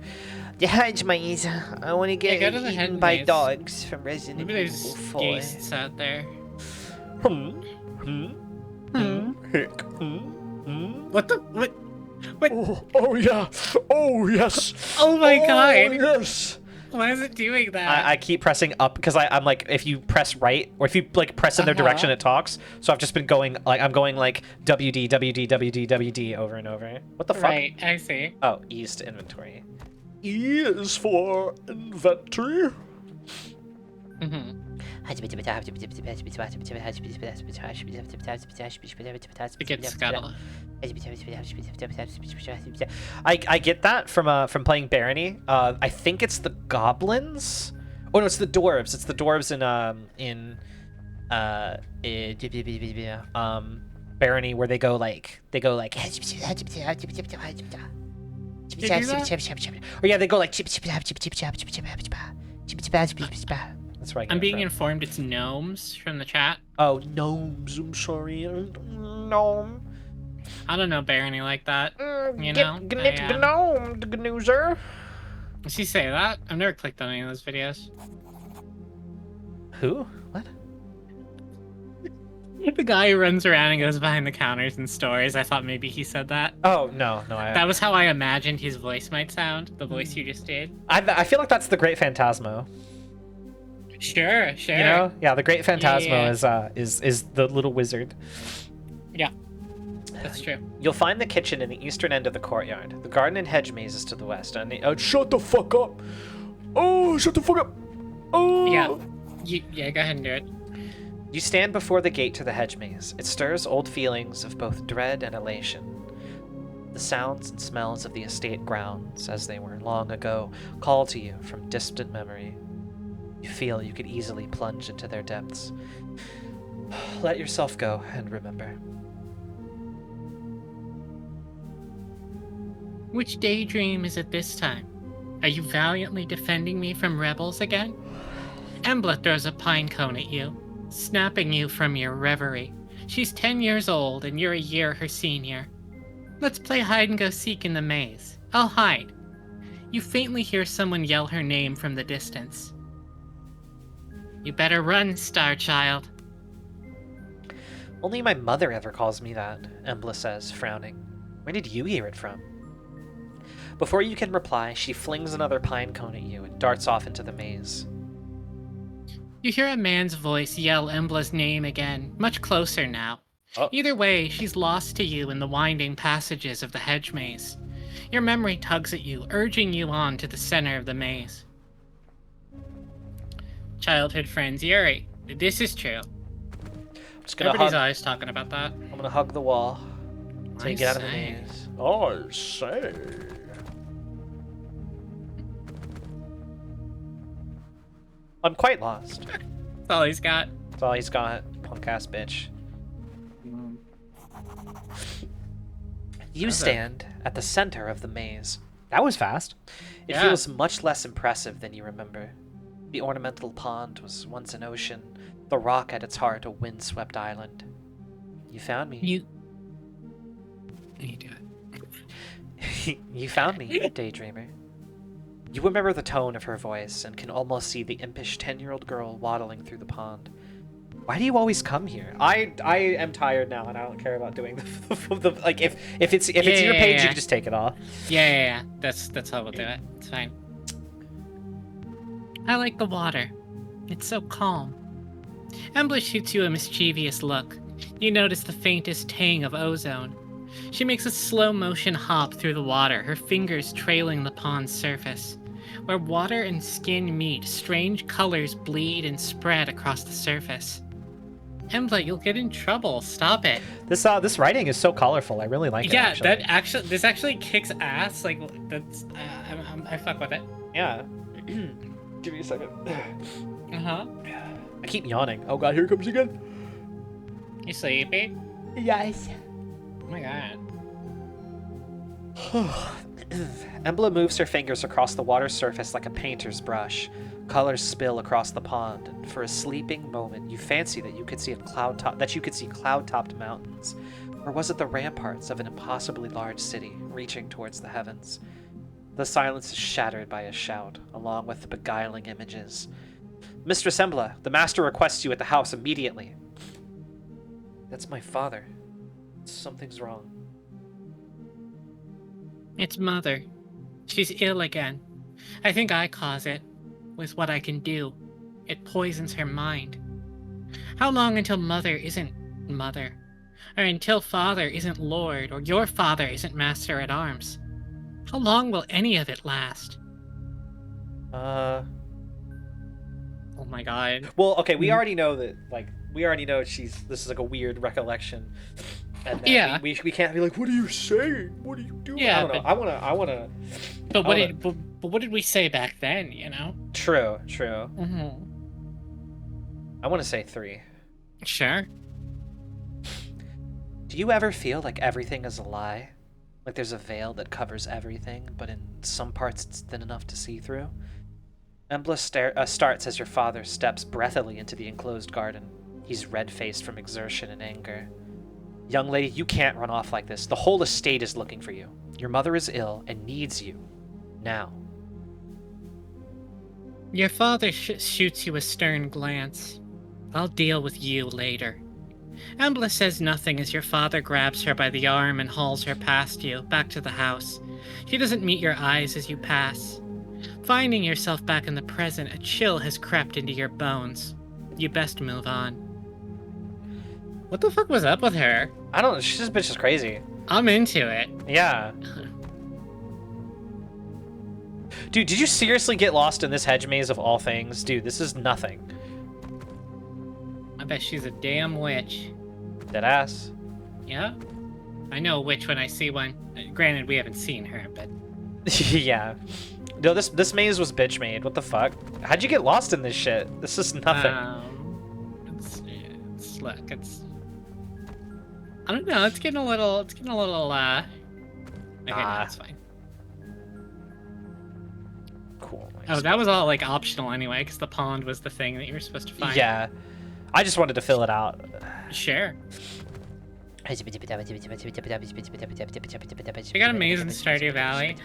The hedge maze. I want to get go to the eaten hedge by maze. dogs from Resident Maybe Evil there's 4. ghosts out there. Hick. What the? What? What? Oh yeah. Oh yes. Oh my god. Yes. Why is it doing that? I keep pressing up because I'm like, if you press right or if you like press in their direction, it talks. So I've just been going like WD WD WD WD over and over. What the fuck? Right, I see. Oh, E's to inventory. E is for inventory. Mm-hmm. It gets scuttled. I get that from playing Barony. I think it's the goblins. Oh no, it's the dwarves. It's the dwarves in Barony where they go like They do that? or yeah, they go like that's right. I'm being informed it's gnomes from the chat. Oh, gnomes. I'm sorry. Gnome. I don't know Barony like that. You know? Gnome, gnoozer. Does he say that? I've never clicked on any of those videos. Who? What? The guy who runs around and goes behind the counters in stores, I thought maybe he said that. Oh, no. That was how I imagined his voice might sound, the voice you just did. I feel like that's the Great Phantasmo. Sure, sure. You know? Yeah, the Great Phantasmo Yeah. is the little wizard. Yeah, that's true. You'll find the kitchen in the eastern end of the courtyard. The garden and hedge maze is to the west. And Shut the fuck up. Oh, shut the fuck up. Oh. Yeah, go ahead and do it. you stand before the gate to the hedge maze. It stirs old feelings of both dread and elation. The sounds and smells of the estate grounds, as they were long ago, call to you from distant memory. You feel you could easily plunge into their depths. Let yourself go and remember. Which daydream is it this time? Are you valiantly defending me from rebels again? Embla throws a pine cone at you, snapping you from your reverie. She's 10 years old and you're a year her senior. Let's play hide and go seek in the maze. I'll hide. You faintly hear someone yell her name from the distance. You better run, Star Child. Only my mother ever calls me that, Embla says, frowning. Where did you hear it from? Before you can reply, she flings another pine cone at you and darts off into the maze. You hear a man's voice yell Embla's name again, much closer now. Oh. Either way, she's lost to you in the winding passages of the hedge maze. Your memory tugs at you, urging you on to the center of the maze. Childhood friends Yuri, this is true. I'm just gonna Everybody's hug. always talking about that. I'm gonna hug the wall until you get out of the say. maze. I say. I'm quite lost. That's all he's got. That's all he's got, punk ass bitch. You How's that? stand at the center of the maze. That was fast. It Yeah. feels much less impressive than you remember. The ornamental pond was once an ocean, the rock at its heart a windswept island. You found me. You do it. You found me, daydreamer. You remember the tone of her voice and can almost see the impish 10-year-old girl waddling through the pond. Why do you always come here? I am tired now and I don't care about doing the like if it's your page you Yeah. can just take it off. Yeah. That's how we'll do it. It's fine. I like the water. It's so calm. Embla shoots you a mischievous look. You notice the faintest tang of ozone. She makes a slow motion hop through the water, her fingers trailing the pond's surface. Where water and skin meet, strange colors bleed and spread across the surface. Embla, you'll get in trouble. Stop it. This writing is so colorful. I really like it. Yeah, actually. this actually kicks ass. Like, that's I fuck with it. Yeah. Give me a second. Uh-huh. I keep yawning. Oh god, here it comes again. You sleepy? Yes. Oh my god. Embla moves her fingers across the water's surface like a painter's brush. Colors spill across the pond, and for a sleeping moment, you fancy that you could see cloud-topped mountains, or was it the ramparts of an impossibly large city reaching towards the heavens? The silence is shattered by a shout, along with the beguiling images. Mistress Embla, the master requests you at the house immediately. That's my father. Something's wrong. It's Mother. She's ill again. I think I cause it. With what I can do. It poisons her mind. How long until Mother isn't Mother? Or until Father isn't Lord, or your father isn't Master at Arms? How long will any of it last? Oh my god. Well, okay, we already know that, this is like a weird recollection. And that we can't be like, what are you saying? What are you doing? Yeah, I don't know. I wanna. But what did we say back then? You know. True. Mm-hmm. I want to say 3. Sure. Do you ever feel like everything is a lie? Like there's a veil that covers everything, but in some parts it's thin enough to see through? Embla starts as your father steps breathily into the enclosed garden. He's red-faced from exertion and anger. Young lady, you can't run off like this. The whole estate is looking for you. Your mother is ill and needs you. Now. Your father shoots you a stern glance. I'll deal with you later. Embla says nothing as your father grabs her by the arm and hauls her past you, back to the house. She doesn't meet your eyes as you pass. Finding yourself back in the present, a chill has crept into your bones. You best move on. What the fuck was up with her? I don't know. This bitch is crazy. I'm into it. Yeah. Dude, did you seriously get lost in this hedge maze of all things? Dude, this is nothing. I bet she's a damn witch. Deadass. Yeah? I know a witch when I see one. Granted, we haven't seen her, but... Yeah. No, this maze was bitch made. What the fuck? How'd you get lost in this shit? This is nothing. It's I don't know, it's getting a little, okay, no, it's fine. Cool. Oh, that was all, like, optional anyway, because the pond was the thing that you were supposed to find. Yeah. I just wanted to fill it out. Sure. We got a maze in Stardew Valley.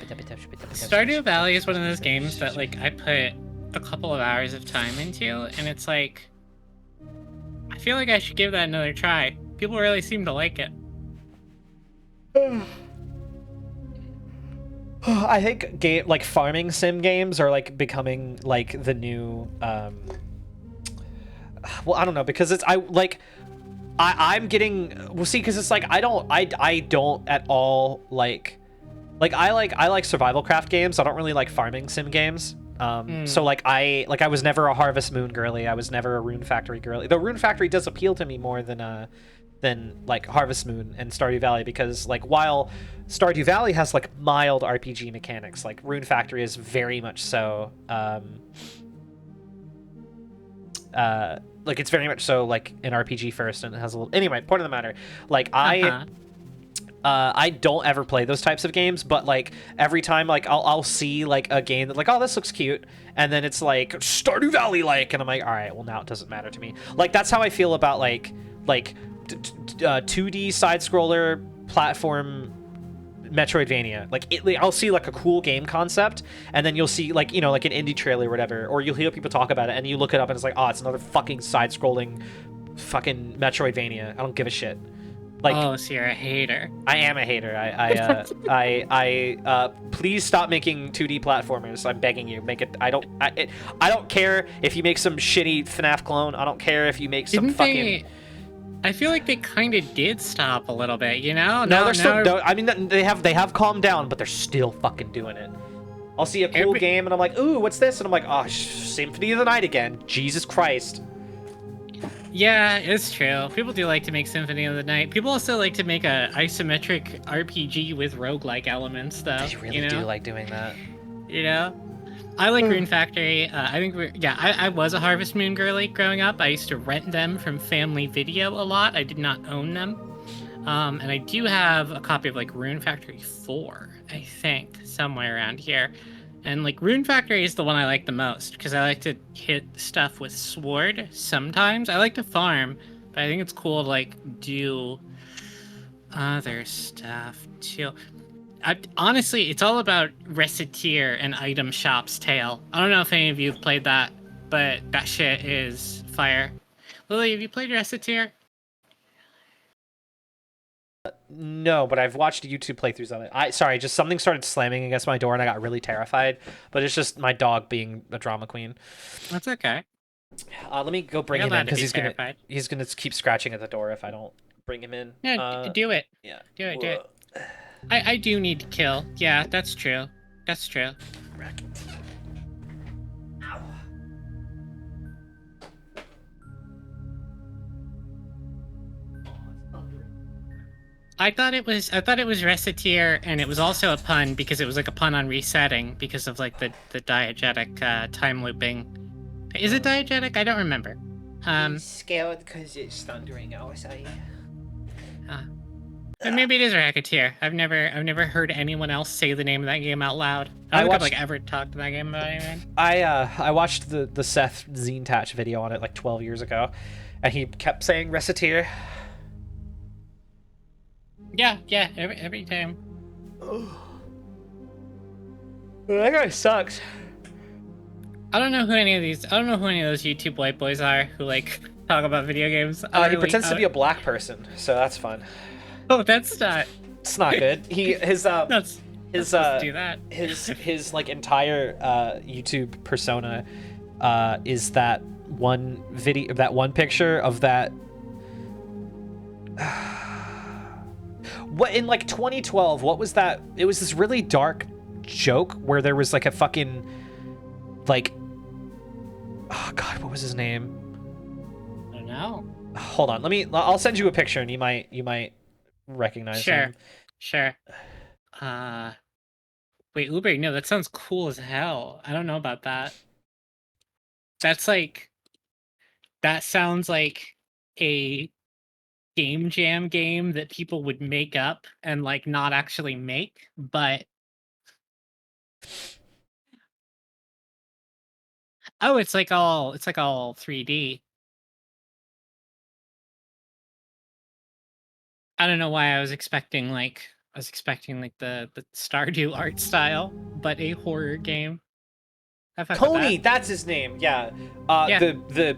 Stardew Valley is one of those games that, like, I put a couple of hours of time into, and it's like... I feel like I should give that another try. People really seem to like it. I think farming sim games are like becoming like the new well, I don't know, because I'm getting, well, see, because it's like I don't at all like I like survival craft games. I don't really like farming sim games. So I was never a Harvest Moon girly. I was never a Rune Factory girly. Though Rune Factory does appeal to me more than like Harvest Moon and Stardew Valley, because like while Stardew Valley has like mild RPG mechanics, like Rune Factory is very much so like it's very much so like an RPG first, and it has a little, anyway, point of the matter, like I don't ever play those types of games, but like every time like I'll see like a game that like, oh, this looks cute, and then it's like Stardew Valley like, and I'm like, all right, well, now it doesn't matter to me. Like that's how I feel about like 2D side scroller platform Metroidvania. Like I'll see like a cool game concept, and then you'll see like, you know, like an indie trailer or whatever, or you'll hear people talk about it, and you look it up and it's like, oh, it's another fucking side scrolling fucking Metroidvania. I don't give a shit. Like, Oh, so you're a hater. I am a hater. Please stop making 2D platformers. I'm begging you. Make it. I don't care if you make some shitty FNAF clone. I don't care if you make some Didn't fucking. they? I feel like they kind of did stop a little bit, you know? No, they're still. Now, No, I mean, they have calmed down, but they're still fucking doing it. I'll see a cool game and I'm like, ooh, what's this? And I'm like, oh, Symphony of the Night again. Jesus Christ. yeah, it's true. People do like to make Symphony of the Night. People also like to make a isometric RPG with roguelike elements, though. They really you know? do like doing that. You know? I like Rune Factory. I think I was a Harvest Moon girly growing up. I used to rent them from Family Video a lot. I did not own them. And I do have a copy of like Rune Factory 4, I think, somewhere around here. And like Rune Factory is the one I like the most because I like to hit stuff with sword sometimes. I like to farm, but I think it's cool to like do other stuff too. Honestly, it's all about Reciteer and Item Shop's Tale. I don't know if any of you have played that, but that shit is fire. Lily, have you played Reciteer? No, but I've watched YouTube playthroughs of it. Sorry, just something started slamming against my door and I got really terrified. But it's just my dog being a drama queen. That's okay. Let me go bring You're him in allowed to because be he's gonna keep scratching at the door if I don't bring him in. Yeah, do it. Yeah. Do it. I do need to kill. Yeah, that's true. That's true. I thought it was Reciteer, and it was also a pun because it was like a pun on resetting because of like the diegetic time looping. Is it diegetic? I don't remember. Skald because it's thundering outside. And maybe it is Racketeer. I've never heard anyone else say the name of that game out loud. I don't think I've like ever talked to that game about anything. I watched the Seth Zintatch video on it like 12 years ago, and he kept saying Reciteer. Yeah, every time. That guy sucks. I don't know who any of those YouTube white boys are who like talk about video games. He pretends to be a black person, so that's fun. Oh, that's not. It's not good. His do that. his like entire YouTube persona is that one picture of that. What in like 2012? What was that? It was this really dark joke where there was like a fucking like. Oh God, what was his name? I don't know. Hold on, I'll send you a picture and you might recognize him. Sure. Wait, Uber, no, that sounds cool as hell. I don't know about that. That sounds like a game jam game that people would make up and like not actually make, but oh, it's like all 3D. I don't know why I was expecting like the Stardew art style, but a horror game. Coney, that's his name. Yeah. Yeah. The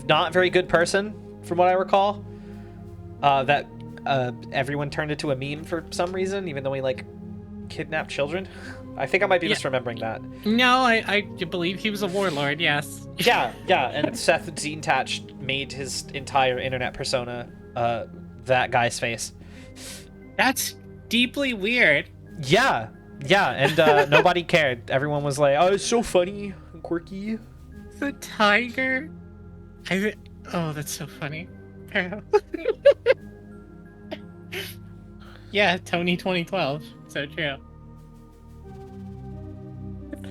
not very good person, from what I recall. That everyone turned into a meme for some reason, even though he like kidnapped children. I think I might be misremembering that. No, I believe he was a warlord. Yes. Yeah. And Seth Zintatch made his entire internet persona that guy's face. That's deeply weird. Yeah, and nobody cared. Everyone was like, "Oh, it's so funny and quirky." The tiger. Oh, that's so funny. Yeah, Tony 2012. So true.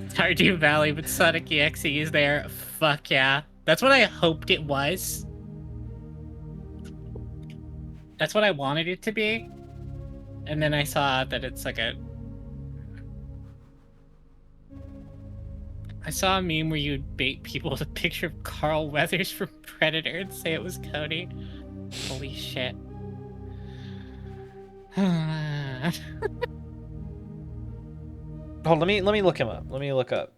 Stardew Valley, but Sonic EXE is there. Fuck yeah. That's what I hoped it was. That's what I wanted it to be. And then I saw that it's like I saw a meme where you'd bait people with a picture of Carl Weathers from Predator and say it was Cody. Holy shit. Hold, let me look him up. Let me look up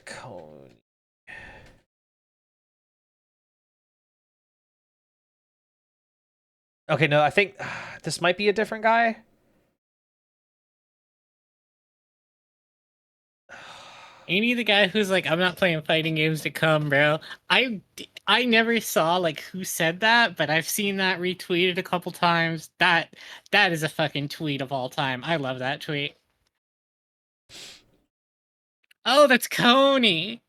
Coney. Okay, no, I think this might be a different guy. Ain't he the guy who's like, I'm not playing fighting games to come, bro? I never saw like who said that, but I've seen that retweeted a couple times. That is a fucking tweet of all time. I love that tweet. Oh, that's Coney.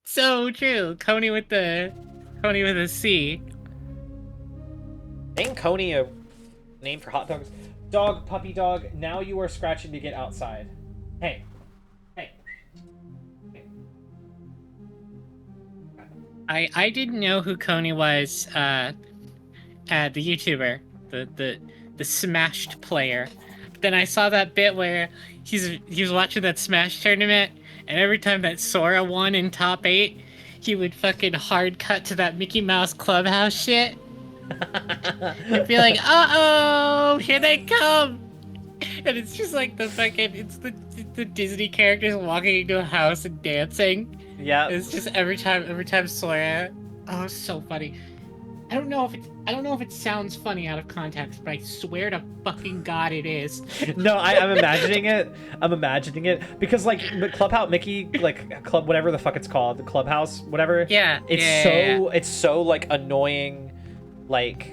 So true. Coney with a C. Ain't Coney a name for hot dogs? Dog, puppy dog, now you are scratching to get outside. Hey. Hey. I didn't know who Coney was, the YouTuber, the Smashed player. But then I saw that bit where he was watching that Smash tournament, and every time that Sora won in top 8, he would fucking hard cut to that Mickey Mouse Clubhouse shit. And be like, uh-oh, here they come! And it's just like it's the Disney characters walking into a house and dancing. Yeah. It's just every time Sora. Oh, it's so funny. I don't know if it sounds funny out of context, but I swear to fucking God it is. No, I'm imagining it. I'm imagining it because like the Clubhouse Mickey, like club whatever the fuck it's called, the Clubhouse whatever. Yeah. It's so like annoying, like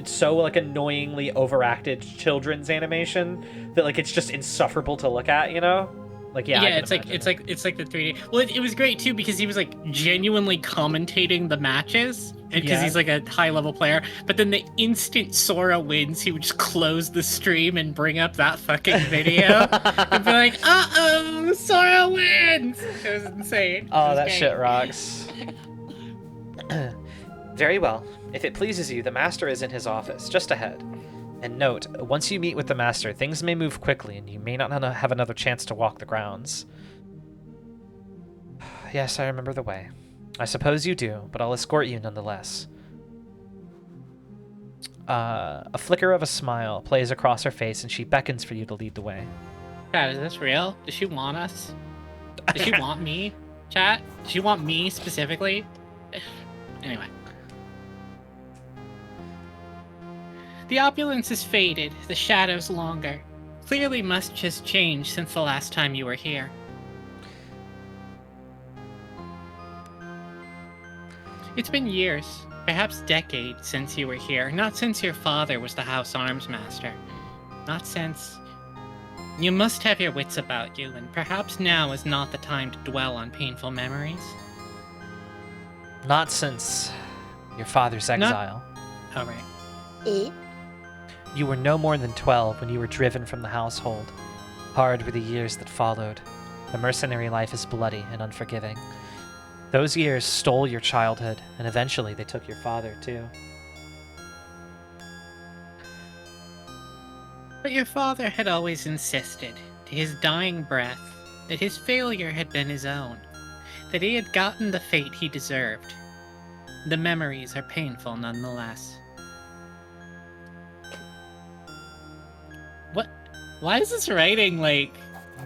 it's so like annoyingly overacted children's animation that like it's just insufferable to look at, you know? Like yeah, it's like the 3D. Well, it was great too because he was like genuinely commentating the matches, and because he's like a high level player. But then the instant Sora wins, he would just close the stream and bring up that fucking video and be like, "Uh-oh, Sora wins!" It was insane. Oh, that shit rocks. Very well. If it pleases you, the master is in his office, just ahead. And note, once you meet with the master, things may move quickly, and you may not have another chance to walk the grounds. Yes, I remember the way. I suppose you do, but I'll escort you nonetheless. A flicker of a smile plays across her face, and she beckons for you to lead the way. Chat, is this real? Does she want us? Does she want me? Chat? Does she want me specifically? Anyway. The opulence is faded, the shadows longer. Clearly much has changed since the last time you were here. It's been years, perhaps decades, since you were here. Not since your father was the house arms master. Not since... You must have your wits about you, and perhaps now is not the time to dwell on painful memories. Not since your father's exile. Oh, right. Eh? You were no more than 12 when you were driven from the household. Hard were the years that followed. The mercenary life is bloody and unforgiving. Those years stole your childhood, and eventually they took your father, too. But your father had always insisted, to his dying breath, that his failure had been his own, that he had gotten the fate he deserved. The memories are painful nonetheless. What? Why is this writing like...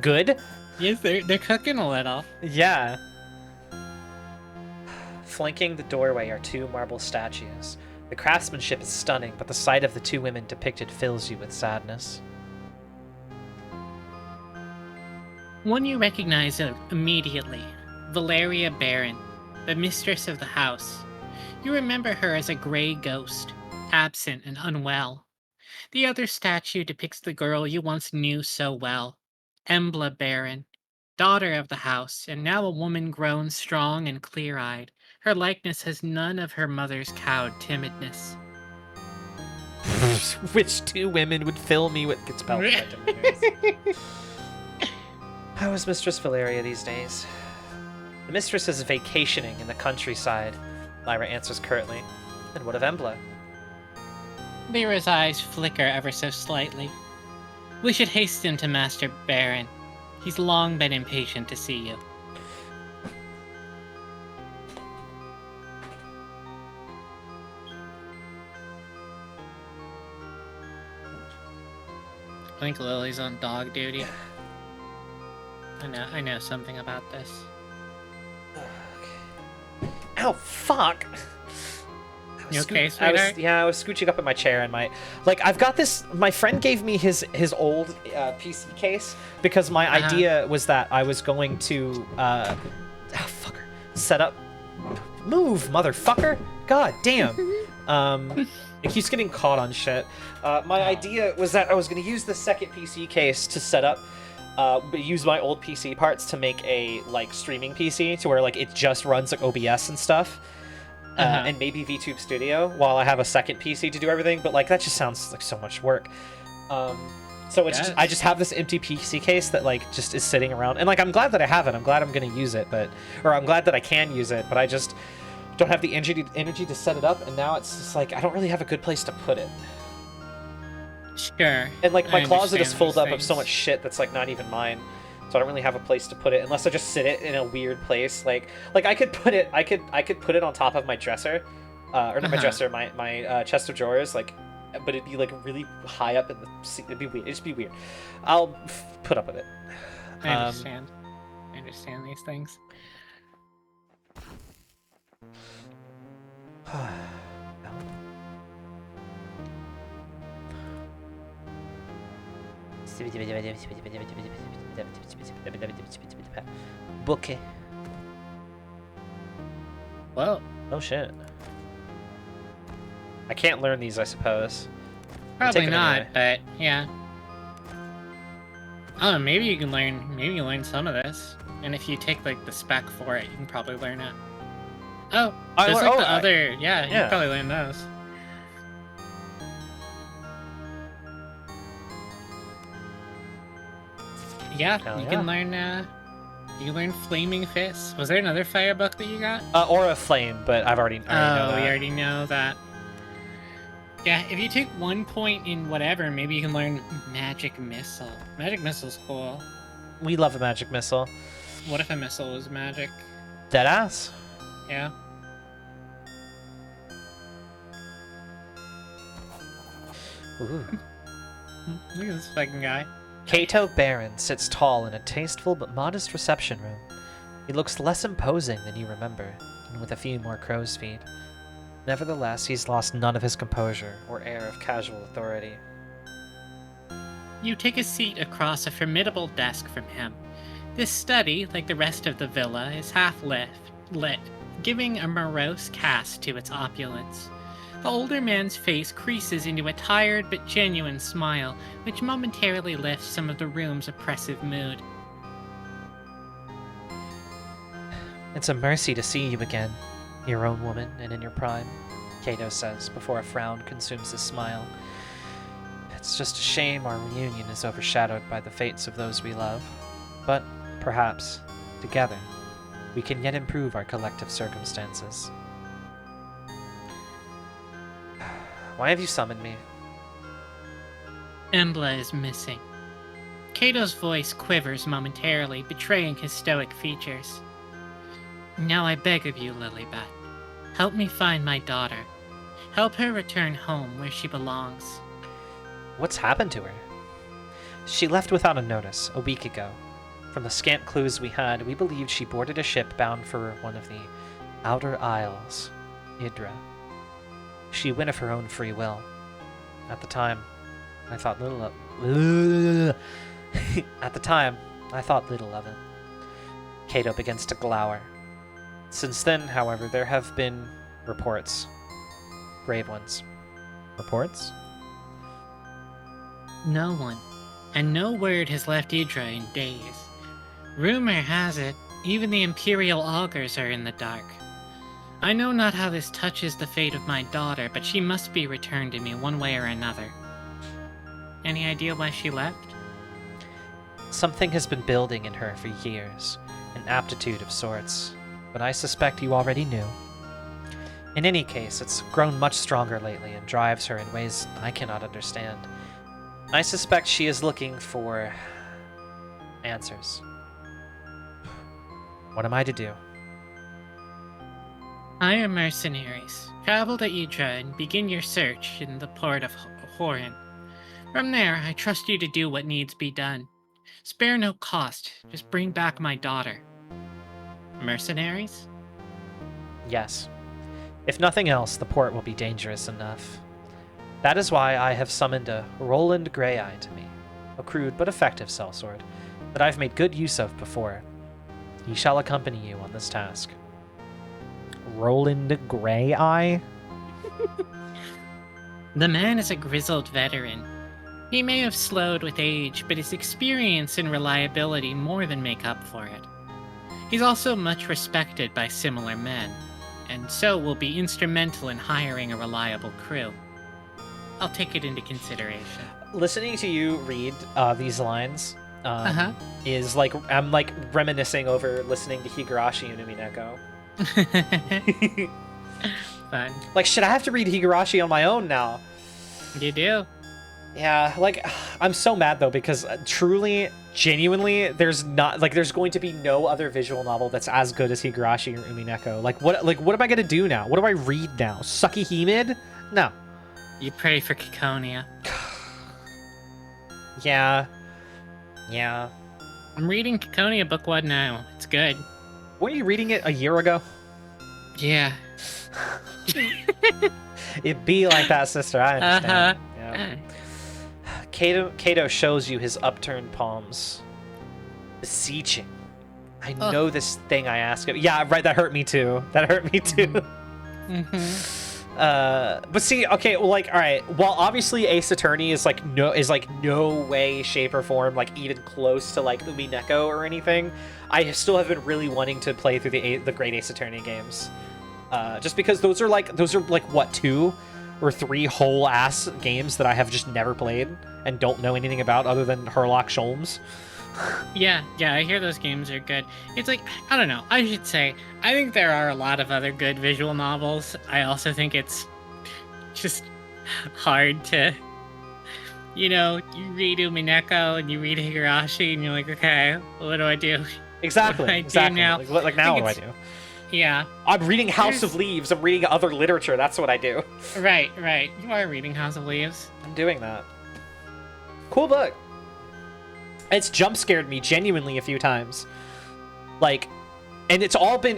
Good? Yes, they're cooking a little. Yeah. Flanking the doorway are 2 marble statues. The craftsmanship is stunning, but the sight of the 2 women depicted fills you with sadness. One you recognize immediately, Valeria Barron, the mistress of the house. You remember her as a gray ghost, absent and unwell. The other statue depicts the girl you once knew so well, Embla Barron, daughter of the house, and now a woman grown strong and clear-eyed. Her likeness has none of her mother's cowed timidness. Which 2 women would fill me with... Gets spelled right. How is Mistress Valeria these days? The mistress is vacationing in the countryside, Lyra answers curtly. And what of Embla? Lyra's eyes flicker ever so slightly. We should hasten to Master Baron. He's long been impatient to see you. I think Lily's on dog duty. I know something about this. Ow, fuck! You okay, I was sweetheart? I was scooching up in my chair, and I've got this. My friend gave me his old PC case because my idea was that I was going to fucker, set up, move, motherfucker, god damn. It keeps getting caught on shit. My idea was that I was going to use the second PC case to set up. Use my old PC parts to make a like streaming PC to where like it just runs like OBS and stuff, and maybe VTube Studio while I have a second PC to do everything. But like that just sounds like so much work. So it's I just have this empty PC case that like just is sitting around, and like I'm glad that I have it. I'm glad I'm gonna use it, or I'm glad that I can use it. But I just don't have the energy to set it up, and now it's just like I don't really have a good place to put it. Sure. And like my I closet is understand filled these up of so much things. shit that's like not even mine, so I don't really have a place to put it unless I just sit it in a weird place. Like I could put it on top of my dresser, or not my dresser, my chest of drawers, like, but it'd be like really high up in the it'd be weird. It'd just be weird. I'll put up with it. I understand. I understand these things. Bouquet. Whoa. Oh shit. I can't learn these, I suppose. Probably them not, anyway. but yeah. Oh, maybe you can learn some of this. And if you take like the spec for it, you can probably learn it. Oh, there's like the other, yeah, you can probably learn those. Yeah, you can learn Flaming Fist. Was there another fire book that you got? Aura Flame, but I already know that. We already know that. Yeah, if you take 1 point in whatever, maybe you can learn Magic Missile. Magic Missile's cool. We love a magic missile. What if a missile was magic? Deadass. Yeah. Ooh. Look at this fucking guy. Kato Baron sits tall in a tasteful but modest reception room. He looks less imposing than you remember, and with a few more crow's feet. Nevertheless, he's lost none of his composure or air of casual authority. You take a seat across a formidable desk from him. This study, like the rest of the villa, is half lit, giving a morose cast to its opulence. The older man's face creases into a tired but genuine smile, which momentarily lifts some of the room's oppressive mood. It's a mercy to see you again, your own woman and in your prime, Kato says before a frown consumes his smile. It's just a shame our reunion is overshadowed by the fates of those we love. But, perhaps, together, we can yet improve our collective circumstances. Why have you summoned me? Embla is missing. Kato's voice quivers momentarily, betraying his stoic features. Now I beg of you, Lilybeth, help me find my daughter. Help her return home where she belongs. What's happened to her? She left without a notice, a week ago. From the scant clues we had, we believed she boarded a ship bound for one of the Outer Isles, Idra. She went of her own free will. At the time, I thought little of it. Kato begins to glower. Since then, however, there have been reports. Grave ones. Reports? No one, and no word has left Idra in days. Rumor has it, even the Imperial Augurs are in the dark. I know not how this touches the fate of my daughter, but she must be returned to me one way or another. Any idea why she left? Something has been building in her for years, an aptitude of sorts, but I suspect you already knew. In any case, it's grown much stronger lately and drives her in ways I cannot understand. I suspect she is looking for answers. What am I to do? Hire mercenaries. Travel to Idra and begin your search in the port of Horin. From there, I trust you to do what needs be done. Spare no cost. Just bring back my daughter. Mercenaries? Yes. If nothing else, the port will be dangerous enough. That is why I have summoned a Roland Greyeye to me, a crude but effective sellsword that I've made good use of before. He shall accompany you on this task. Roland Greyeye? The man is a grizzled veteran. He may have slowed with age, but his experience and reliability more than make up for it. He's also much respected by similar men, and so will be instrumental in hiring a reliable crew. I'll take it into consideration. Listening to you read these lines is like, I'm like reminiscing over listening to Higurashi and Umineko. Fun. Like, shit, I have to read Higurashi on my own now. You do? Yeah, like, I'm so mad though, because truly, genuinely, there's going to be no other visual novel that's as good as Higurashi or Umineko. Like, what am I gonna do now? What do I read now? Sucky Himid? No. You pray for Kikonia. Yeah. I'm reading Kikonia book 1 now. It's good. Weren't you reading it a year ago? Yeah. It be like that, sister. I understand. Yeah. Kato shows you his upturned palms, beseeching. I know this thing I ask of. Yeah, right. That hurt me too. But see, okay, well, like, all right. While obviously Ace Attorney is like no way, shape, or form like even close to like Umineko or anything, I still have been really wanting to play through the Great Ace Attorney games, just because those are like what, 2 or 3 whole ass games that I have just never played and don't know anything about other than Herlock Sholmes. Yeah, I hear those games are good. It's like, I don't know, I should say, I think there are a lot of other good visual novels. I also think it's just hard to, you read Umineko and you read Higurashi and you're like, okay, what do I do? Exactly, What do I do exactly. now? Like now, what do I do? Yeah. I'm reading House of Leaves. I'm reading other literature. That's what I do. Right. You are reading House of Leaves. I'm doing that. Cool book. It's jump scared me genuinely a few times. Like, and it's all been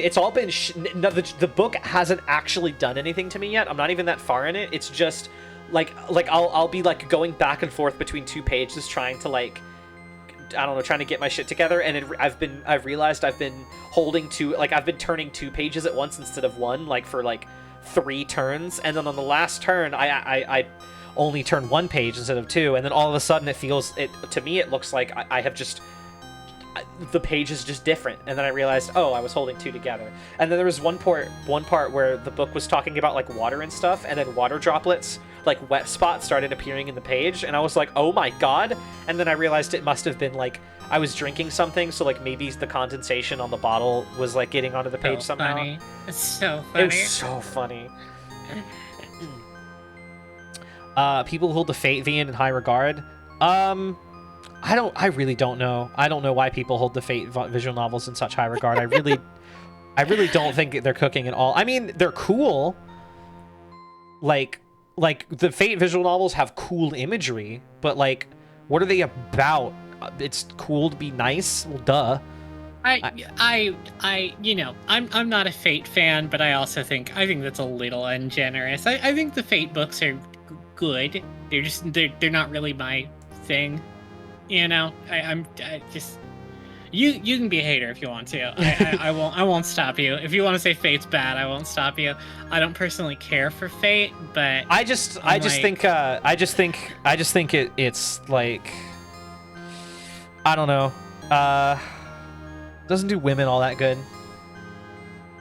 no, the book hasn't actually done anything to me yet. I'm not even that far in it. It's just like I'll be like going back and forth between 2 pages trying to like, I don't know, trying to get my shit together, and I've realized I've been holding I've been turning 2 pages at once instead of 1, like for like 3 turns, and then on the last turn I only turn 1 page instead of 2, and then all of a sudden to me it looks like I have just, the page is just different, and then I realized, oh, I was holding 2 together. And then there was one part where the book was talking about like water and stuff, and then water droplets, like wet spots, started appearing in the page, and I was like, oh my god. And then I realized it must have been like I was drinking something, so like maybe the condensation on the bottle was like getting onto the page somehow. Funny. It's so funny. It was so funny. People who hold the Fate Vian in high regard. I really don't know. I don't know why people hold the Fate visual novels in such high regard. I really don't think they're cooking at all. I mean, they're cool. Like the Fate visual novels have cool imagery, but like, what are they about? It's cool to be nice. Well, duh. I'm not a Fate fan, but I also think that's a little ungenerous. I think the Fate books are good. They're not really my thing. I just you can be a hater if you want to. I won't stop you. If you want to say Fate's bad, I won't stop you. I don't personally care for Fate, but I just think it's like, I don't know. Doesn't do women all that good.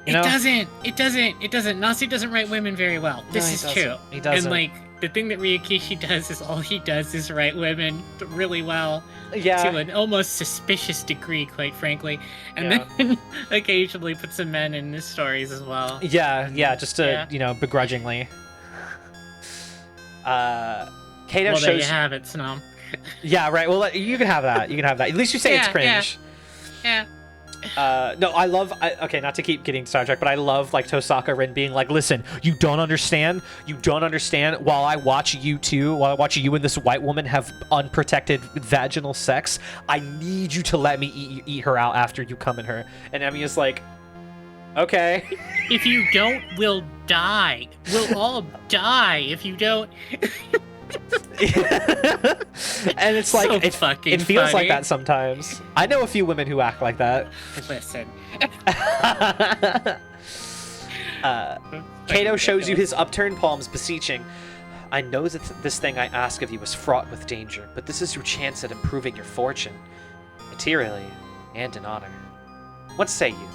You know? It doesn't. Nasi doesn't write women very well. This is true. He doesn't. And like, the thing that Ryukishi does is all he does is write women really well. Yeah. To an almost suspicious degree, quite frankly. And then occasionally put some men in his stories as well. Yeah, just to, begrudgingly. Kato well, shows... there you have it, Snom. Yeah, right. Well, you can have that. At least you say it's cringe. Yeah. No, I love... okay, not to keep getting Star Trek, but I love, like, Tosaka Rin being like, listen, you don't understand? While I watch you and this white woman have unprotected vaginal sex, I need you to let me eat her out after you come in her. And Emiya's like, Okay. If you don't, we'll die. We'll all die if you don't. And it's like So it fucking feels like funny. that sometimes. I know a few women who act like that. Listen. Kato shows you his upturned palms, beseeching. I know that this thing I ask of you is fraught with danger, but this is your chance at improving your fortune, materially and in honor. What say you?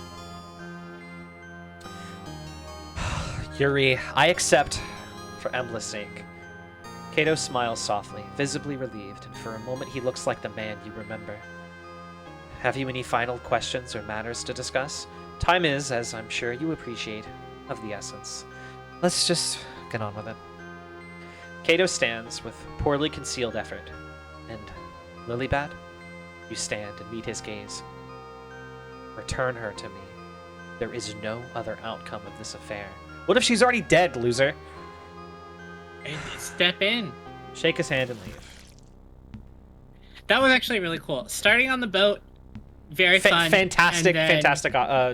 Yuri, I accept for Embla's sake. Kato smiles softly, visibly relieved, and for a moment he looks like the man you remember. Have you any final questions or matters to discuss? Time is, as I'm sure you appreciate, of the essence. Let's just get on with it. Kato stands with poorly concealed effort, and Lilybad, you stand and meet his gaze. Return her to me. There is no other outcome of this affair. What if she's already dead, loser? Step in. Shake his hand and leave. That was actually really cool. Starting on the boat, very fun. Fantastic, and then- fantastic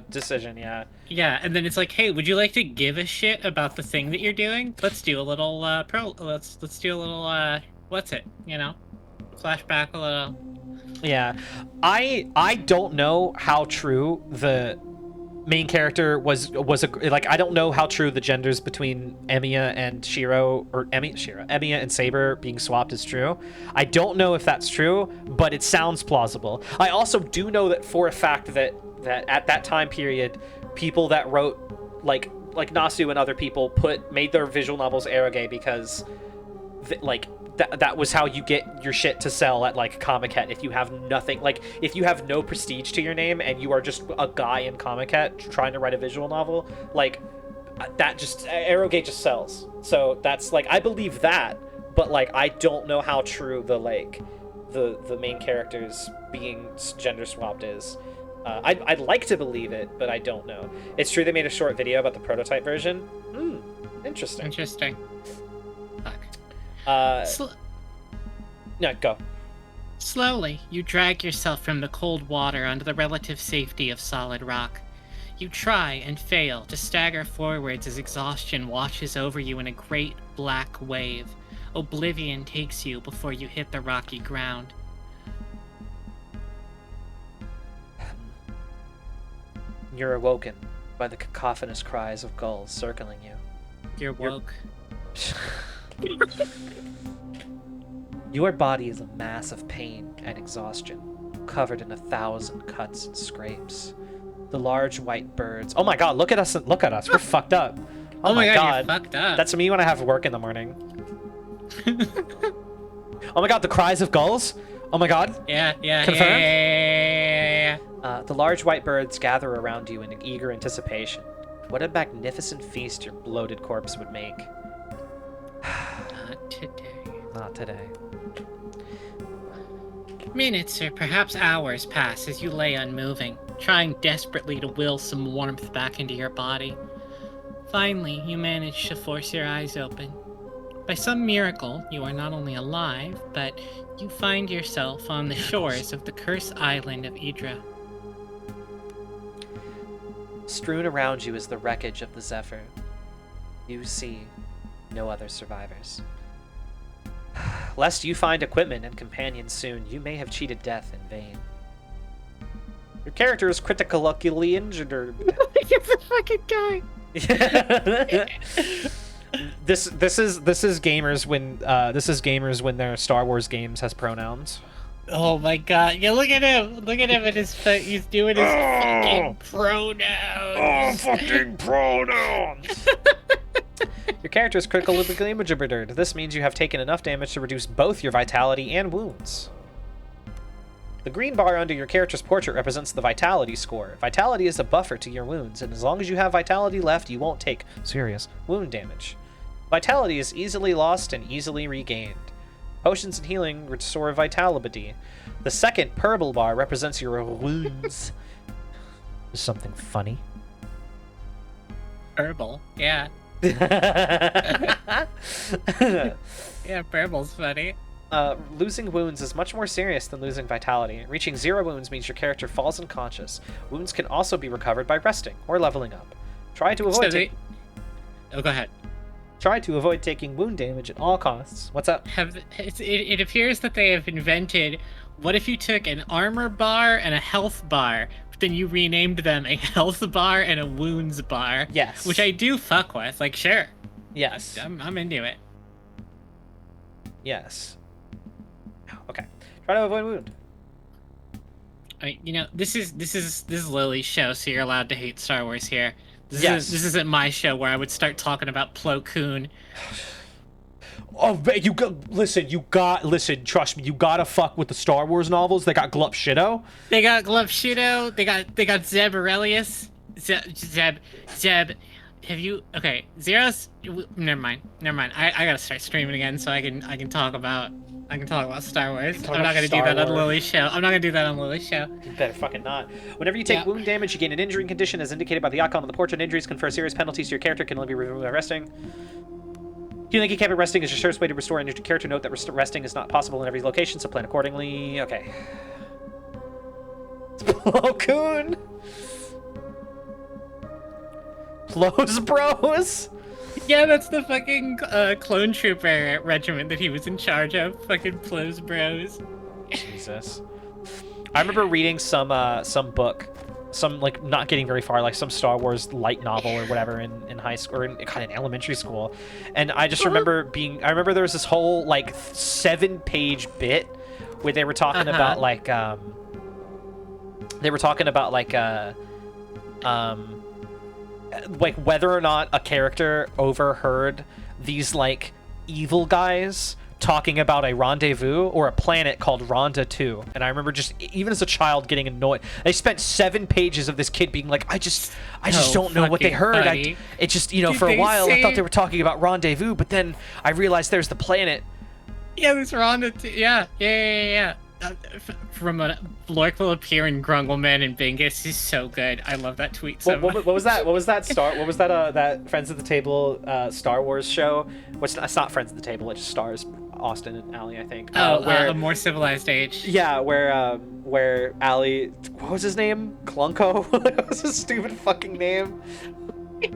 decision, yeah. Yeah, and then it's like, hey, would you like to give a shit about the thing that you're doing? Let's do a little let's do a little what's it? You know, flashback a little. Yeah. I don't know how true the main character was like, I don't know how true the genders between Emiya and Shiro, or Emiya and Saber being swapped is true. I don't know if that's true, but it sounds plausible. I also do know that for a fact that at that time period, people that wrote like Nasu and other people made their visual novels eroge because that was how you get your shit to sell at like Comic-Con. If you have nothing, like if you have no prestige to your name and you are just a guy in Comic-Con trying to write a visual novel, like that just eroge just sells. So that's like, I believe that, but like I don't know how true the main characters being gender swapped is. I'd like to believe it, but I don't know. It's true they made a short video about the prototype version. Interesting. Interesting. Fuck. No, go. Slowly, you drag yourself from the cold water onto the relative safety of solid rock. You try and fail to stagger forwards as exhaustion washes over you in a great black wave. Oblivion takes you before you hit the rocky ground. You're awoken by the cacophonous cries of gulls circling you. You're woke. Your body is a mass of pain and exhaustion, covered in 1,000 cuts and scrapes. The large white birds. Oh my god, look at us! Look at us! We're fucked up. Oh my god, you're fucked up. That's me when I have work in the morning. Oh my god, the cries of gulls. Oh my god. Yeah. Confirmed? Yeah. The large white birds gather around you in eager anticipation. What a magnificent feast your bloated corpse would make. Not today. Not today. Minutes or perhaps hours pass as you lay unmoving, trying desperately to will some warmth back into your body. Finally, you manage to force your eyes open. By some miracle, you are not only alive, but you find yourself on the shores of the cursed island of Idra. Strewn around you is the wreckage of the Zephyr. You see no other survivors. Lest you find equipment and companions soon, you may have cheated death in vain. Your character is critically injured. You're the fucking guy. This is gamers when their Star Wars games has pronouns. Oh my god! Yeah, look at him! Look at him! He's doing his fucking pronouns. Fucking pronouns! Your character is critically injured. This means you have taken enough damage to reduce both your vitality and wounds. The green bar under your character's portrait represents the vitality score. Vitality is a buffer to your wounds, and as long as you have vitality left, you won't take serious wound damage. Vitality is easily lost and easily regained. Potions and healing restore vitality. The second purple bar represents your wounds. Is something funny? Herbal, yeah. Yeah, Burble's funny. Losing wounds is much more serious than losing vitality. Reaching 0 wounds means your character falls unconscious. Wounds can also be recovered by resting or leveling up. Try to avoid Oh, go ahead. Try to avoid taking wound damage at all costs. What's up? It appears that they have invented, what if you took an armor bar and a health bar, but then you renamed them a health bar and a wounds bar? Yes. Which I do fuck with. Like, sure. Yes. I'm into it. Yes. Okay. Try to avoid wound. I mean, this is Lily's show, so you're allowed to hate Star Wars here. This isn't my show where I would start talking about Plo Koon. Oh, listen, trust me, you gotta fuck with the Star Wars novels. They got Glup Shido. They got Glup Shido. They got Zeb Aurelius. Zeb. Have you? Okay, Zeros. Never mind. I gotta start streaming again so I can talk about Star Wars. I'm not gonna do that on Lily's show. You better fucking not. Whenever you take wound damage, you gain an injury condition as indicated by the icon on the portrait. Injuries confer serious penalties to your character, can only be removed by resting. Healing and camping resting is your surest way to restore injured character. Note that resting is not possible in every location, so plan accordingly. Okay. It's Plo Koon. Plo's Bros. Yeah, that's the fucking clone trooper regiment that he was in charge of. Fucking Plo's Bros. Jesus. I remember reading some book, some like not getting very far, like some Star Wars light novel or whatever in high school or in kind of elementary school, and I just remember there was this whole like 7-page bit where they were talking about like whether or not a character overheard these like evil guys talking about a rendezvous or a planet called Rhonda 2. And I remember just even as a child getting annoyed. They spent 7 pages of this kid being like, I just don't know what they heard. It just, for a while I thought they were talking about rendezvous, but then I realized there's the planet. Yeah, there's Rhonda 2. Yeah. From a Lork will appear in Grungleman and Bingus is so good. I love that tweet so much. What was that? What was that that Friends at the Table Star Wars show? It's not Friends at the Table. It just stars Austin and Allie, I think. Where a more civilized age. Yeah, where Allie, what was his name? Clunko. What was his stupid fucking name?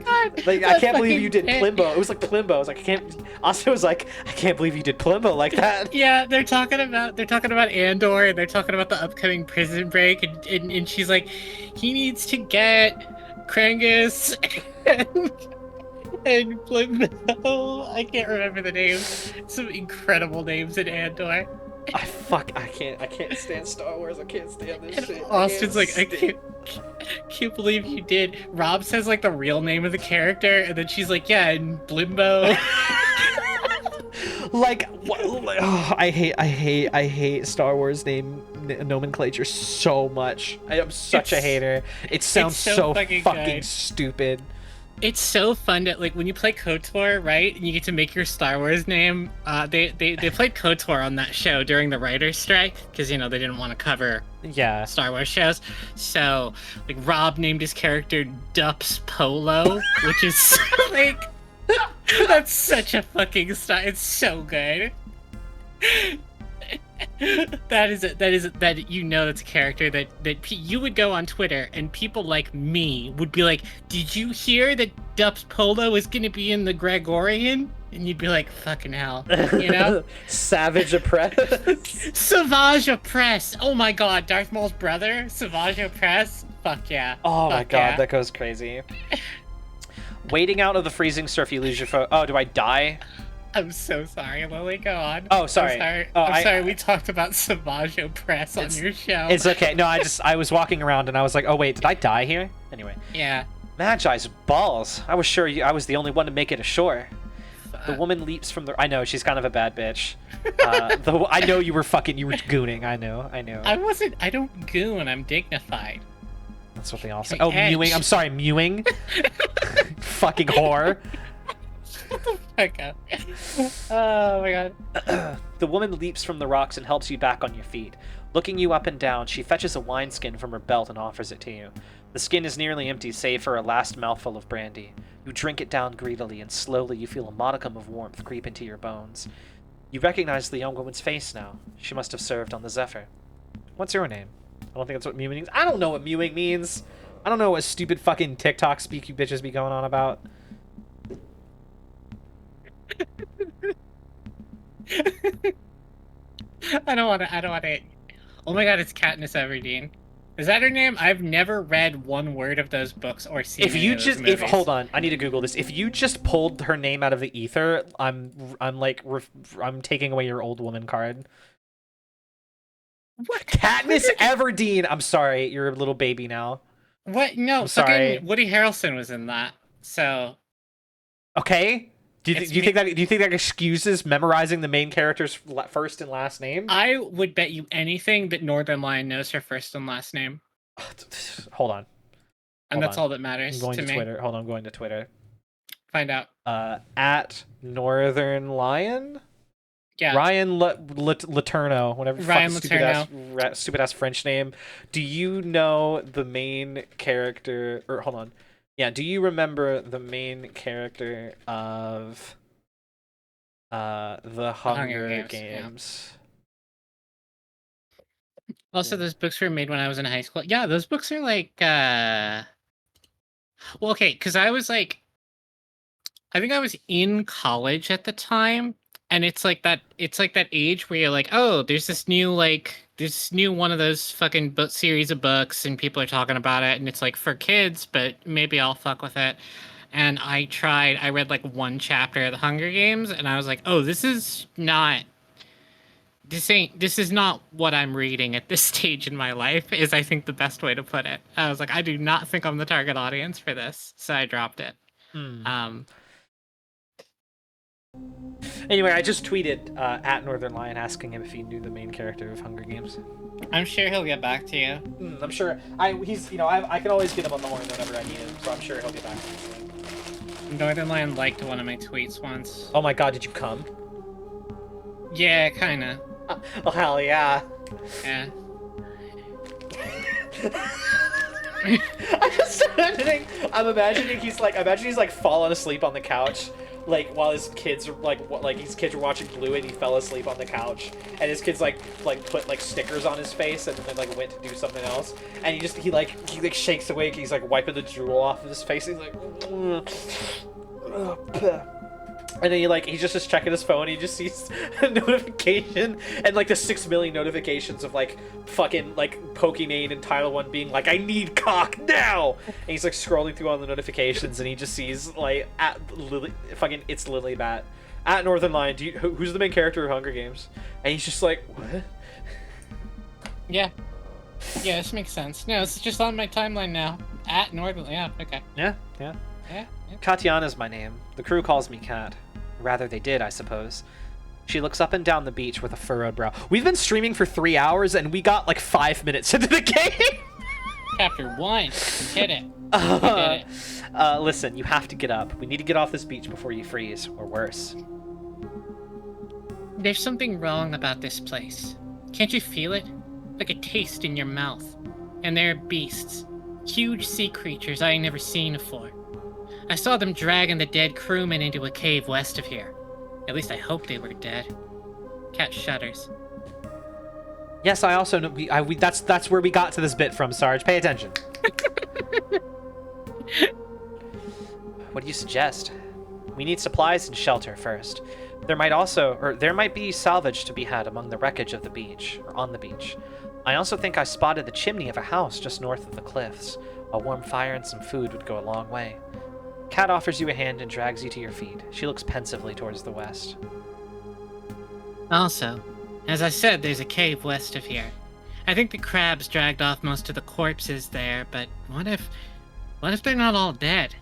God, like I can't believe you did Plimbo. It was like Plimbo. I was like, Austin was like, I can't believe you did Plimbo like that. Yeah, they're talking about Andor and they're talking about the upcoming prison break and she's like, he needs to get Krangus and Plimbo. I can't remember the names. Some incredible names in Andor. I can't stand Star Wars. I can't stand this shit. Austin's like, I can't believe you did. Rob says like the real name of the character, and then she's like, yeah, and Blimbo. I hate Star Wars name nomenclature so much. I am such a hater. It sounds so fucking stupid. It's so fun to, like, when you play KOTOR, right, and you get to make your Star Wars name, they played KOTOR on that show during the writer's strike, because, they didn't want to cover Star Wars shows, so, like, Rob named his character Dups Polo, which is, like, that's such a fucking style, it's so good. That's a character that you would go on Twitter and people like me would be like, did you hear that Dups Polo is gonna be in the Gregorian? And you'd be like, fucking hell, Savage Opress. Savage Opress. Oh my god, Darth Maul's brother, Savage Opress. Fuck yeah. Oh my god, that goes crazy. Wading out of the freezing surf, you lose your phone. Oh, do I die? I'm so sorry, Lily. Go on. Oh, sorry. I'm sorry. We talked about Savage Opress on your show. It's okay. No, I was walking around and I was like, oh wait, did I die here? Anyway. Yeah. Magi's balls. I was sure I was the only one to make it ashore. The woman leaps from the. I know she's kind of a bad bitch. I know you were gooning. I know. I wasn't. I don't goon. I'm dignified. That's what they all say. Oh, mewing. I'm sorry, mewing. Fucking whore. Shut the fuck up. Oh my god. The woman leaps from the rocks and helps you back on your feet. Looking you up and down, she fetches a wineskin from her belt and offers it to you. The skin is nearly empty, save for a last mouthful of brandy. You drink it down greedily, and slowly you feel a modicum of warmth creep into your bones. You recognize the young woman's face now. She must have served on the Zephyr. What's your name? I don't think that's what mewing means. I don't know what mewing means. I don't know what stupid fucking TikTok speak you bitches be going on about. I don't want to. Oh my god, it's Katniss Everdeen. Is that her name? I've never read one word of those books or seen If any you of those just, movies. hold on, I need to Google this. If you just pulled her name out of the ether, I'm taking away your old woman card. What? Katniss Everdeen. I'm sorry, you're a little baby now. What? No, I'm sorry. fucking Woody Harrelson was in that. So. Okay. Do you think that excuses memorizing the main character's first and last name? I would bet you anything that Northern Lion knows her first and last name. Hold on. And that's all that matters I'm going to to me. Twitter. Hold on, I'm going to Twitter. Find out. At Northern Lion? Yeah. Ryan Laterno, whatever. Ryan Stupid ass French name. Do you know the main character? Or hold on. Yeah. Do you remember the main character of the Hunger Games? Yeah. Also, those books were made when I was in high school. Yeah, those books are like. Well, okay, because I was like, I think I was in college at the time. And it's like that age where you're like, oh, there's this new one of those fucking book series of books and people are talking about it and it's like for kids, but maybe I'll fuck with it. And I read like one chapter of the Hunger Games and I was like, oh, this is not what I'm reading at this stage in my life, is I think the best way to put it. I was like, I do not think I'm the target audience for this. So I dropped it. Anyway, I just tweeted at Northern Lion asking him if he knew the main character of Hunger Games. I'm sure he'll get back to you. I'm sure. I can always get him on the horn whenever I need him, so I'm sure he'll get back to me. Northern Lion liked one of my tweets once. Oh my god, did you come? Yeah, kinda. Oh hell yeah. Yeah. I'm imagining he's like falling asleep on the couch. Like while his kids are his kids were watching Blue and he fell asleep on the couch and his kids like put like stickers on his face and then like went to do something else and he shakes awake, he's like wiping the drool off of his face, he's like and then he's just checking his phone, he just sees a notification and like the 6 million notifications of like fucking like Pokimane and Title 1 being like, I need cock now, and he's like scrolling through all the notifications and he just sees like it's Lilybat at Northern Lion, who's the main character of Hunger Games, and he's just like, what? Yeah, this makes sense. No, it's just on my timeline now. At Northern, yeah, okay. Yeah. Katiana's my name. The crew calls me Kat. Rather, they did, I suppose. She looks up and down the beach with a furrowed brow. We've been streaming for 3 hours, and we got like 5 minutes into the game! Chapter 1. We hit it. We did it. Listen, you have to get up. We need to get off this beach before you freeze, or worse. There's something wrong about this place. Can't you feel it? Like a taste in your mouth. And there are beasts. Huge sea creatures I ain't never seen before. I saw them dragging the dead crewmen into a cave west of here. At least I hope they were dead. Cat shudders. Yes, I also know. That's where we got to this bit from, Sarge. Pay attention. What do you suggest? We need supplies and shelter first. There might be salvage to be had among the wreckage of the beach, or on the beach. I also think I spotted the chimney of a house just north of the cliffs. A warm fire and some food would go a long way. Kat offers you a hand and drags you to your feet. She looks pensively towards the west. Also, as I said, there's a cave west of here. I think the crabs dragged off most of the corpses there, but what if they're not all dead?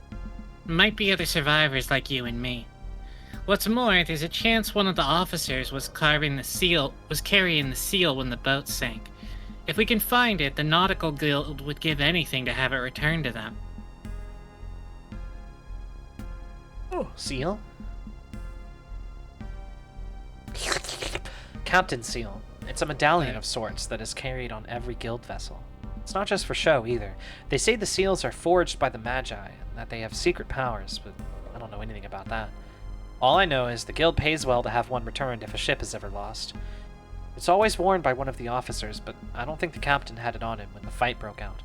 Might be other survivors like you and me. What's more, there's a chance one of the officers was carrying the seal when the boat sank. If we can find it, the Nautical Guild would give anything to have it returned to them. Oh, seal? Captain Seal. It's a medallion of sorts that is carried on every guild vessel. It's not just for show, either. They say the seals are forged by the Magi, and that they have secret powers, but I don't know anything about that. All I know is the guild pays well to have one returned if a ship is ever lost. It's always worn by one of the officers, but I don't think the captain had it on him when the fight broke out.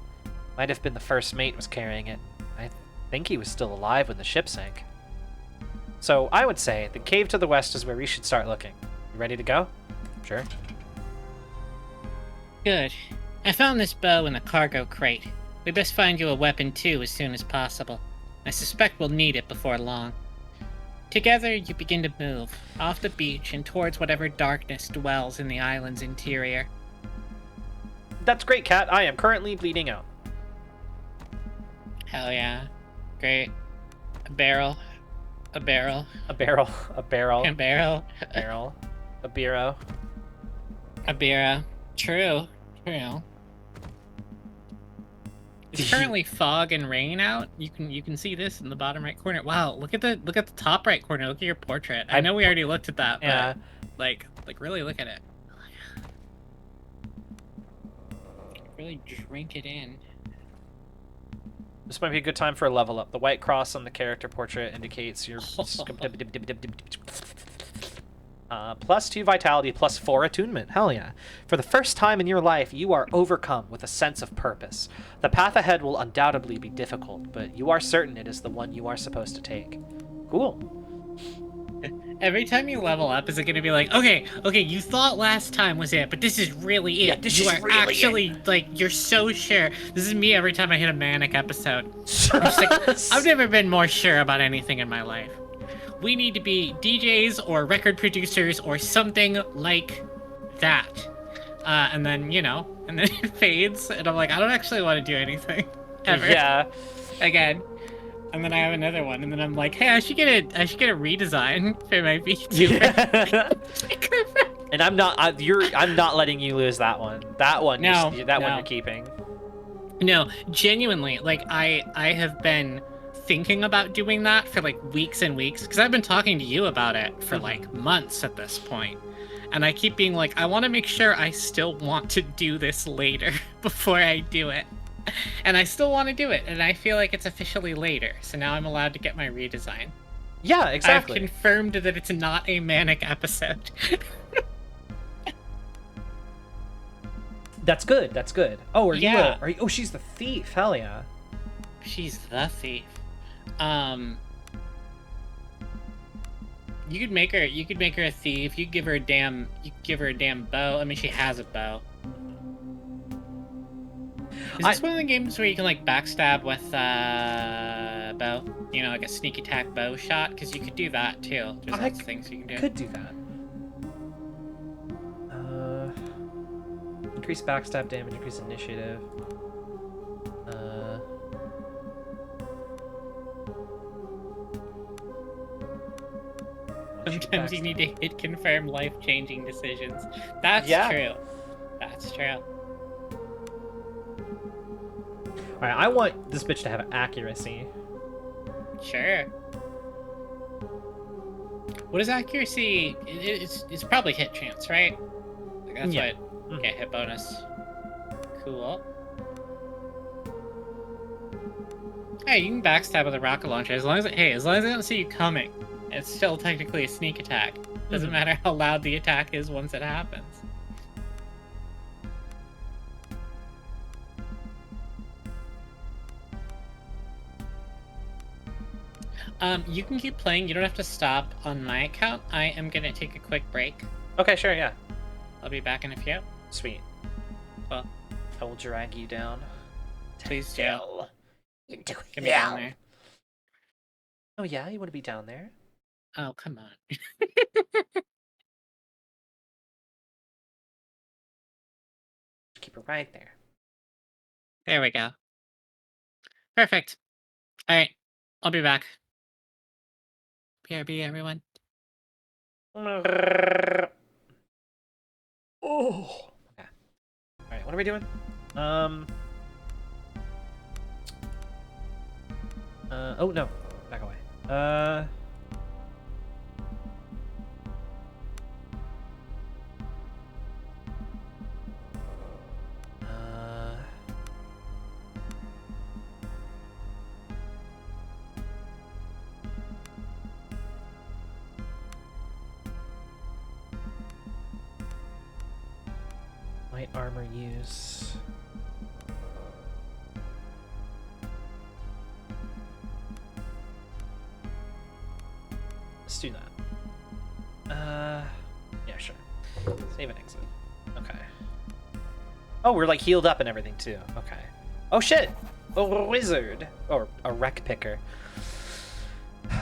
Might have been the first mate was carrying it. I think he was still alive when the ship sank. So I would say the cave to the west is where we should start looking. You ready to go? Sure. Good. I found this bow in a cargo crate. We best find you a weapon too as soon as possible. I suspect we'll need it before long. Together, you begin to move, off the beach and towards whatever darkness dwells in the island's interior. That's great, Cat. I am currently bleeding out. Hell yeah. Great. A barrel. A barrel. A barrel. A barrel. A barrel. A barrel. A biro. A bira. True. True. It's currently fog and rain out. You can see this in the bottom right corner. Wow, look at the top right corner. Look at your portrait. I know we already looked at that, but Yeah. like really look at it. Really drink it in. This might be a good time for a level up. The white cross on the character portrait indicates your +2 vitality, +4 attunement. Hell yeah. For the first time in your life, you are overcome with a sense of purpose. The path ahead will undoubtedly be difficult, but you are certain it is the one you are supposed to take. Cool. Every time you level up, is it going to be like, okay, you thought last time was it, but this is really it. Yeah, this you is are really actually, like, you're so sure. This is me every time I hit a manic episode. I'm just like, I've never been more sure about anything in my life. We need to be DJs or record producers or something like that. And then, and then it fades, and I'm like, I don't actually want to do anything. Ever. Yeah. Again. And then I have another one, and then I'm like, hey, I should get a redesign for my VTuber. And I'm not letting you lose that one. That one, one you're keeping. No, genuinely, like I have been thinking about doing that for like weeks and weeks, because I've been talking to you about it for like months at this point. And I keep being like, I want to make sure I still want to do this later before I do it. And I still want to do it, and I feel like it's officially later, so now I'm allowed to get my redesign. Yeah, exactly. I've confirmed that it's not a manic episode. That's good. That's good. Oh, are Yeah. you? Oh, she's the thief. Hell yeah. She's the thief. You could make her a thief. You could give her a damn bow. I mean, she has a bow. Is this one of the games where you can like backstab with bow? Like a sneak attack bow shot? Because you could do that too. There's lots of things you can do. Could do that. Increase backstab damage, increase initiative. Sometimes you need to hit confirm life-changing decisions. That's true. That's true. Alright, I want this bitch to have accuracy. Sure. What is accuracy? It's probably hit chance, right? Like that's Yeah. what. Okay, hit bonus. Cool. Hey, you can backstab with a rocket launcher as long as I don't see you coming. It's still technically a sneak attack. Doesn't matter how loud the attack is once it happens. You can keep playing. You don't have to stop on my account. I am gonna take a quick break. Okay, sure, yeah. I'll be back in a few. Sweet. Well, I will drag you down. please do. Hell. Into Get me down hell. there. Oh yeah, you want to be down there? Oh, come on. Keep her right there. There we go. Perfect. All right, I'll be back. BRB, everyone. Oh. Okay. All right, what are we doing? Oh no, back away. Light armor use. Let's do that. Yeah, sure. Save and exit. Okay. Oh, we're like healed up and everything too. Okay. Oh shit! A wizard! Or a wreck picker.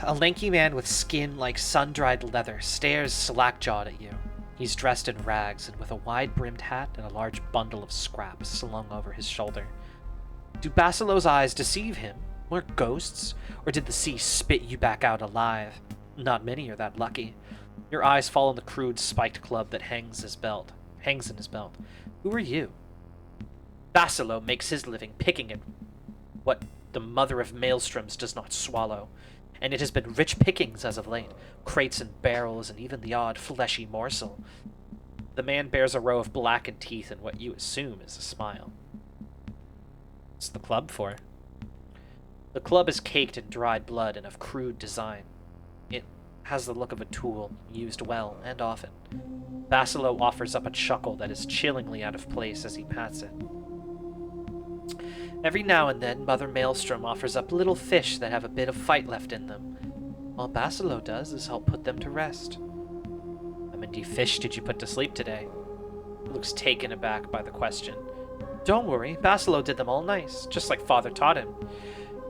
A lanky man with skin like sun-dried leather stares slack-jawed at you. He's dressed in rags and with a wide-brimmed hat and a large bundle of scraps slung over his shoulder. Do Basilo's eyes deceive him? Were ghosts? Or did the sea spit you back out alive? Not many are that lucky. Your eyes fall on the crude spiked club that hangs in his belt. Who are you? Basilo makes his living picking at what the mother of maelstroms does not swallow, and it has been rich pickings as of late, crates and barrels and even the odd fleshy morsel. The man bears a row of blackened teeth and what you assume is a smile. What's the club for? The club is caked in dried blood and of crude design. It has the look of a tool, used well and often. Basilo offers up a chuckle that is chillingly out of place as he pats it. Every now and then, Mother Maelstrom offers up little fish that have a bit of fight left in them. All Basilo does is help put them to rest. How many fish did you put to sleep today? He looks taken aback by the question. Don't worry, Basilo did them all nice, just like Father taught him.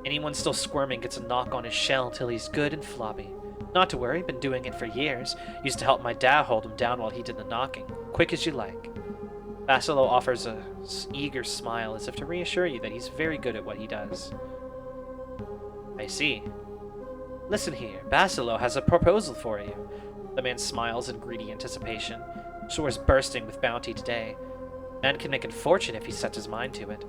Anyone still squirming gets a knock on his shell until he's good and floppy. Not to worry, been doing it for years. Used to help my dad hold him down while he did the knocking. Quick as you like. Basilo offers a eager smile as if to reassure you that he's very good at what he does. I see. Listen here, Basilo has a proposal for you. The man smiles in greedy anticipation. Shore's bursting with bounty today. Man can make a fortune if he sets his mind to it.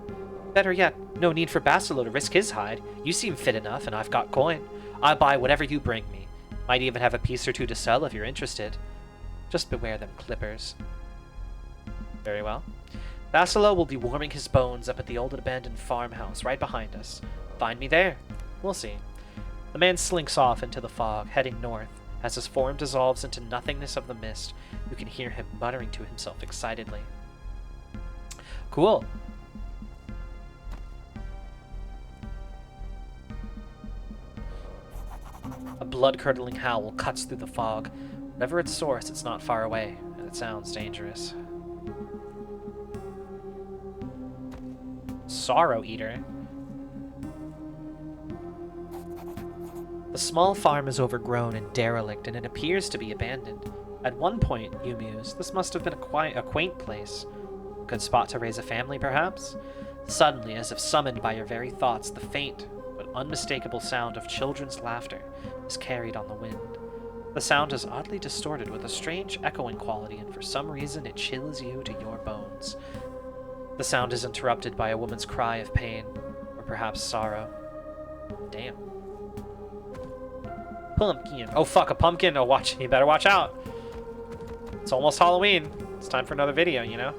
Better yet, no need for Basilo to risk his hide. You seem fit enough, and I've got coin. I'll buy whatever you bring me. Might even have a piece or two to sell if you're interested. Just beware them clippers. Very well. Basilo will be warming his bones up at the old abandoned farmhouse right behind us. Find me there. We'll see. The man slinks off into the fog, heading north. As his form dissolves into nothingness of the mist, you can hear him muttering to himself excitedly. Cool. A blood-curdling howl cuts through the fog. Whatever its source, it's not far away, and it sounds dangerous. Sorrow Eater. The small farm is overgrown and derelict, and it appears to be abandoned. At one point, you muse, this must have been a quaint place. Good spot to raise a family, perhaps? Suddenly, as if summoned by your very thoughts, the faint but unmistakable sound of children's laughter is carried on the wind. The sound is oddly distorted with a strange echoing quality, and for some reason it chills you to your bones. The sound is interrupted by a woman's cry of pain, or perhaps sorrow. Damn. Pumpkin. Oh fuck, a pumpkin. Oh, watch. You better watch out. It's almost Halloween. It's time for another video, you know?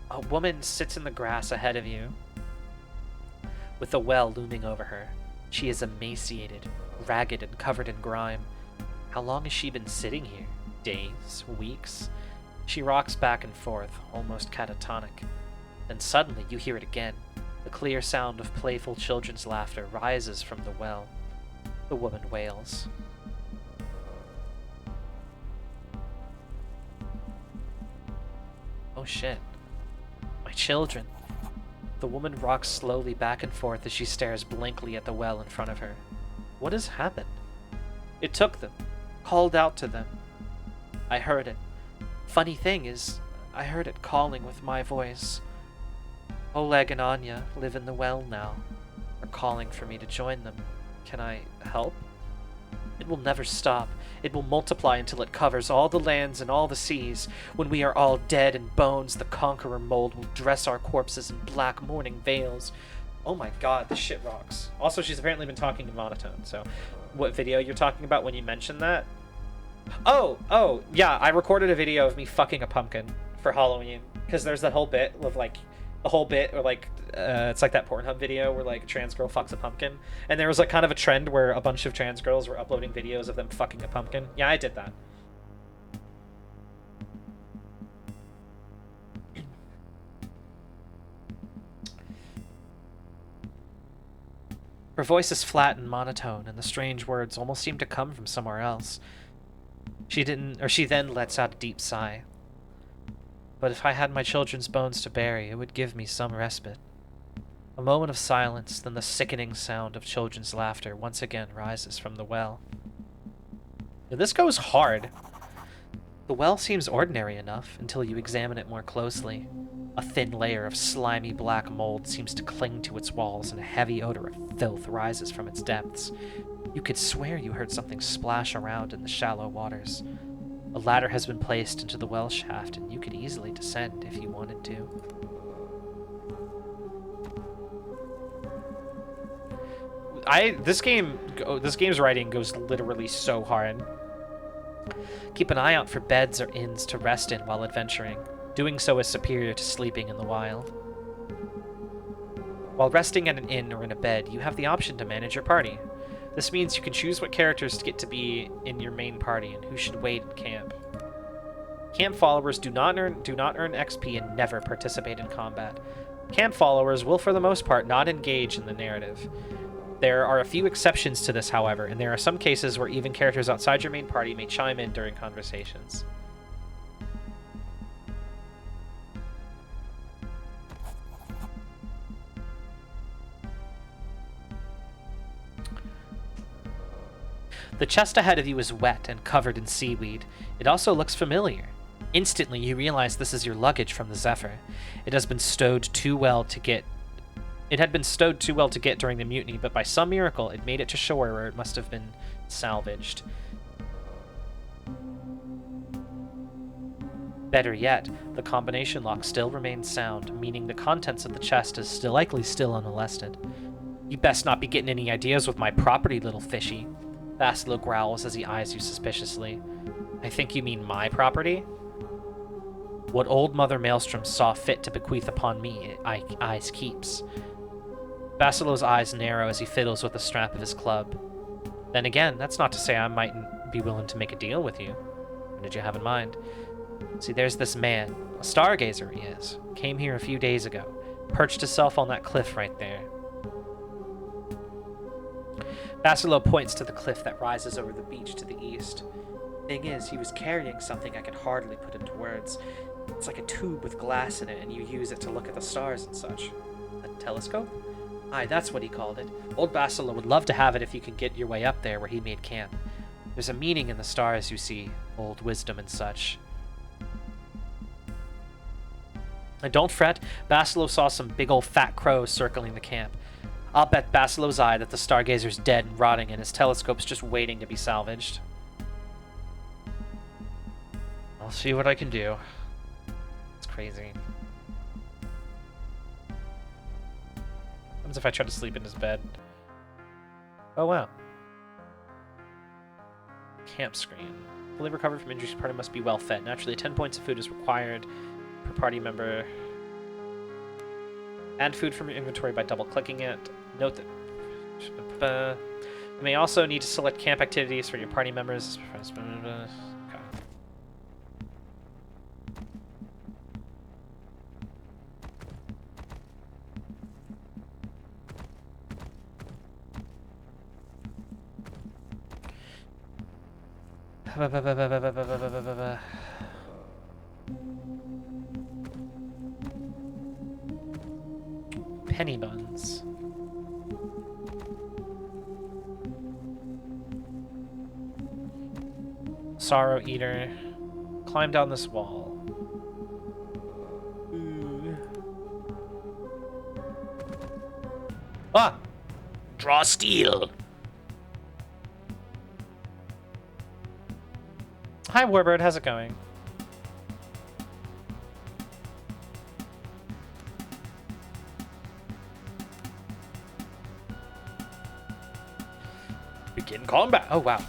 A woman sits in the grass ahead of you, with a well looming over her. She is emaciated, ragged, and covered in grime. How long has she been sitting here? Days? Weeks? She rocks back and forth, almost catatonic. Then suddenly you hear it again. The clear sound of playful children's laughter rises from the well. The woman wails. Oh shit. My children. The woman rocks slowly back and forth as she stares blankly at the well in front of her. What has happened? It took them. Called out to them. I heard it. Funny thing is, I heard it calling with my voice. Oleg and Anya live in the well now. Are calling for me to join them. Can I help? It will never stop. It will multiply until it covers all the lands and all the seas. When we are all dead and bones, the conqueror mold will dress our corpses in black mourning veils. Oh my god, this shit rocks. Also, she's apparently been talking in monotone, so what video you're talking about when you mentioned that? Oh, yeah, I recorded a video of me fucking a pumpkin for Halloween, because there's that whole bit of, like, the whole bit, or like it's like that Pornhub video where like a trans girl fucks a pumpkin, and there was like kind of a trend where a bunch of trans girls were uploading videos of them fucking a pumpkin. Yeah, I did that. Her voice is flat and monotone, and the strange words almost seem to come from somewhere else. She then lets out a deep sigh. But if I had my children's bones to bury, it would give me some respite. A moment of silence, then the sickening sound of children's laughter once again rises from the well. Now, this goes hard. The well seems ordinary enough until you examine it more closely. A thin layer of slimy black mold seems to cling to its walls, and a heavy odor of filth rises from its depths. You could swear you heard something splash around in the shallow waters. A ladder has been placed into the well shaft, and you could easily descend if you wanted to. This game's writing goes literally so hard. Keep an eye out for beds or inns to rest in while adventuring. Doing so is superior to sleeping in the wild. While resting at an inn or in a bed, you have the option to manage your party. This means you can choose what characters to get to be in your main party and who should wait in camp. Camp followers do not earn XP and never participate in combat. Camp followers will for the most part not engage in the narrative. There are a few exceptions to this, however, and there are some cases where even characters outside your main party may chime in during conversations. The chest ahead of you is wet and covered in seaweed. It also looks familiar. Instantly, you realize this is your luggage from the Zephyr. It had been stowed too well to get during the mutiny, but by some miracle, it made it to shore where it must have been salvaged. Better yet, the combination lock still remains sound, meaning the contents of the chest is likely still unmolested. You best not be getting any ideas with my property, little fishy. Basilo growls as he eyes you suspiciously. I think you mean my property? What old Mother Maelstrom saw fit to bequeath upon me, eyes keeps. Basilo's eyes narrow as he fiddles with the strap of his club. Then again, that's not to say I mightn't be willing to make a deal with you. What did you have in mind? See, there's this man, a stargazer he is, came here a few days ago, perched himself on that cliff right there. Basilo points to the cliff that rises over the beach to the east. Thing is, he was carrying something I could hardly put into words. It's like a tube with glass in it, and you use it to look at the stars and such. A telescope? Aye, that's what he called it. Old Basilo would love to have it if you could get your way up there where he made camp. There's a meaning in the stars, you see, old wisdom and such. And don't fret, Basilo saw some big old fat crows circling the camp. I'll bet Basilo's eye that the stargazer's dead and rotting and his telescope's just waiting to be salvaged. I'll see what I can do. It's crazy. What happens if I try to sleep in his bed? Oh wow. Camp screen. Fully recovered from injuries, party must be well fed. Naturally, 10 points of food is required per party member. Add food from your inventory by double-clicking it. Note that you may also need to select camp activities for your party members. Okay. Penny buns. Sorrow Eater. Climb down this wall. Ooh. Ah! Draw steel. Hi, Warbird. How's it going? Begin combat. Oh, wow.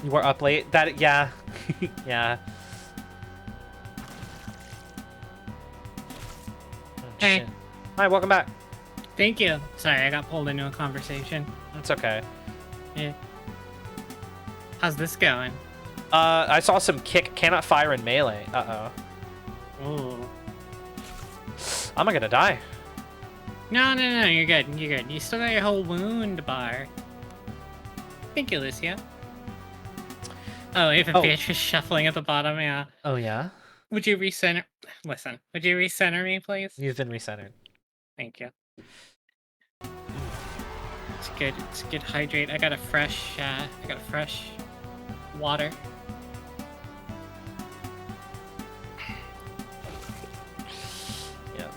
You were up late? Yeah. Yeah. Hey. Shit. Hi, welcome back. Thank you. Sorry, I got pulled into a conversation. It's okay. Yeah. How's this going? I saw some kick cannot fire in melee. Ooh. I'm gonna die. No, you're good. You're good. You still got your whole wound bar. Thank you, Lucia. Oh, even Beatrice shuffling at the bottom, yeah. Oh yeah? Would you recenter? Listen, would you recenter me, please? You've been recentered. Thank you. It's good. It's good. Hydrate. I got a fresh water. Yeah.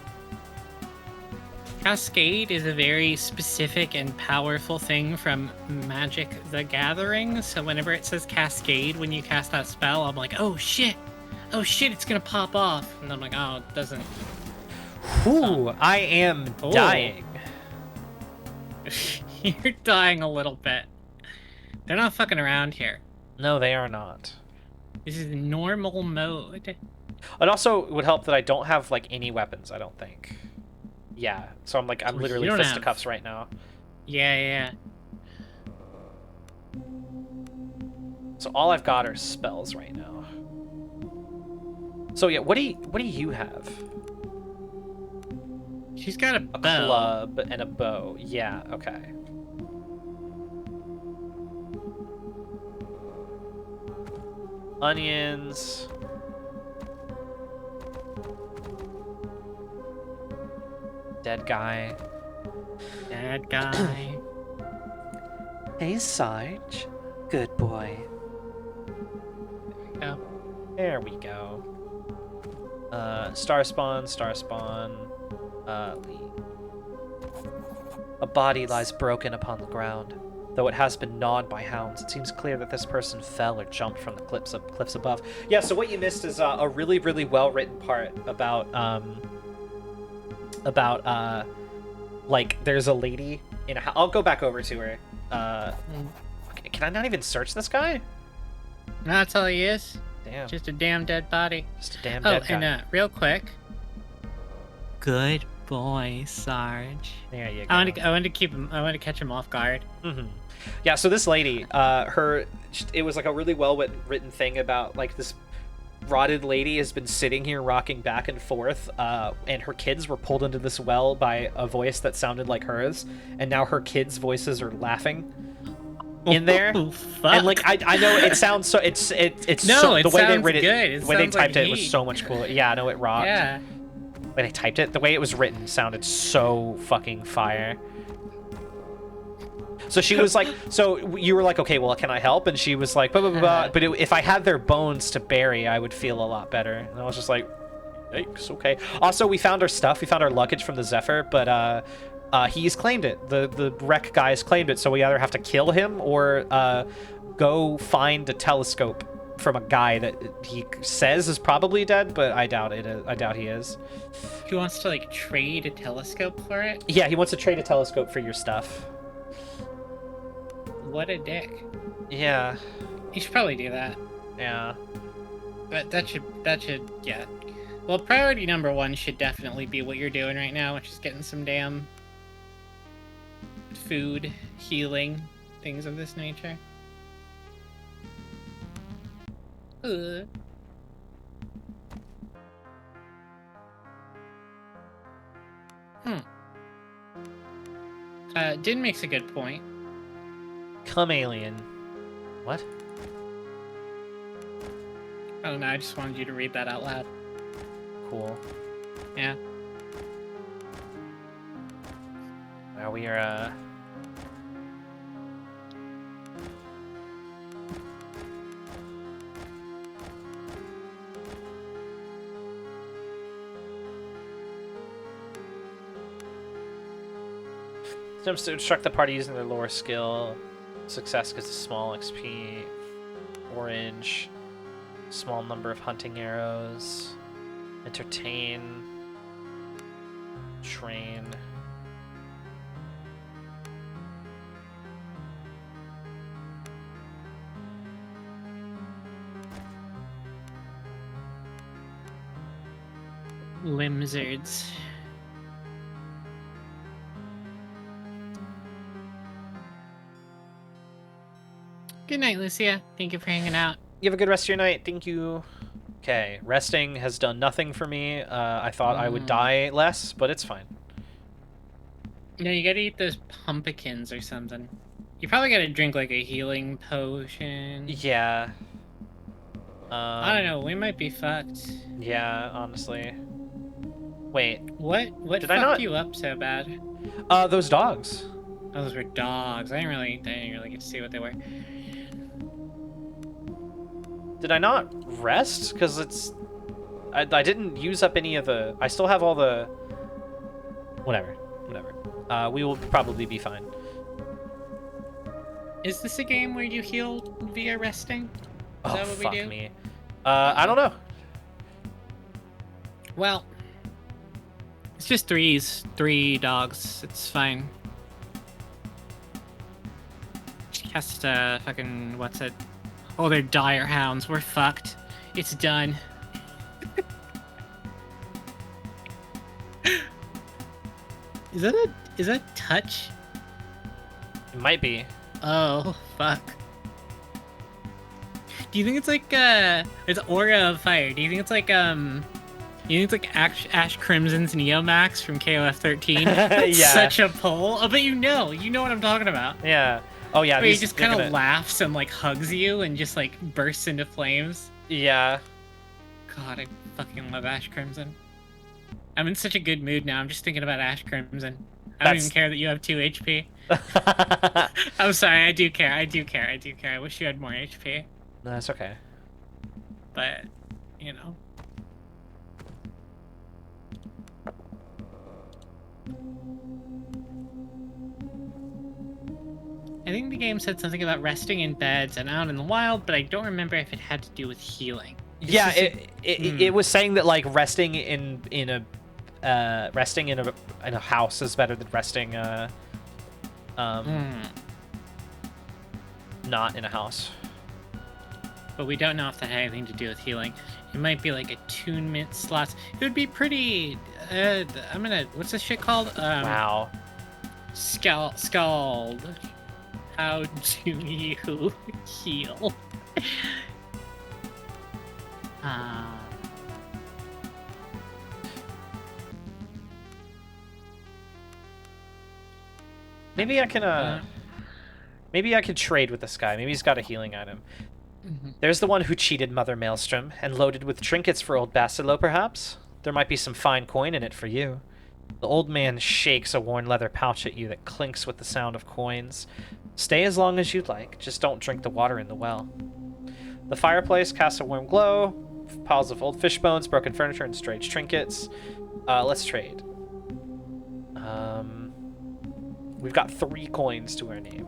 Cascade is a very specific and powerful thing from Magic the Gathering. So whenever it says Cascade, when you cast that spell, I'm like, oh shit, it's gonna pop off. And I'm like, oh, it doesn't. Ooh, I am dying. You're dying a little bit. They're not fucking around here. No, they are not. This is normal mode. It also would help that I don't have like any weapons, I don't think. Yeah, so I'm literally You don't fisticuffs right now. Yeah. So all I've got are spells right now. So yeah, what do you have? She's got a A bow. club and a bow. Yeah, okay. Onions. Dead guy. Bad guy. Hey, Sarge. Good boy. Oh. There we go. Star spawn. Leave. A body lies broken upon the ground. Though it has been gnawed by hounds, it seems clear that this person fell or jumped from the cliffs above. Yeah, so what you missed is a really, really well-written part about like, there's a lady in a I'll go back over to her. Can I not even search this guy? No, that's all he is. Damn. Just a damn dead body. Just a damn dead guy. And real quick. Good boy, Sarge. There you go. I want to keep him. I want to catch him off guard. Mm-hmm. Yeah. So this lady, it was like a really well written thing about like this rotted lady has been sitting here rocking back and forth, and her kids were pulled into this well by a voice that sounded like hers, and now her kids' voices are laughing in there. Oh, fuck. And like I know it sounds so it's No, so, it the way they sounds read it, good. the way they sounds like typed it was heat. so much cooler. Yeah, I know it rocked. Yeah. When they typed it, the way it was written sounded so fucking fire. So she was like, so you were like, okay, well, can I help? And she was like, blah, blah, blah, blah. But if I had their bones to bury, I would feel a lot better. And I was just like, yikes, okay. Also, we found our stuff. We found our luggage from the Zephyr, but he's claimed it. The wreck guys claimed it, so we either have to kill him or go find a telescope from a guy that he says is probably dead, but I doubt it. I doubt he is. He wants to like trade a telescope for it. Yeah, he wants to trade a telescope for your stuff. What a dick. Yeah. He should probably do that. Yeah. But that should yeah. Well, priority number 1 should definitely be what you're doing right now, which is getting some damn food, healing, things of this nature. Ugh. Din makes a good point. Come alien. What? I don't know, I just wanted you to read that out loud. Cool. Yeah. Now we are, attempts to instruct the party using their lore skill. Success gets a small XP. Orange. Small number of hunting arrows. Entertain. Train. Limzards. Good night, Lucia. Thank you for hanging out. You have a good rest of your night. Thank you. Okay, resting has done nothing for me. I thought I would die less, but it's fine. No, you gotta eat those pumpkins or something. You probably gotta drink like a healing potion. Yeah. I don't know. We might be fucked. Yeah, honestly. Wait. What Did fucked I not? you up so bad? Those dogs. Oh, those were dogs. I didn't really get to see what they were. Did I not rest? Because I didn't use up any of the... I still have all the... Whatever. We will probably be fine. Is this a game where you heal via resting? Is that what fuck we do? me. I don't know. Well, it's just three dogs. It's fine. Cast fucking what's it? Oh, they're dire hounds. We're fucked. It's done. Is that touch? It might be. Oh fuck. Do you think it's like it's Aura of Fire? Do you think it's like you think it's like Ash Crimson's Neomax from KOF 13? That's Yeah. such a pull. Oh, but you know what I'm talking about. Yeah. Oh yeah. Where he these- just they're kind of gonna- laughs and like hugs you and just like bursts into flames. Yeah. God, I fucking love Ash Crimson. I'm in such a good mood now. I'm just thinking about Ash Crimson. I don't even care that you have 2 HP. I'm sorry, I do care. I wish you had more HP. No, that's okay. But, you know. I think the game said something about resting in beds and out in the wild, but I don't remember if it had to do with healing. Yeah, it was saying that like resting in a house is better than resting not in a house. But we don't know if that had anything to do with healing. It might be like attunement slots. It would be pretty. What's this shit called? Wow. Skald. How do you heal? Maybe I can maybe I could trade with this guy. Maybe he's got a healing item. There's the one who cheated Mother Maelstrom and loaded with trinkets for old Bastilo, perhaps? There might be some fine coin in it for you. The old man shakes a worn leather pouch at you that clinks with the sound of coins. Stay as long as you'd like, just don't drink the water in the well. The fireplace casts a warm glow, piles of old fish bones, broken furniture, and strange trinkets. Let's trade. We've got 3 coins to our name.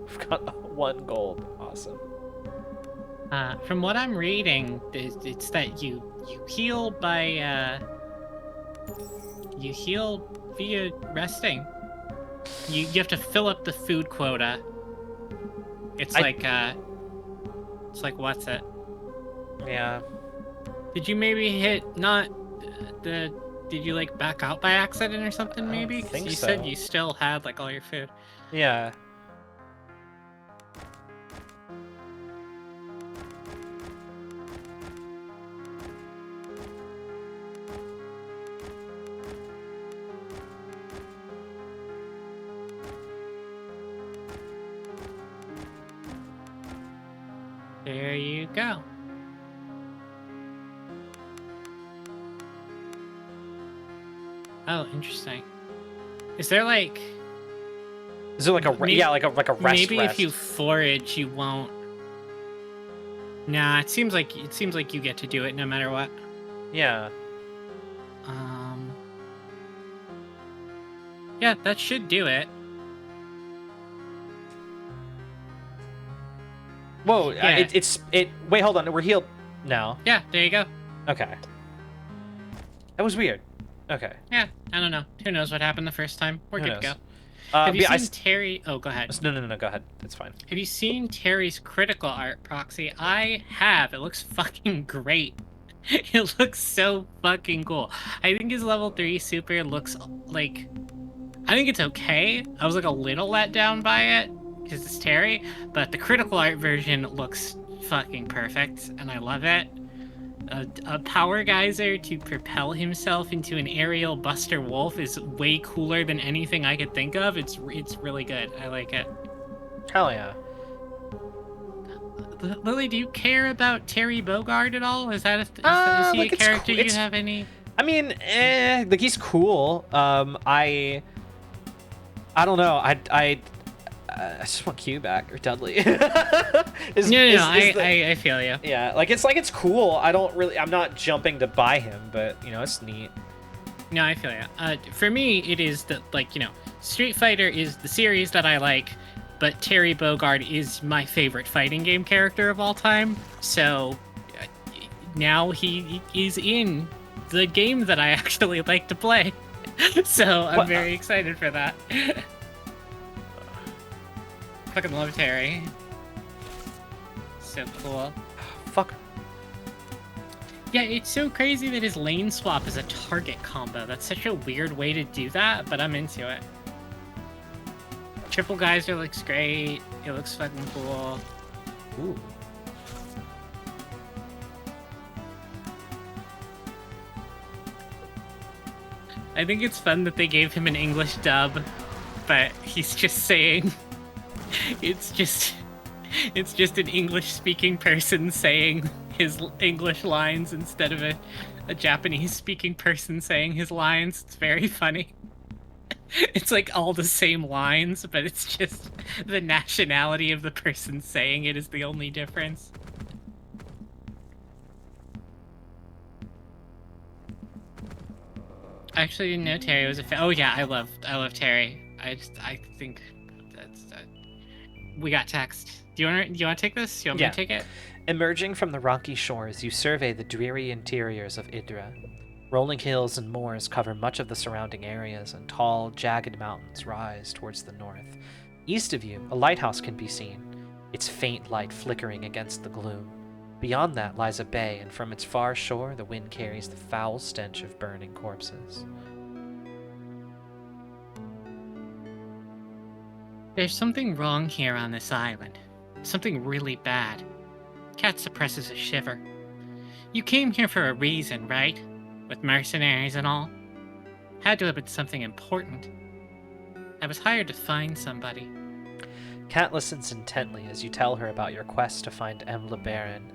We've got 1 gold. Awesome. From what I'm reading, it's that you heal by you heal via resting. You have to fill up the food quota. It's like what's it? Yeah. Did you maybe hit not the? Did you like back out by accident or something? Maybe 'cause think you so. said you still had like all your food. Yeah. There you go. Oh, interesting. Is there like Is it like a Maybe- like a rest? maybe rest? if you forage, you won't? Nah, it seems like you get to do it no matter what. Yeah. Yeah, that should do it. Whoa. Yeah. Wait, hold on. We're healed now. Yeah, there you go. Okay. That was weird. Okay. Yeah, I don't know. Who knows what happened the first time? We're Who good to knows? go. Have you yeah, seen Terry? Oh, go ahead. No. Go ahead. It's fine. Have you seen Terry's critical art proxy? I have. It looks fucking great. It looks so fucking cool. I think his level 3 super looks like... I think it's okay. I was like a little let down by it because it's Terry, but the critical art version looks fucking perfect, and I love it. A power geyser to propel himself into an aerial Buster Wolf is way cooler than anything I could think of. It's really good. I like it. Hell yeah. Lily, do you care about Terry Bogard at all? Is he like, a it's character cool. you have any? I mean, like, he's cool. I don't know. I just want Q back, or Dudley. I feel you. Yeah, like it's cool. I'm not jumping to buy him, but it's neat. No, I feel you. For me, it is that, like, Street Fighter is the series that I like, but Terry Bogard is my favorite fighting game character of all time. So now he is in the game that I actually like to play. So I'm very excited for that. Fucking love Terry. So cool. Fuck. Yeah, it's so crazy that his lane swap is a target combo. That's such a weird way to do that, but I'm into it. Triple Geyser looks great. It looks fucking cool. Ooh. I think it's fun that they gave him an English dub, but he's just saying... It's just an English-speaking person saying his English lines instead of a Japanese-speaking person saying his lines. It's very funny. It's like all the same lines, but it's just the nationality of the person saying it is the only difference. I actually didn't know Terry was a fan. Oh yeah, I love Terry. I think that's we got text. Do you want to take this? You want me to take it? Emerging from the rocky shores, you survey the dreary interiors of Idra. Rolling hills and moors cover much of the surrounding areas, and tall, jagged mountains rise towards the north. East of you, a lighthouse can be seen, its faint light flickering against the gloom. Beyond that lies a bay, and from its far shore the wind carries the foul stench of burning corpses. There's something wrong here on this island. Something really bad. Cat suppresses a shiver. You came here for a reason, right? With mercenaries and all? Had to have been something important. I was hired to find somebody. Kat listens intently as you tell her about your quest to find Embla Baron.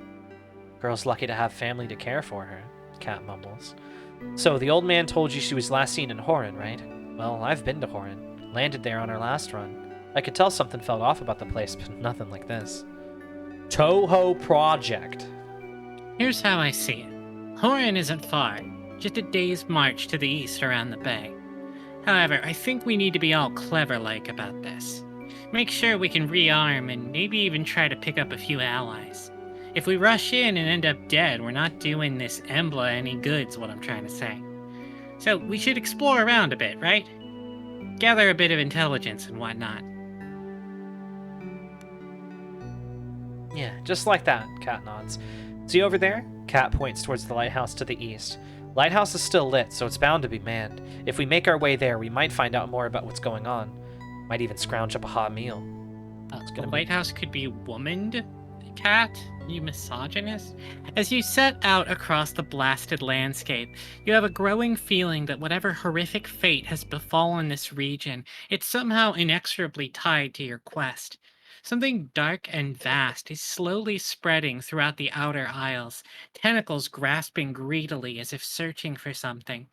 Girl's lucky to have family to care for her, Kat mumbles. So, the old man told you she was last seen in Horan, right? Well, I've been to Horan. Landed there on our last run. I could tell something felt off about the place, but nothing like this. Toho Project. Here's how I see it. Horan isn't far, just a day's march to the east around the bay. However, I think we need to be all clever-like about this. Make sure we can rearm and maybe even try to pick up a few allies. If we rush in and end up dead, we're not doing this Embla any good's what I'm trying to say. So we should explore around a bit, right? Gather a bit of intelligence and whatnot. Yeah, just like that, Kat nods. See over there? Kat points towards the lighthouse to the east. Lighthouse is still lit, so it's bound to be manned. If we make our way there, we might find out more about what's going on. Might even scrounge up a hot meal. The lighthouse could be womaned, Kat? You misogynist? As you set out across the blasted landscape, you have a growing feeling that whatever horrific fate has befallen this region, it's somehow inexorably tied to your quest. Something dark and vast is slowly spreading throughout the outer isles, tentacles grasping greedily as if searching for something.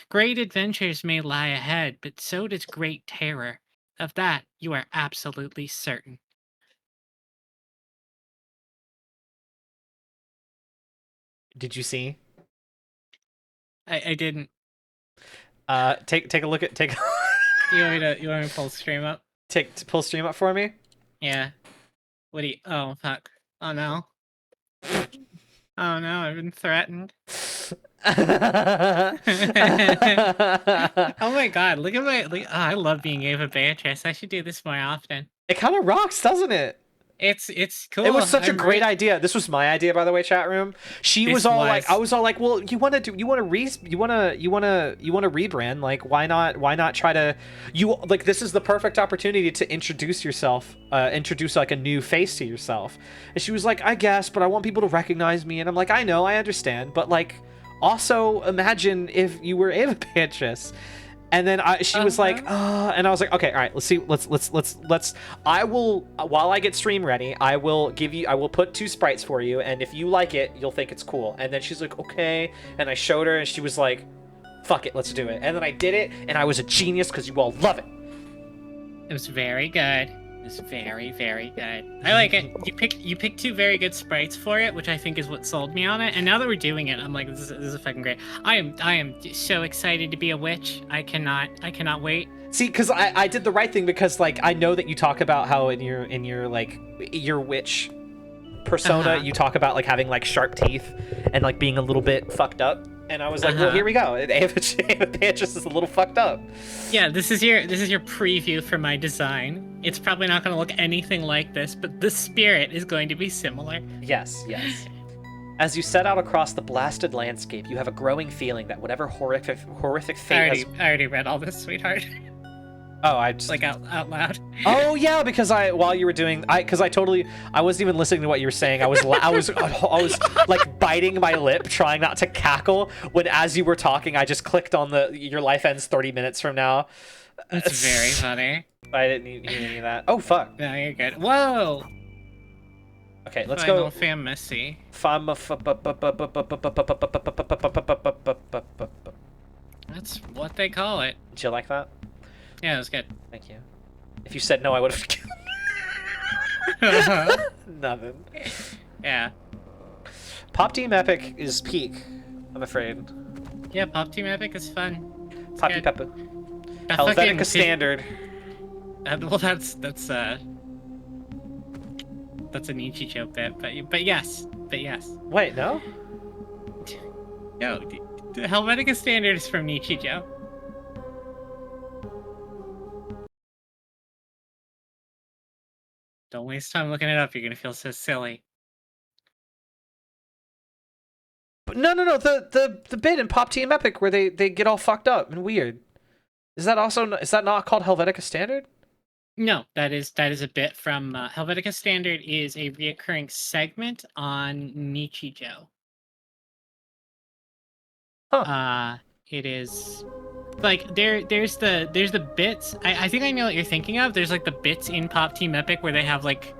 Great adventures may lie ahead, but so does great terror. Of that, you are absolutely certain. Did you see? I didn't. Take a look at You want me to pull stream up? Pull stream up for me. Yeah. What do you... Oh, fuck. Oh, no. Oh, no, I've been threatened. Oh, my God. I love being Ava Beatrice. I should do this more often. It kind of rocks, doesn't it? It's cool. It was such a I'm great re- idea. This was my idea, by the way, chat room. She This was all was- like, I was all like, well, you want to rebrand? Like, why not try to, like, this is the perfect opportunity to introduce yourself, introduce like a new face to yourself. And she was like, I guess, but I want people to recognize me. And I'm like, I know, I understand, but like, also imagine if you were Ava Beatrice. And then she was like, and I was like, okay, all right, let's see, let's. I will, while I get stream ready, I will put 2 sprites for you, and if you like it, you'll think it's cool. And then she's like, okay, and I showed her, and she was like, fuck it, let's do it. And then I did it, and I was a genius because you all love it. It was very good. It was very, very good. I like it. You picked 2 very good sprites for it, which I think is what sold me on it. And now that we're doing it, I'm like, this is fucking great. I am so excited to be a witch. I cannot wait. See, because I did the right thing, because like I know that you talk about how in your like your witch persona you talk about like having like sharp teeth and like being a little bit fucked up. And I was like, well, here we go. Ava Beatrice is a little fucked up. Yeah, this is your preview for my design. It's probably not going to look anything like this, but the spirit is going to be similar. Yes. As you set out across the blasted landscape, you have a growing feeling that whatever horrific fate I already read all this, sweetheart. Oh, I just Like out loud. Oh yeah, because while you were doing, I wasn't even listening to what you were saying. I was like biting my lip, trying not to cackle. When as you were talking, I just clicked on your life ends 30 minutes from now. That's very funny. I didn't hear any of that. Oh fuck. No, you're good. Whoa. Okay, let's Final go. Fantasy. That's what they call it. Did you like that? Yeah, it was good. Thank you. If you said no, I would have. Nothing. Yeah. Pop Team Epic is peak, I'm afraid. Yeah, Pop Team Epic is fun. It's Poppy good. Peppa. That Helvetica fucking- Standard. Well, that's a Nichijou bit, but yes. Wait, no? Yo, the Helvetica Standard is from Nichijou. Don't waste time looking it up. You're gonna feel so silly. But no. The bit in Pop Team Epic where they get all fucked up and weird. Is that not called Helvetica Standard? No, that is a bit from Helvetica Standard is a reoccurring segment on Nichijou. Huh. It is like there's the bits. I think I know what you're thinking of. There's like the bits in Pop Team Epic where they have like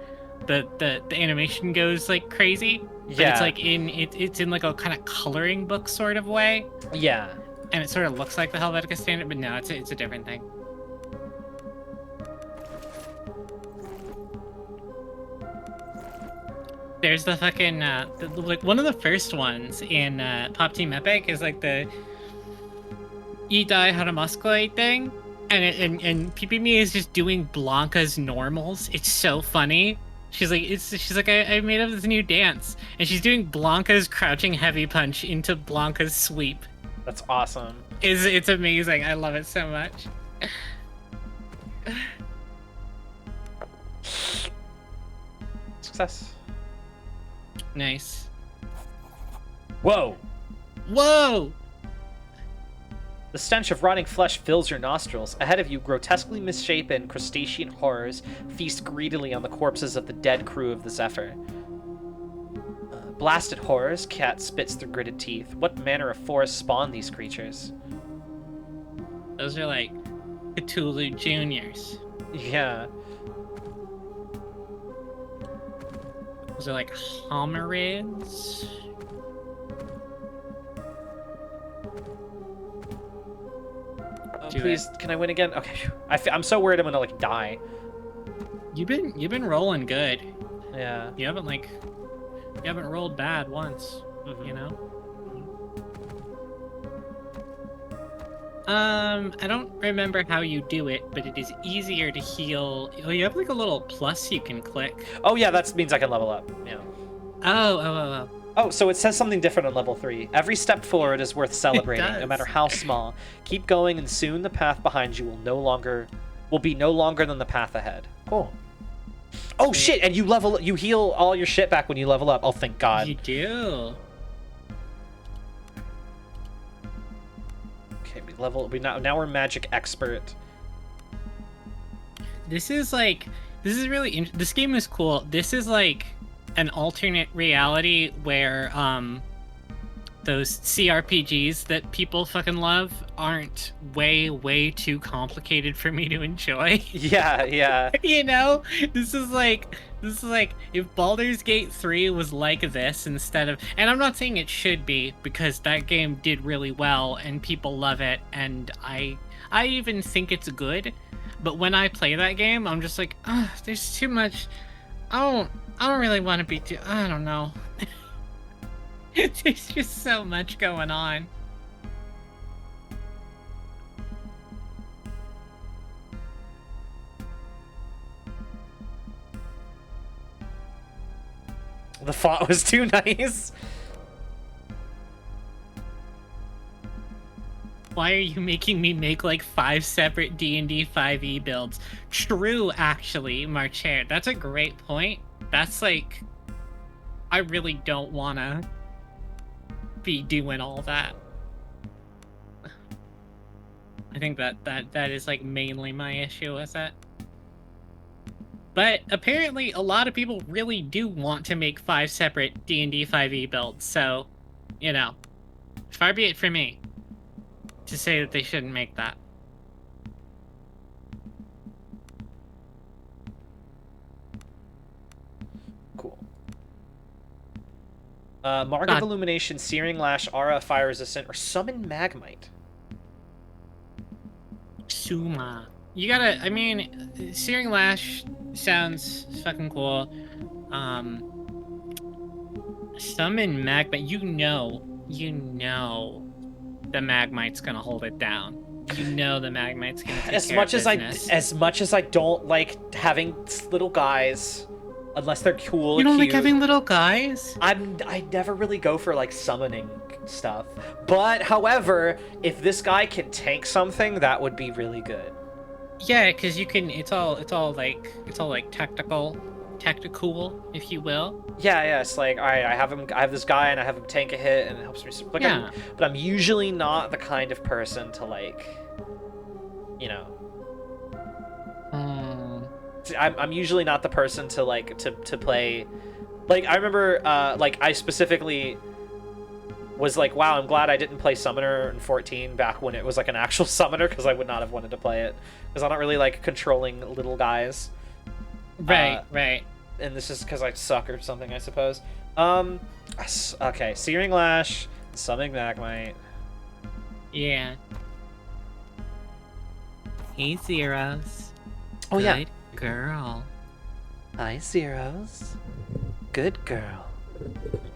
the animation goes like crazy. But Yeah. it's like it's in like a kind of coloring book sort of way. Yeah. And it sort of looks like the Helvetica Standard, but no, it's a different thing. There's the fucking like one of the first ones in Pop Team Epic is like the Idai Haramusklei thing, and PPME is just doing Blanca's normals. It's so funny. She's like I made up this new dance, and she's doing Blanca's crouching heavy punch into Blanca's sweep. That's awesome. It's amazing. I love it so much. Success. Nice. Whoa. Whoa! The stench of rotting flesh fills your nostrils. Ahead of you, grotesquely misshapen crustacean horrors feast greedily on the corpses of the dead crew of the Zephyr. Blasted horrors, cat spits through gritted teeth. What manner of forest spawned these creatures? Those are like Cthulhu Juniors. Yeah. Those are like hominids. Oh, Do please, can I win again? Okay. Phew. I'm so worried I'm gonna like die. You've been rolling good. Yeah. You haven't rolled bad once. Mhm. You know. I don't remember how you do it, but it is easier to heal. Oh, you have like a little plus you can click. Oh yeah, that means I can level up. Yeah. Oh. Oh, so it says something different on level 3. Every step forward is worth celebrating, no does. matter how small. Keep going, and soon the path behind you will be no longer than the path ahead. Cool. Oh shit! And you heal all your shit back when you level up. Oh, thank God. You do. Okay, now we're magic expert. This is really this game is cool. This is like an alternate reality where those CRPGs that people fucking love aren't way too complicated for me to enjoy. Yeah, yeah. You know, this is like if Baldur's Gate 3 was like this instead of, and I'm not saying it should be, because that game did really well and people love it, and I even think it's good, but when I play that game, I'm just like, there's too much. I don't really want to be too. I don't know. There's just so much going on. The font was too nice. Why are you making me make like 5 separate D&D 5e builds? True, actually, Marcher. That's a great point. That's like, I really don't wanna be doing all that. I think that is like mainly my issue with it. But apparently a lot of people really do want to make 5 separate D&D 5e builds, so, you know, far be it from me to say that they shouldn't make that. Cool. Mark of Illumination, Searing Lash, Aura, Fire Resistant, or Summon Magmite. Suma. You gotta, I mean, Searing Lash sounds fucking cool. Summon Magmite, you know the Magmite's gonna hold it down. You know the Magmite's gonna take As care much of as business. as much as I don't like having little guys, unless they're cool. You don't cute, like having little guys? I never really go for like summoning stuff. But however, if this guy can tank something, that would be really good. Yeah, because you can. It's all like tactical, if you will. Yeah, it's like, all right, I have this guy, and I have him tank a hit, and it helps me. Like, Yeah. but I'm usually not the kind of person to like, you know. I'm usually not the person to like to play. Like, I remember, like, I specifically was like, wow, I'm glad I didn't play Summoner in 14 back when it was like an actual Summoner, because I would not have wanted to play it, because I don't really like controlling little guys. Right. And this is because I suck or something, I suppose. Okay, Searing Lash, Summoning Magmite. Yeah. Hey, Zeros. Oh, yeah. Good girl. Hi, Zeros. Good girl.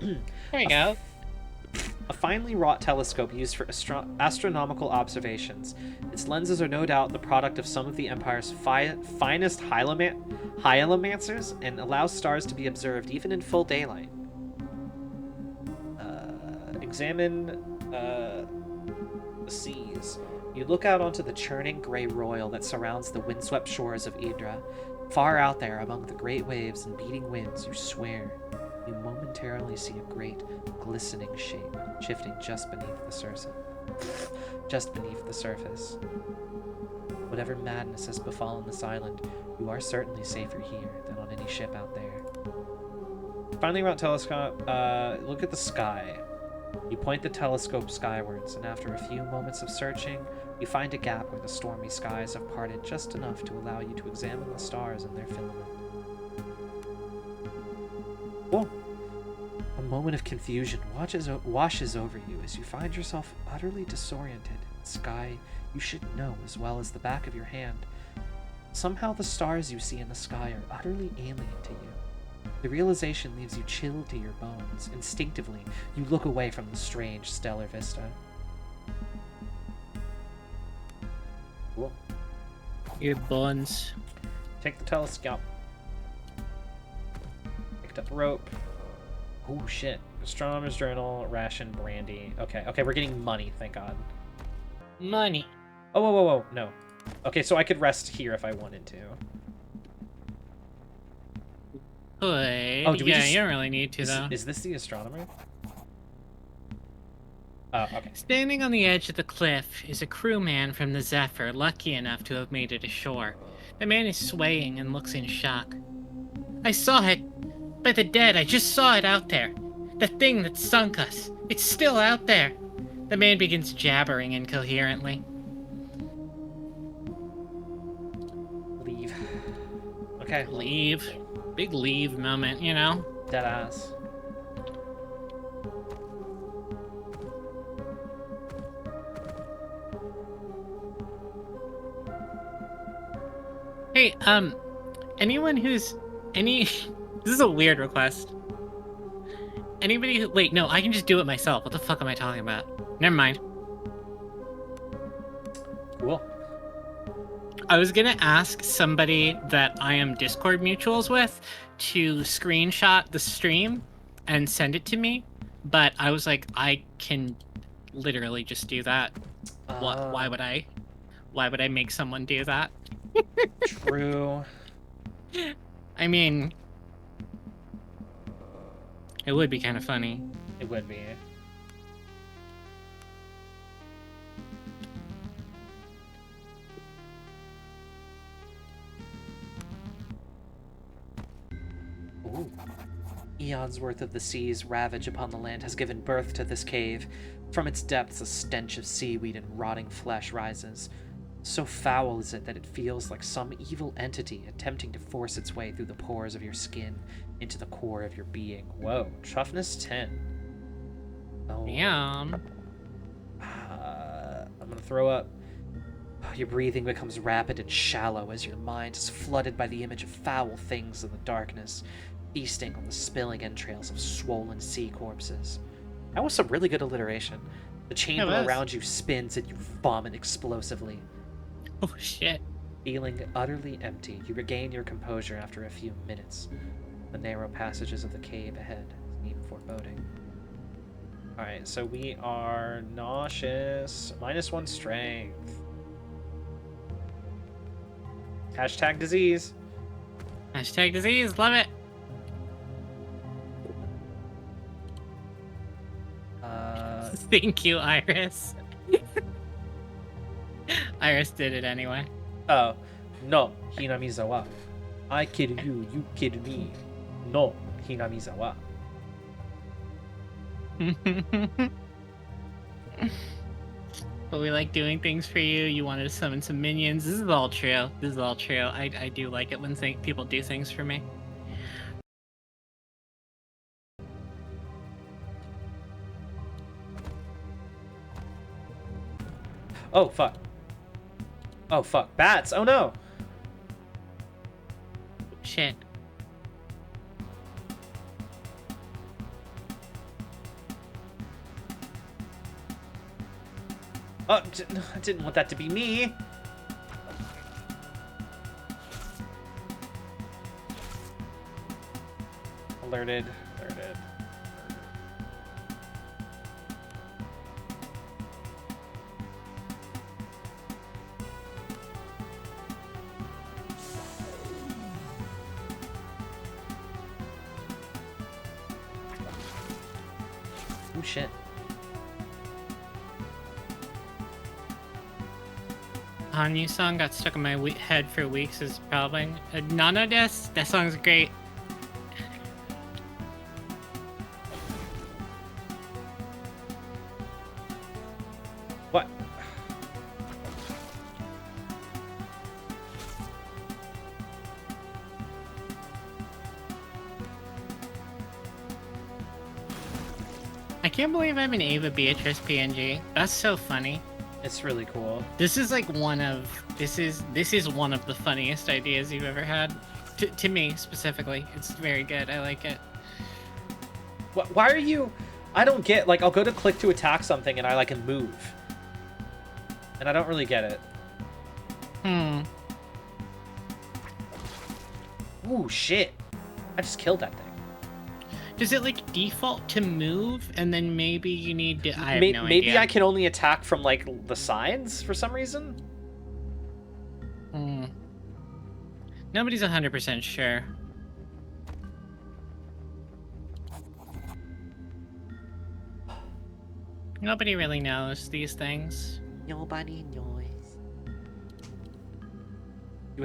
There you go. A finely wrought telescope used for astronomical observations. Its lenses are no doubt the product of some of the Empire's finest hielomancers, and allows stars to be observed even in full daylight. Examine the seas. You look out onto the churning gray roil that surrounds the windswept shores of Idra. Far out there among the great waves and beating winds, you swear you momentarily see a great, glistening shape shifting just beneath the surface. Whatever madness has befallen this island, you are certainly safer here than on any ship out there. Finally, around telescope, look at the sky. You point the telescope skywards, and after a few moments of searching, you find a gap where the stormy skies have parted just enough to allow you to examine the stars in their filament. Whoa! A moment of confusion washes over you as you find yourself utterly disoriented in the sky you should know as well as the back of your hand. Somehow the stars you see in the sky are utterly alien to you. The realization leaves you chilled to your bones. Instinctively, you look away from the strange stellar vista. Cool. Your bones. Take the telescope. Picked up rope. Oh shit. Astronomer's journal, ration, brandy. Okay, we're getting money, thank God. Money. Oh, whoa, no. Okay, so I could rest here if I wanted to. could. Oh, do we yeah, just- you don't really need to, though. Is this the astronomer? Oh, okay. Standing on the edge of the cliff is a crewman from the Zephyr, lucky enough to have made it ashore. The man is swaying and looks in shock. I saw it! By the dead, I just saw it out there. The thing that sunk us. It's still out there. The man begins jabbering incoherently. Leave. Okay. Leave. Big leave moment, you know? Dead ass. Hey, anyone who's this is a weird request. Anybody who wait, no, I can just do it myself. What the fuck am I talking about? Never mind. Cool. I was gonna ask somebody that I am Discord mutuals with to screenshot the stream and send it to me, but I was like, I can literally just do that. Why would I? Why would I make someone do that? True. I mean, it would be kind of funny. It would be. Ooh. Eons worth of the sea's ravage upon the land has given birth to this cave. From its depths, a stench of seaweed and rotting flesh rises. So foul is it that it feels like some evil entity attempting to force its way through the pores of your skin into the core of your being. Whoa, toughness 10. Oh. Damn. I'm gonna throw up. Your breathing becomes rapid and shallow as your mind is flooded by the image of foul things in the darkness, feasting on the spilling entrails of swollen sea corpses. That was some really good alliteration. The chamber was. around you spins and you vomit explosively. Oh shit. Feeling utterly empty, you regain your composure after a few minutes. The narrow passages of the cave ahead seem foreboding. Alright, so we are nauseous. -1 strength. Hashtag disease. Hashtag disease, love it. Thank you, Iris. Iris did it anyway. Oh, no, Hinamizawa. I kill you, you kill me. No, Hinamizawa. But we like doing things for you. You wanted to summon some minions. This is all true. This is all true. I do like it when people do things for me. Oh, fuck. Oh, fuck. Bats! Oh, no! Shit. Oh, I didn't want that to be me. Alerted. Alerted. Oh, shit. Hanyu song got stuck in my head for weeks is probably Nano Des. That song's great. What? I can't believe I'm an Ava Beatrice PNG. That's so funny. It's really cool. This is like this is one of the funniest ideas you've ever had. To me specifically, it's very good. I like it. Why are you... I don't get... Like, I'll go to click to attack something and I, like, can move. And I don't really get it. Ooh, shit. I just killed that thing. Does it like default to move and then maybe you need to... I have no Maybe idea. I can only attack from, like, the sides for some reason? Nobody's 100% sure. Nobody really knows these things. Nobody knows. You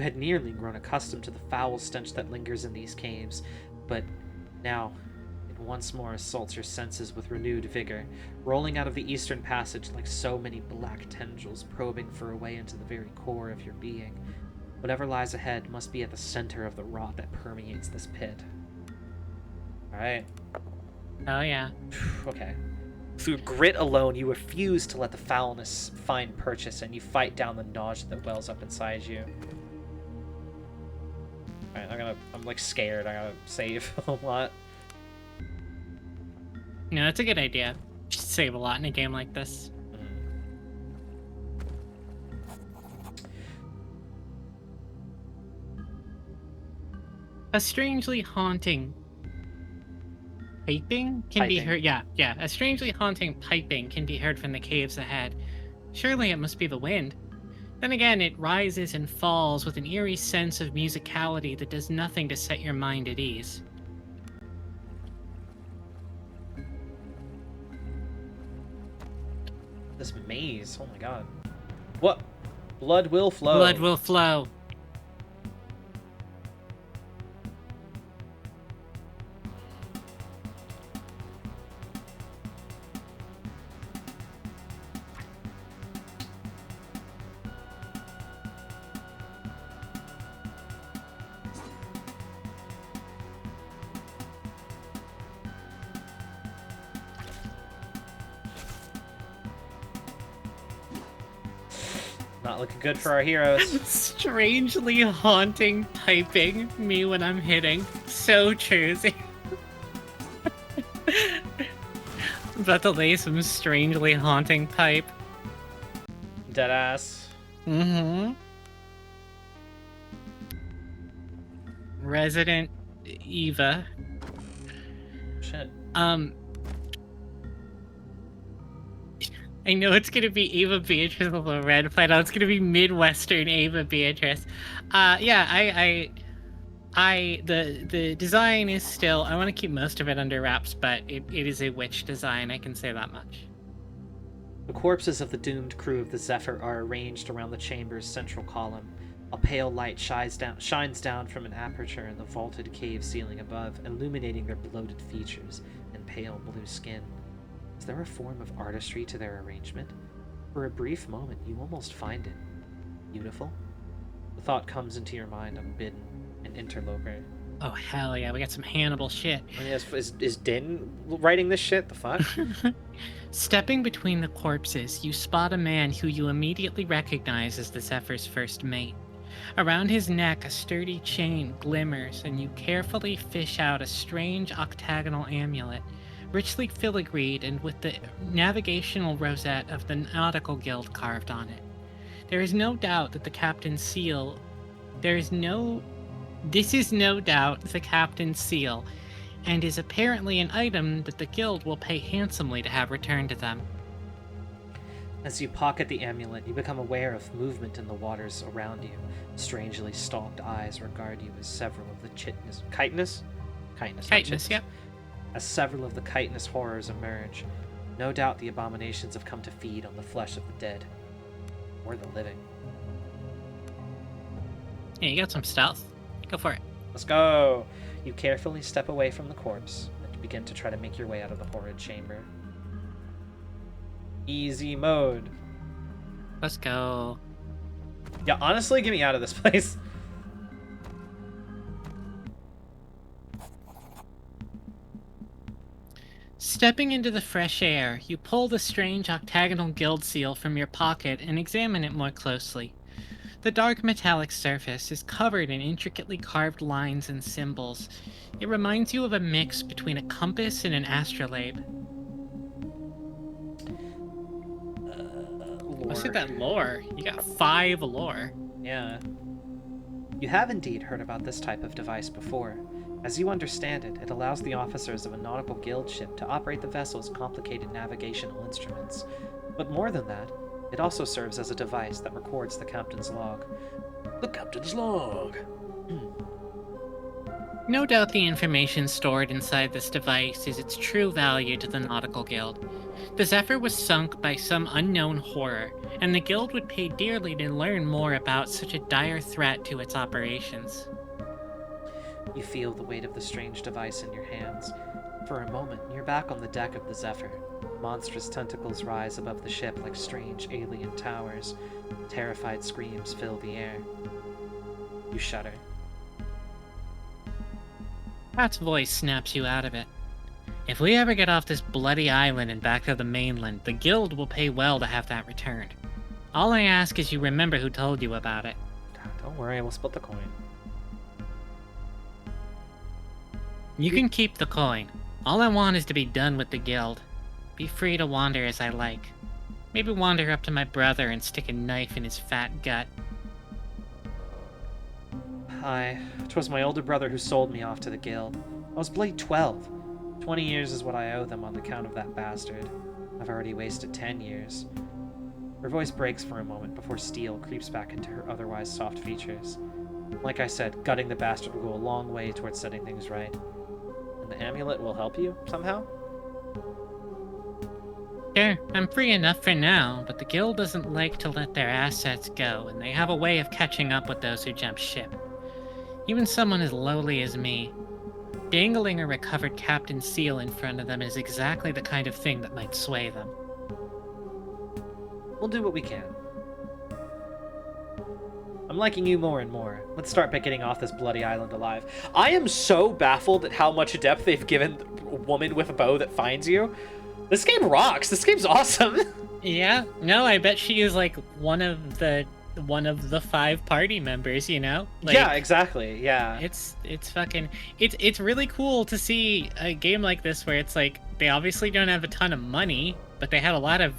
had nearly grown accustomed to the foul stench that lingers in these caves, but now it once more assaults your senses with renewed vigor, rolling out of the eastern passage like so many black tendrils probing for a way into the very core of your being. Whatever lies ahead must be at the center of the rot that permeates this pit. Alright. Oh yeah. Okay. Through grit alone, you refuse to let the foulness find purchase, and you fight down the nausea that wells up inside you. Alright, I'm like scared. I gotta save a lot. No, it's a good idea. You should save a lot in a game like this. A strangely haunting piping can be heard. Yeah. A strangely haunting piping can be heard from the caves ahead. Surely it must be the wind. Then again, it rises and falls with an eerie sense of musicality that does nothing to set your mind at ease. This maze, oh my god. What? Blood will flow. Blood will flow. Not looking good for our heroes. Strangely haunting piping me when I'm hitting. So choosy. About to lay some strangely haunting pipe. Deadass. Mm-hmm. Resident Eva. Shit. I know it's gonna be Ava Beatrice with a red plaid. It's gonna be Midwestern Ava Beatrice. The design is still. I want to keep most of it under wraps, but it is a witch design. I can say that much. The corpses of the doomed crew of the Zephyr are arranged around the chamber's central column. A pale light shines down from an aperture in the vaulted cave ceiling above, illuminating their bloated features and pale blue skin. Is there a form of artistry to their arrangement? For a brief moment, you almost find it beautiful. The thought comes into your mind unbidden, an interloper. Oh hell yeah, we got some Hannibal shit. I mean, is Din writing this shit? The fuck? Stepping between the corpses, you spot a man who you immediately recognize as the Zephyr's first mate. Around his neck, a sturdy chain glimmers, and you carefully fish out a strange octagonal amulet, richly filigreed and with the navigational rosette of the Nautical Guild carved on it. There is no doubt that the captain's seal. This is no doubt the captain's seal, and is apparently an item that the guild will pay handsomely to have returned to them. As you pocket the amulet, you become aware of movement in the waters around you. Strangely stalked eyes regard you as several of the chitinous, Yep. As several of the chitinous horrors emerge. No doubt the abominations have come to feed on the flesh of the dead. Or the living. Yeah, you got some stealth. Go for it. Let's go! You carefully step away from the corpse, and you begin to try to make your way out of the horrid chamber. Easy mode. Let's go. Yeah, honestly, get me out of this place. Stepping into the fresh air, you pull the strange octagonal guild seal from your pocket and examine it more closely. The dark metallic surface is covered in intricately carved lines and symbols. It reminds you of a mix between a compass and an astrolabe. Let's hit that lore. You got 5 lore. Yeah. You have indeed heard about this type of device before. As you understand it, it allows the officers of a nautical guild ship to operate the vessel's complicated navigational instruments. But more than that, it also serves as a device that records the captain's log. The captain's log. No doubt the information stored inside this device is its true value to the Nautical Guild. The Zephyr was sunk by some unknown horror, and the Guild would pay dearly to learn more about such a dire threat to its operations. You feel the weight of the strange device in your hands. For a moment, you're back on the deck of the Zephyr. Monstrous tentacles rise above the ship like strange alien towers. Terrified screams fill the air. You shudder. Pat's voice snaps you out of it. If we ever get off this bloody island and back to the mainland, the Guild will pay well to have that returned. All I ask is you remember who told you about it. Don't worry, we'll split the coin. You can keep the coin. All I want is to be done with the Guild. Be free to wander as I like. Maybe wander up to my brother and stick a knife in his fat gut. Twas my older brother who sold me off to the Guild. I was Blade 12. 20 years is what I owe them on account of that bastard. I've already wasted 10 years. Her voice breaks for a moment before steel creeps back into her otherwise soft features. Like I said, gutting the bastard will go a long way towards setting things right. And the amulet will help you, somehow? Sure, I'm free enough for now, but the Guild doesn't like to let their assets go, and they have a way of catching up with those who jump ship. Even someone as lowly as me. Dangling a recovered Captain Seal in front of them is exactly the kind of thing that might sway them. We'll do what we can. I'm liking you more and more. Let's start by getting off this bloody island alive. I am so baffled at how much depth they've given a woman with a bow that finds you. This game rocks. This game's awesome. Yeah, no, I bet she is like one of the 5 party members, you know? Like, yeah, exactly. Yeah. It's fucking it's really cool to see a game like this where it's like they obviously don't have a ton of money, but they had a lot of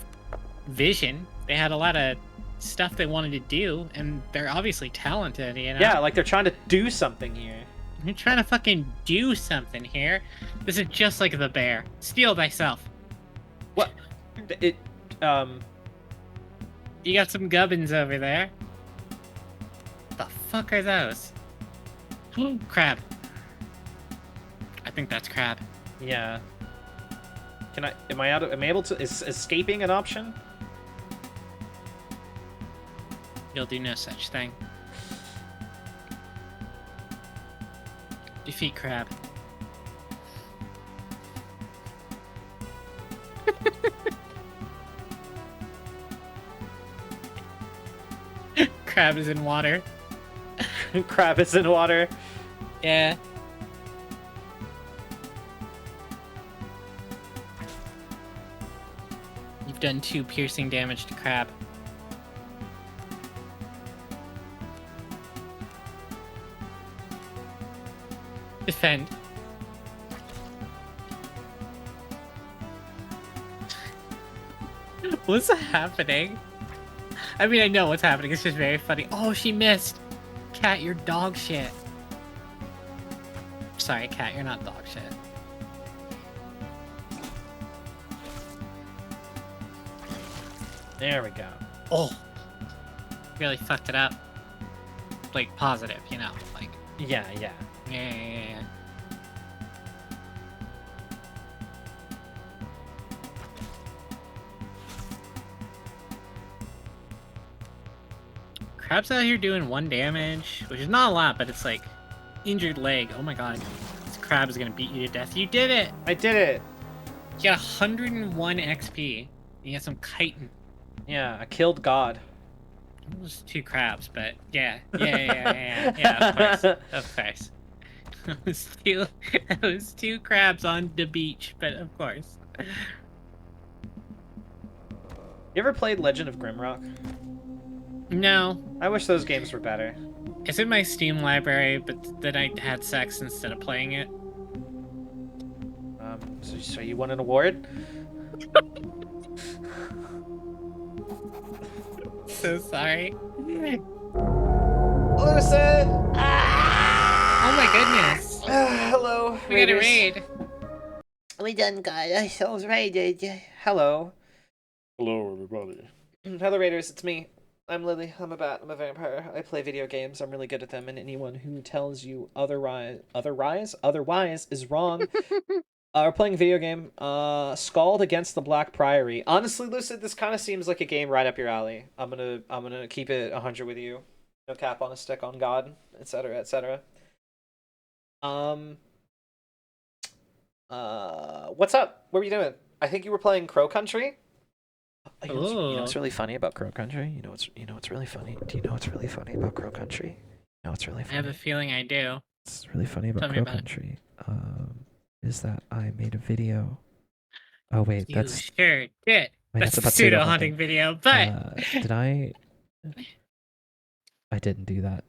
vision. They had a lot of stuff they wanted to do, and they're obviously talented, you know? Yeah, like they're trying to do something here. You're trying to fucking do something here. This is just like the bear. Steal thyself. What? You got some gubbins over there. The fuck are those? Crab. I think that's crab. Yeah. Am I able to, is escaping an option? You'll do no such thing. Defeat crab. Crab is in water. Crab is in water. Yeah. You've done 2 piercing damage to crab. Defend. What's happening? I mean, I know what's happening. It's just very funny. Oh, she missed. Cat, you're dog shit. Sorry, Cat, you're not dog shit. There we go. Oh. Really fucked it up. Like, positive, you know? Like, Yeah. yeah. Crab's out here doing 1 damage, which is not a lot, but it's like injured leg. Oh my god. This crab is gonna beat you to death. You did it! I did it. You got 101 XP. You got some chitin. Yeah, I killed God. It was 2 crabs, but yeah, of course. It was 2 crabs on the beach, but of course. You ever played Legend of Grimrock? No. I wish those games were better. It's in my Steam library, but then I had sex instead of playing it. So you won an award? So sorry. Lucid! Oh my goodness. Hello, We got a raiders. raid. We done got ourselves raided. Hello. Hello, everybody. Hello, raiders. It's me. I'm Lily. I'm a bat. I'm a vampire. I play video games. I'm really good at them, and anyone who tells you otherwise is wrong. We're playing a video game. Skald against the Black Priory. Honestly, Lucid, this kind of seems like a game right up your alley. I'm gonna keep it 100 with you. No cap on a stick on God, etc., etc. What's up? What were you doing? I think you were playing Crow Country. You know what's really funny about Crow Country? You know what's really funny? Do you know what's really funny about Crow Country? You know what's really funny? I have a feeling I do. What's really funny about Tell me Crow about it. Country is that I made a video. Oh wait, You that's sure did. That's a about pseudo pseudo-hunting. hunting video, but did I didn't do that.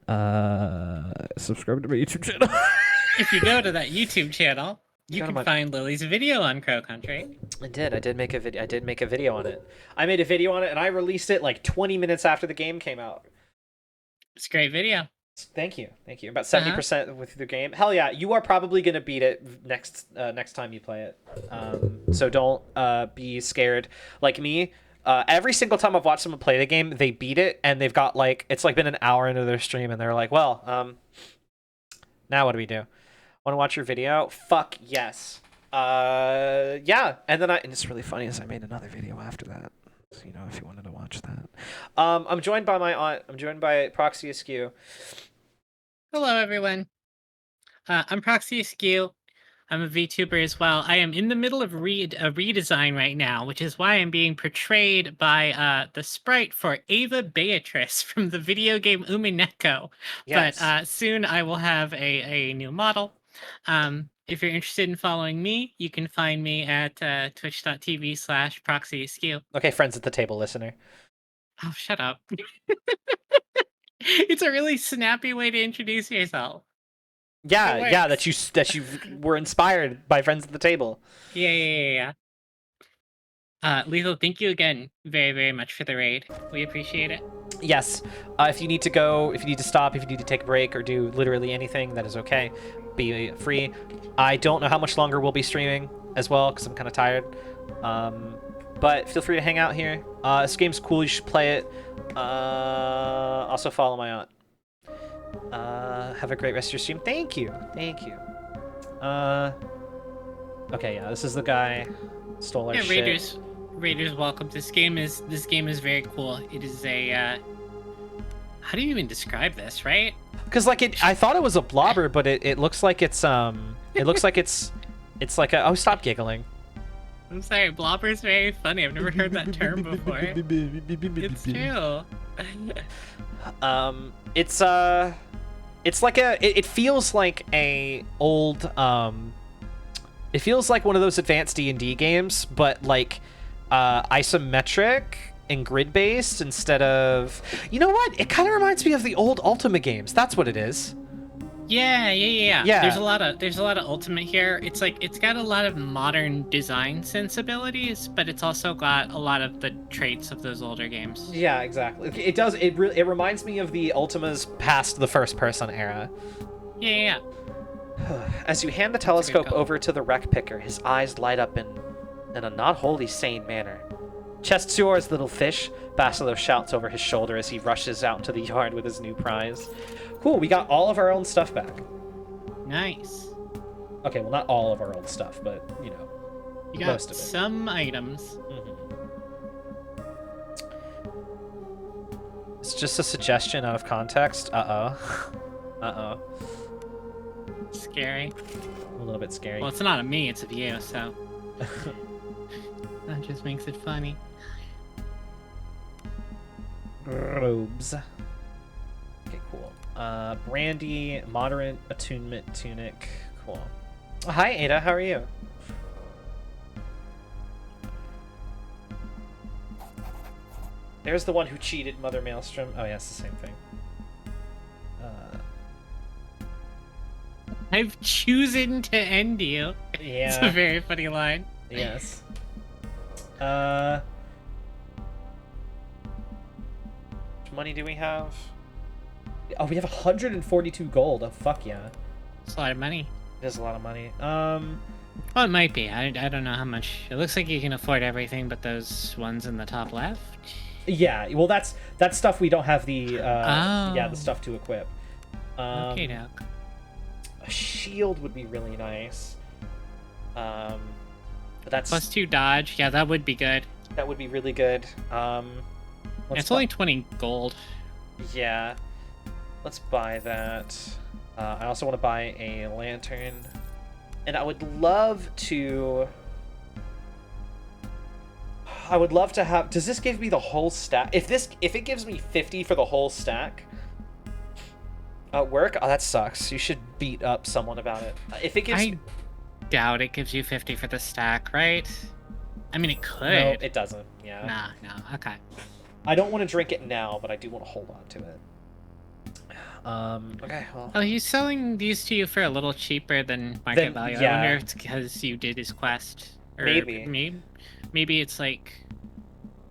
Subscribe to my YouTube channel. if you go to that YouTube channel, you Go to can my- find Lily's video on Crow Country. I did make a video. I did make a video on it. I made a video on it, and I released it like 20 minutes after the game came out. It's a great video. Thank you. About 70% with the game. Hell yeah, you are probably gonna beat it next time you play it. So don't be scared like me. Every single time I've watched someone play the game, they beat it, and they've got like it's like been an hour into their stream, and they're like, well, now what do we do? Want to watch your video? Fuck yes. Yeah, and it's really funny is I made another video after that. So, you know, if you wanted to watch that. I'm joined by my aunt. I'm joined by Proxy Askew. Hello, everyone. I'm Proxy Askew. I'm a VTuber as well. I am in the middle of a redesign right now, which is why I'm being portrayed by the sprite for Ava Beatrice from the video game Umineko. Yes. But soon I will have a new model. If you're interested in following me, you can find me at twitch.tv/ProxyAskew. Okay, friends at the table listener. Oh, shut up. It's a really snappy way to introduce yourself. Yeah, that you were inspired by friends at the table. Yeah. Lethal, thank you again very, very much for the raid. We appreciate it. Yes. If you need to go, if you need to stop, if you need to take a break or do literally anything, that is okay. Be free. I don't know how much longer we'll be streaming as well because I'm kind of tired. But feel free to hang out here. This game's cool. You should play it. Also follow my aunt. Have a great rest of your stream. Thank you. Okay, yeah, this is the guy stole our shit. Raiders, welcome. This game is very cool. It is a how do you even describe this, right? Because like I thought it was a blobber, but it looks like it's it's like a stop giggling. I'm sorry, blobber is very funny. I've never heard that term before. It's true. It's like it feels like a old it feels like one of those advanced D&D games, but like isometric and grid based instead of, you know what, it kind of reminds me of the old Ultima games. That's what it is. Yeah. There's a lot of Ultimate here. It's like it's got a lot of modern design sensibilities, but it's also got a lot of the traits of those older games. Yeah, exactly. It does. It reminds me of the Ultimas past the first person era. Yeah. As you hand the telescope over to the wreck picker, his eyes light up in a not wholly sane manner. Chest's yours, little fish, Basileus shouts over his shoulder as he rushes out into the yard with his new prize. Cool, we got all of our own stuff back. Nice. Okay, well, not all of our old stuff, but, you know, You got most of it. some items. It's just a suggestion out of context. Uh-oh. Scary. A little bit scary. Well, it's not a me, it's a you, so that just makes it funny. Robes. Okay, cool. Brandy, moderate attunement tunic. Cool. Oh, hi, Ada. How are you? There's the one who cheated, Mother Maelstrom. Oh, yeah, it's the same thing. I've chosen to end you. It's a Yeah. very funny line. Yes. How much money do we have? Oh, we have 142 gold. Oh, fuck yeah. It's a lot of money. It is a lot of money. Well, it might be. I don't know how much. It looks like you can afford everything but those ones in the top left. Yeah, well, that's stuff we don't have the the Oh. stuff to equip. Okay, doc. A shield would be really nice. But that's +2 dodge. Yeah, that would be good. that would be really good. It's only 20 gold. Yeah, let's buy that. I also want to buy a lantern, and I would love to. I would love to have. Does this give me the whole stack? If it gives me 50 for the whole stack, work. Oh, that sucks. You should beat up someone about it. If it gives. I doubt it gives you 50 for the stack, right? I mean, it could. No, it doesn't. Yeah. Nah, okay. I don't want to drink it now, but I do want to hold on to it. Okay, well. Oh, he's selling these to you for a little cheaper than market value. yeah. I wonder if it's because you did his quest. Or Maybe. Maybe it's like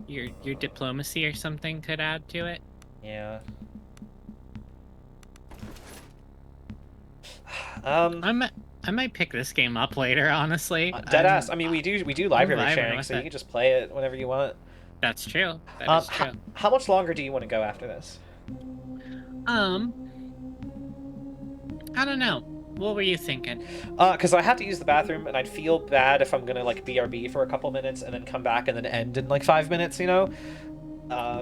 your diplomacy or something could add to it. Yeah. I might pick this game up later, honestly. Deadass. I mean, we do library vibing sharing, with so it. you can just play it whenever you want. That's true. That is true. How much longer do you want to go after this? I don't know. What were you thinking? Because I have to use the bathroom, and I'd feel bad if I'm gonna like BRB for a couple minutes and then come back and then end in like 5 minutes, you know?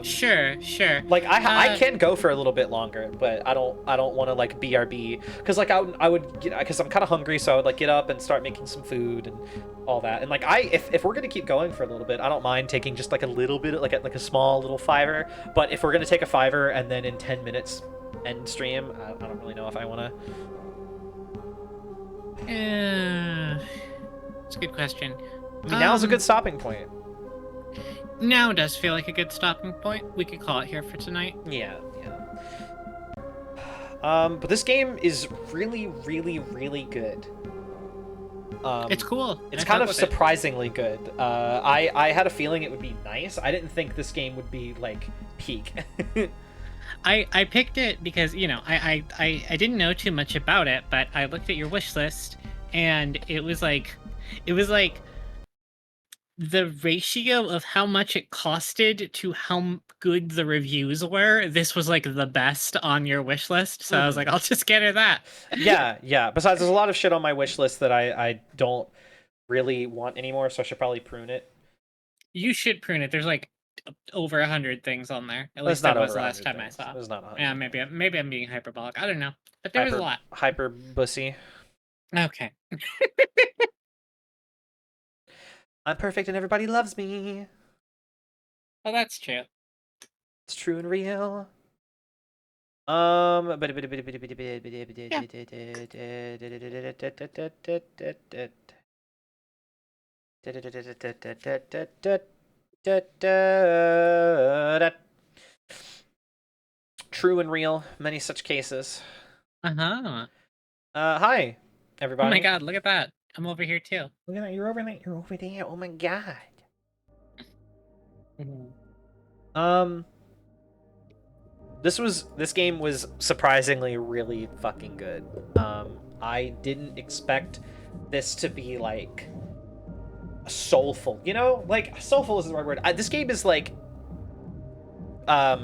Sure. Like I can go for a little bit longer, but I don't want to like BRB because like I would because I'm kind of hungry, so I would like get up and start making some food and all that. And like if we're gonna keep going for a little bit, I don't mind taking just like a little bit like a small little 5-er. But if we're gonna take a 5-er and then in 10 minutes end stream, I don't really know if I want to. It's a good question. I mean, now's a good stopping point. Now does feel like a good stopping point. We could call it here for tonight. Yeah. But this game is really, really, really good. It's cool. It's I kind fuck of with it. surprisingly good. I had a feeling it would be nice. I didn't think this game would be like peak. I picked it because, you know, I didn't know too much about it, but I looked at your wish list and it was like the ratio of how much it costed to how good the reviews were. This was like the best on your wish list. So I was like, I'll just get her that. yeah. Besides, there's a lot of shit on my wish list that I don't really want anymore, so I should probably prune it. You should prune it. There's like over 100 things on there. At It's least not that was over the last 100 time I things. saw. It's not 100. Yeah, maybe I'm being hyperbolic. I don't know, but there was a lot. Hyper bussy. Okay. I'm perfect and everybody loves me. Well, that's true. It's true and real. True and real, many such cases. Uh-huh. Hi, everybody. Oh my god, look at that. I'm over here too. Look at that, you're over there. You're over there. Oh my god. This game was surprisingly really fucking good. I didn't expect this to be like soulful, you know? Like soulful isn't the right word. This game is like a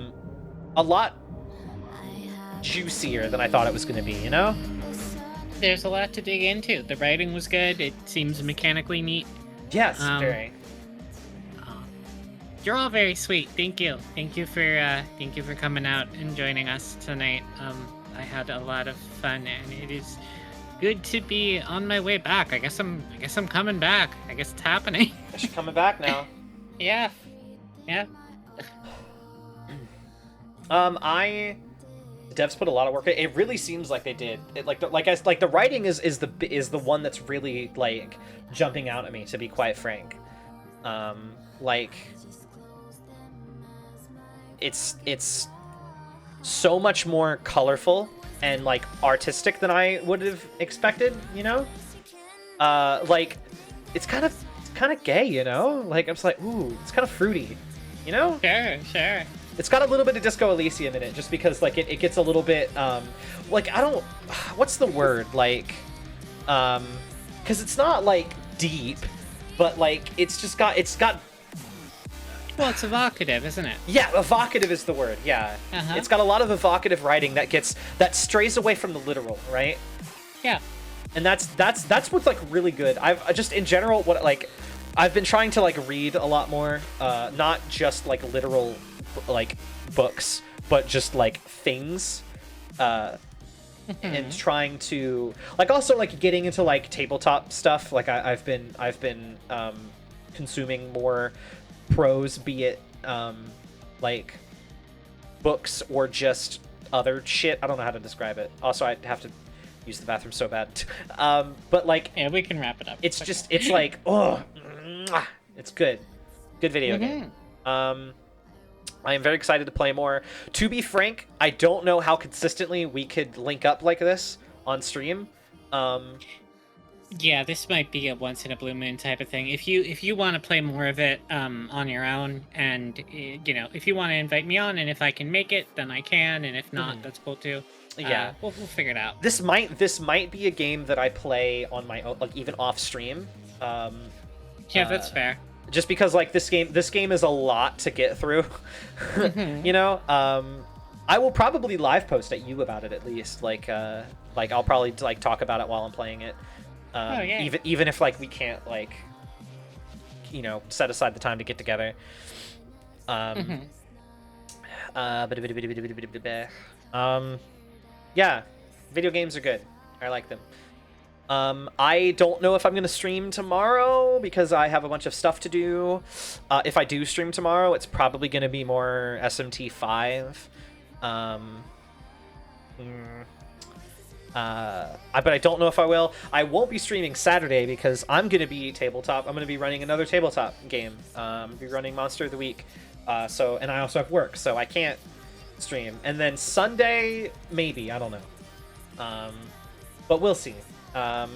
lot juicier than I thought it was going to be, you know? There's a lot to dig into. The writing was good. It seems mechanically neat. Yes, very. You're all very sweet. Thank you. Thank you for coming out and joining us tonight. I had a lot of fun, and it is good to be on my way back. I guess I'm coming back. I guess it's happening. I should coming back now. Yeah. The devs put a lot of work. It really seems like they did. The writing is the one that's really like jumping out at me, to be quite frank. It's so much more colorful and like artistic than I would have expected, you know? It's kind of gay, you know? Like, I'm just like, ooh, it's kind of fruity, you know? Sure. It's got a little bit of Disco Elysium in it, just because like it gets a little bit what's the word, because it's not like deep, but like it's got Well, it's evocative, isn't it? Yeah, evocative is the word. Yeah, it's got a lot of evocative writing that strays away from the literal, right? Yeah. And that's what's like really good. I've just in general I've been trying to like read a lot more, not just like literal like books, but just like things, and trying to like also like getting into like tabletop stuff. Like I've been consuming more prose, be it like books or just other shit. I don't know how to describe it. Also, I have to use the bathroom so bad. But like, yeah, we can wrap it up. It's just it's like it's good video game. I am very excited to play more. To be frank, I don't know how consistently we could link up like this on stream. Yeah, this might be a once in a blue moon type of thing. If you want to play more of it on your own, and if you want to invite me on, and if I can make it, then I can, and if not, that's cool too. Yeah, we'll figure it out. This might be a game that I play on my own, like even off stream. Yeah, that's fair. Just because like this game is a lot to get through. I will probably live post at you about it at least. Like I'll probably like talk about it while I'm playing it. Even if like we can't like set aside the time to get together. Yeah, video games are good. I like them. I don't know if I'm gonna stream tomorrow because I have a bunch of stuff to do. If I do stream tomorrow, it's probably gonna be more SMT 5. But I don't know if I will. I won't be streaming Saturday because I'm gonna be tabletop. I'm gonna be running another tabletop game. I'm gonna be running Monster of the Week. And I also have work, so I can't stream. And then Sunday, maybe, I don't know. But we'll see. I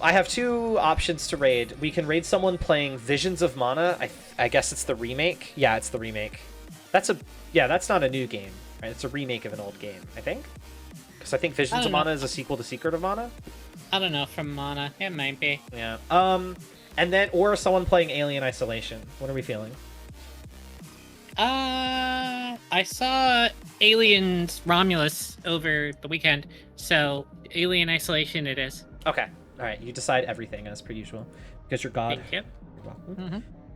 have two options to raid. We can raid someone playing Visions of Mana. I guess it's the remake. Yeah, it's the remake. That's not a new game, right? It's a remake of an old game, I think. Because I think Visions of Mana is a sequel to Secret of Mana. I don't know, from Mana. It might be. Yeah. And then, or someone playing Alien Isolation. What are we feeling? I saw Aliens Romulus over the weekend, so Alien Isolation it is. Okay. All right. You decide everything as per usual, because you're God. Thank you. You're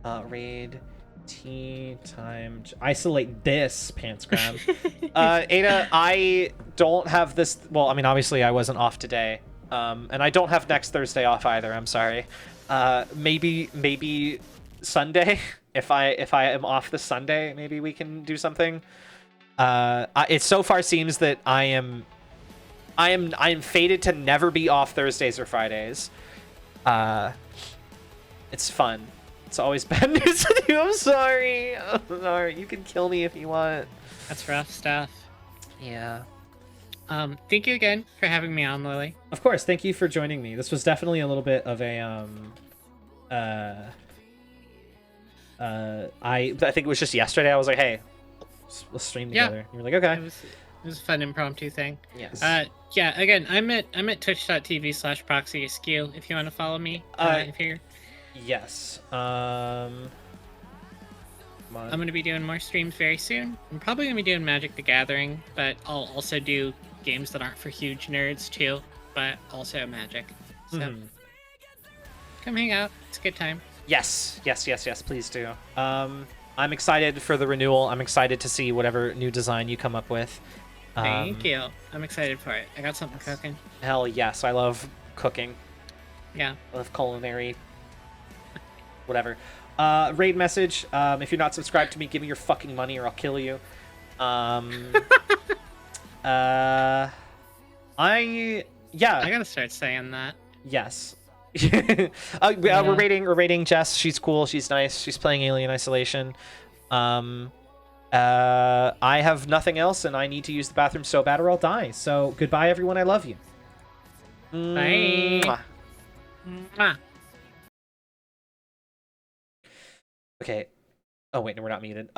welcome. Raid tea time. Isolate this pants grab. Ada, I don't have this. Well, I mean, obviously, I wasn't off today, and I don't have next Thursday off either. I'm sorry. Maybe Sunday. If I am off this Sunday, maybe we can do something. It so far seems that I am fated to never be off Thursdays or Fridays. It's fun. It's always bad news with you. I'm sorry. You can kill me if you want. That's rough stuff. Yeah. Thank you again for having me on, Lily. Of course. Thank you for joining me. This was definitely a little bit of a I think it was just yesterday. I was like, hey, let's stream together. Yeah. You were like, okay. It was a fun impromptu thing. Yes. Yeah. Again, I'm at twitch.tv/proxyaskew if you want to follow me. If you're. Yes. I'm gonna be doing more streams very soon. I'm probably gonna be doing Magic the Gathering, but I'll also do games that aren't for huge nerds too, but also Magic. So come hang out. It's a good time. Yes. Please do. I'm excited for the renewal. I'm excited to see whatever new design you come up with. Thank you. I'm excited for it. I got something cooking. Hell yes, I love cooking. Yeah. I love culinary. Whatever. Raid message. If you're not subscribed to me, give me your fucking money or I'll kill you. I gotta start saying that. Yes. We're rating Jess. She's cool. She's nice. She's playing Alien Isolation. I have nothing else, and I need to use the bathroom so bad or I'll die. So goodbye, everyone. I love you. Bye. Mwah. Okay. Oh wait, no, we're not muted.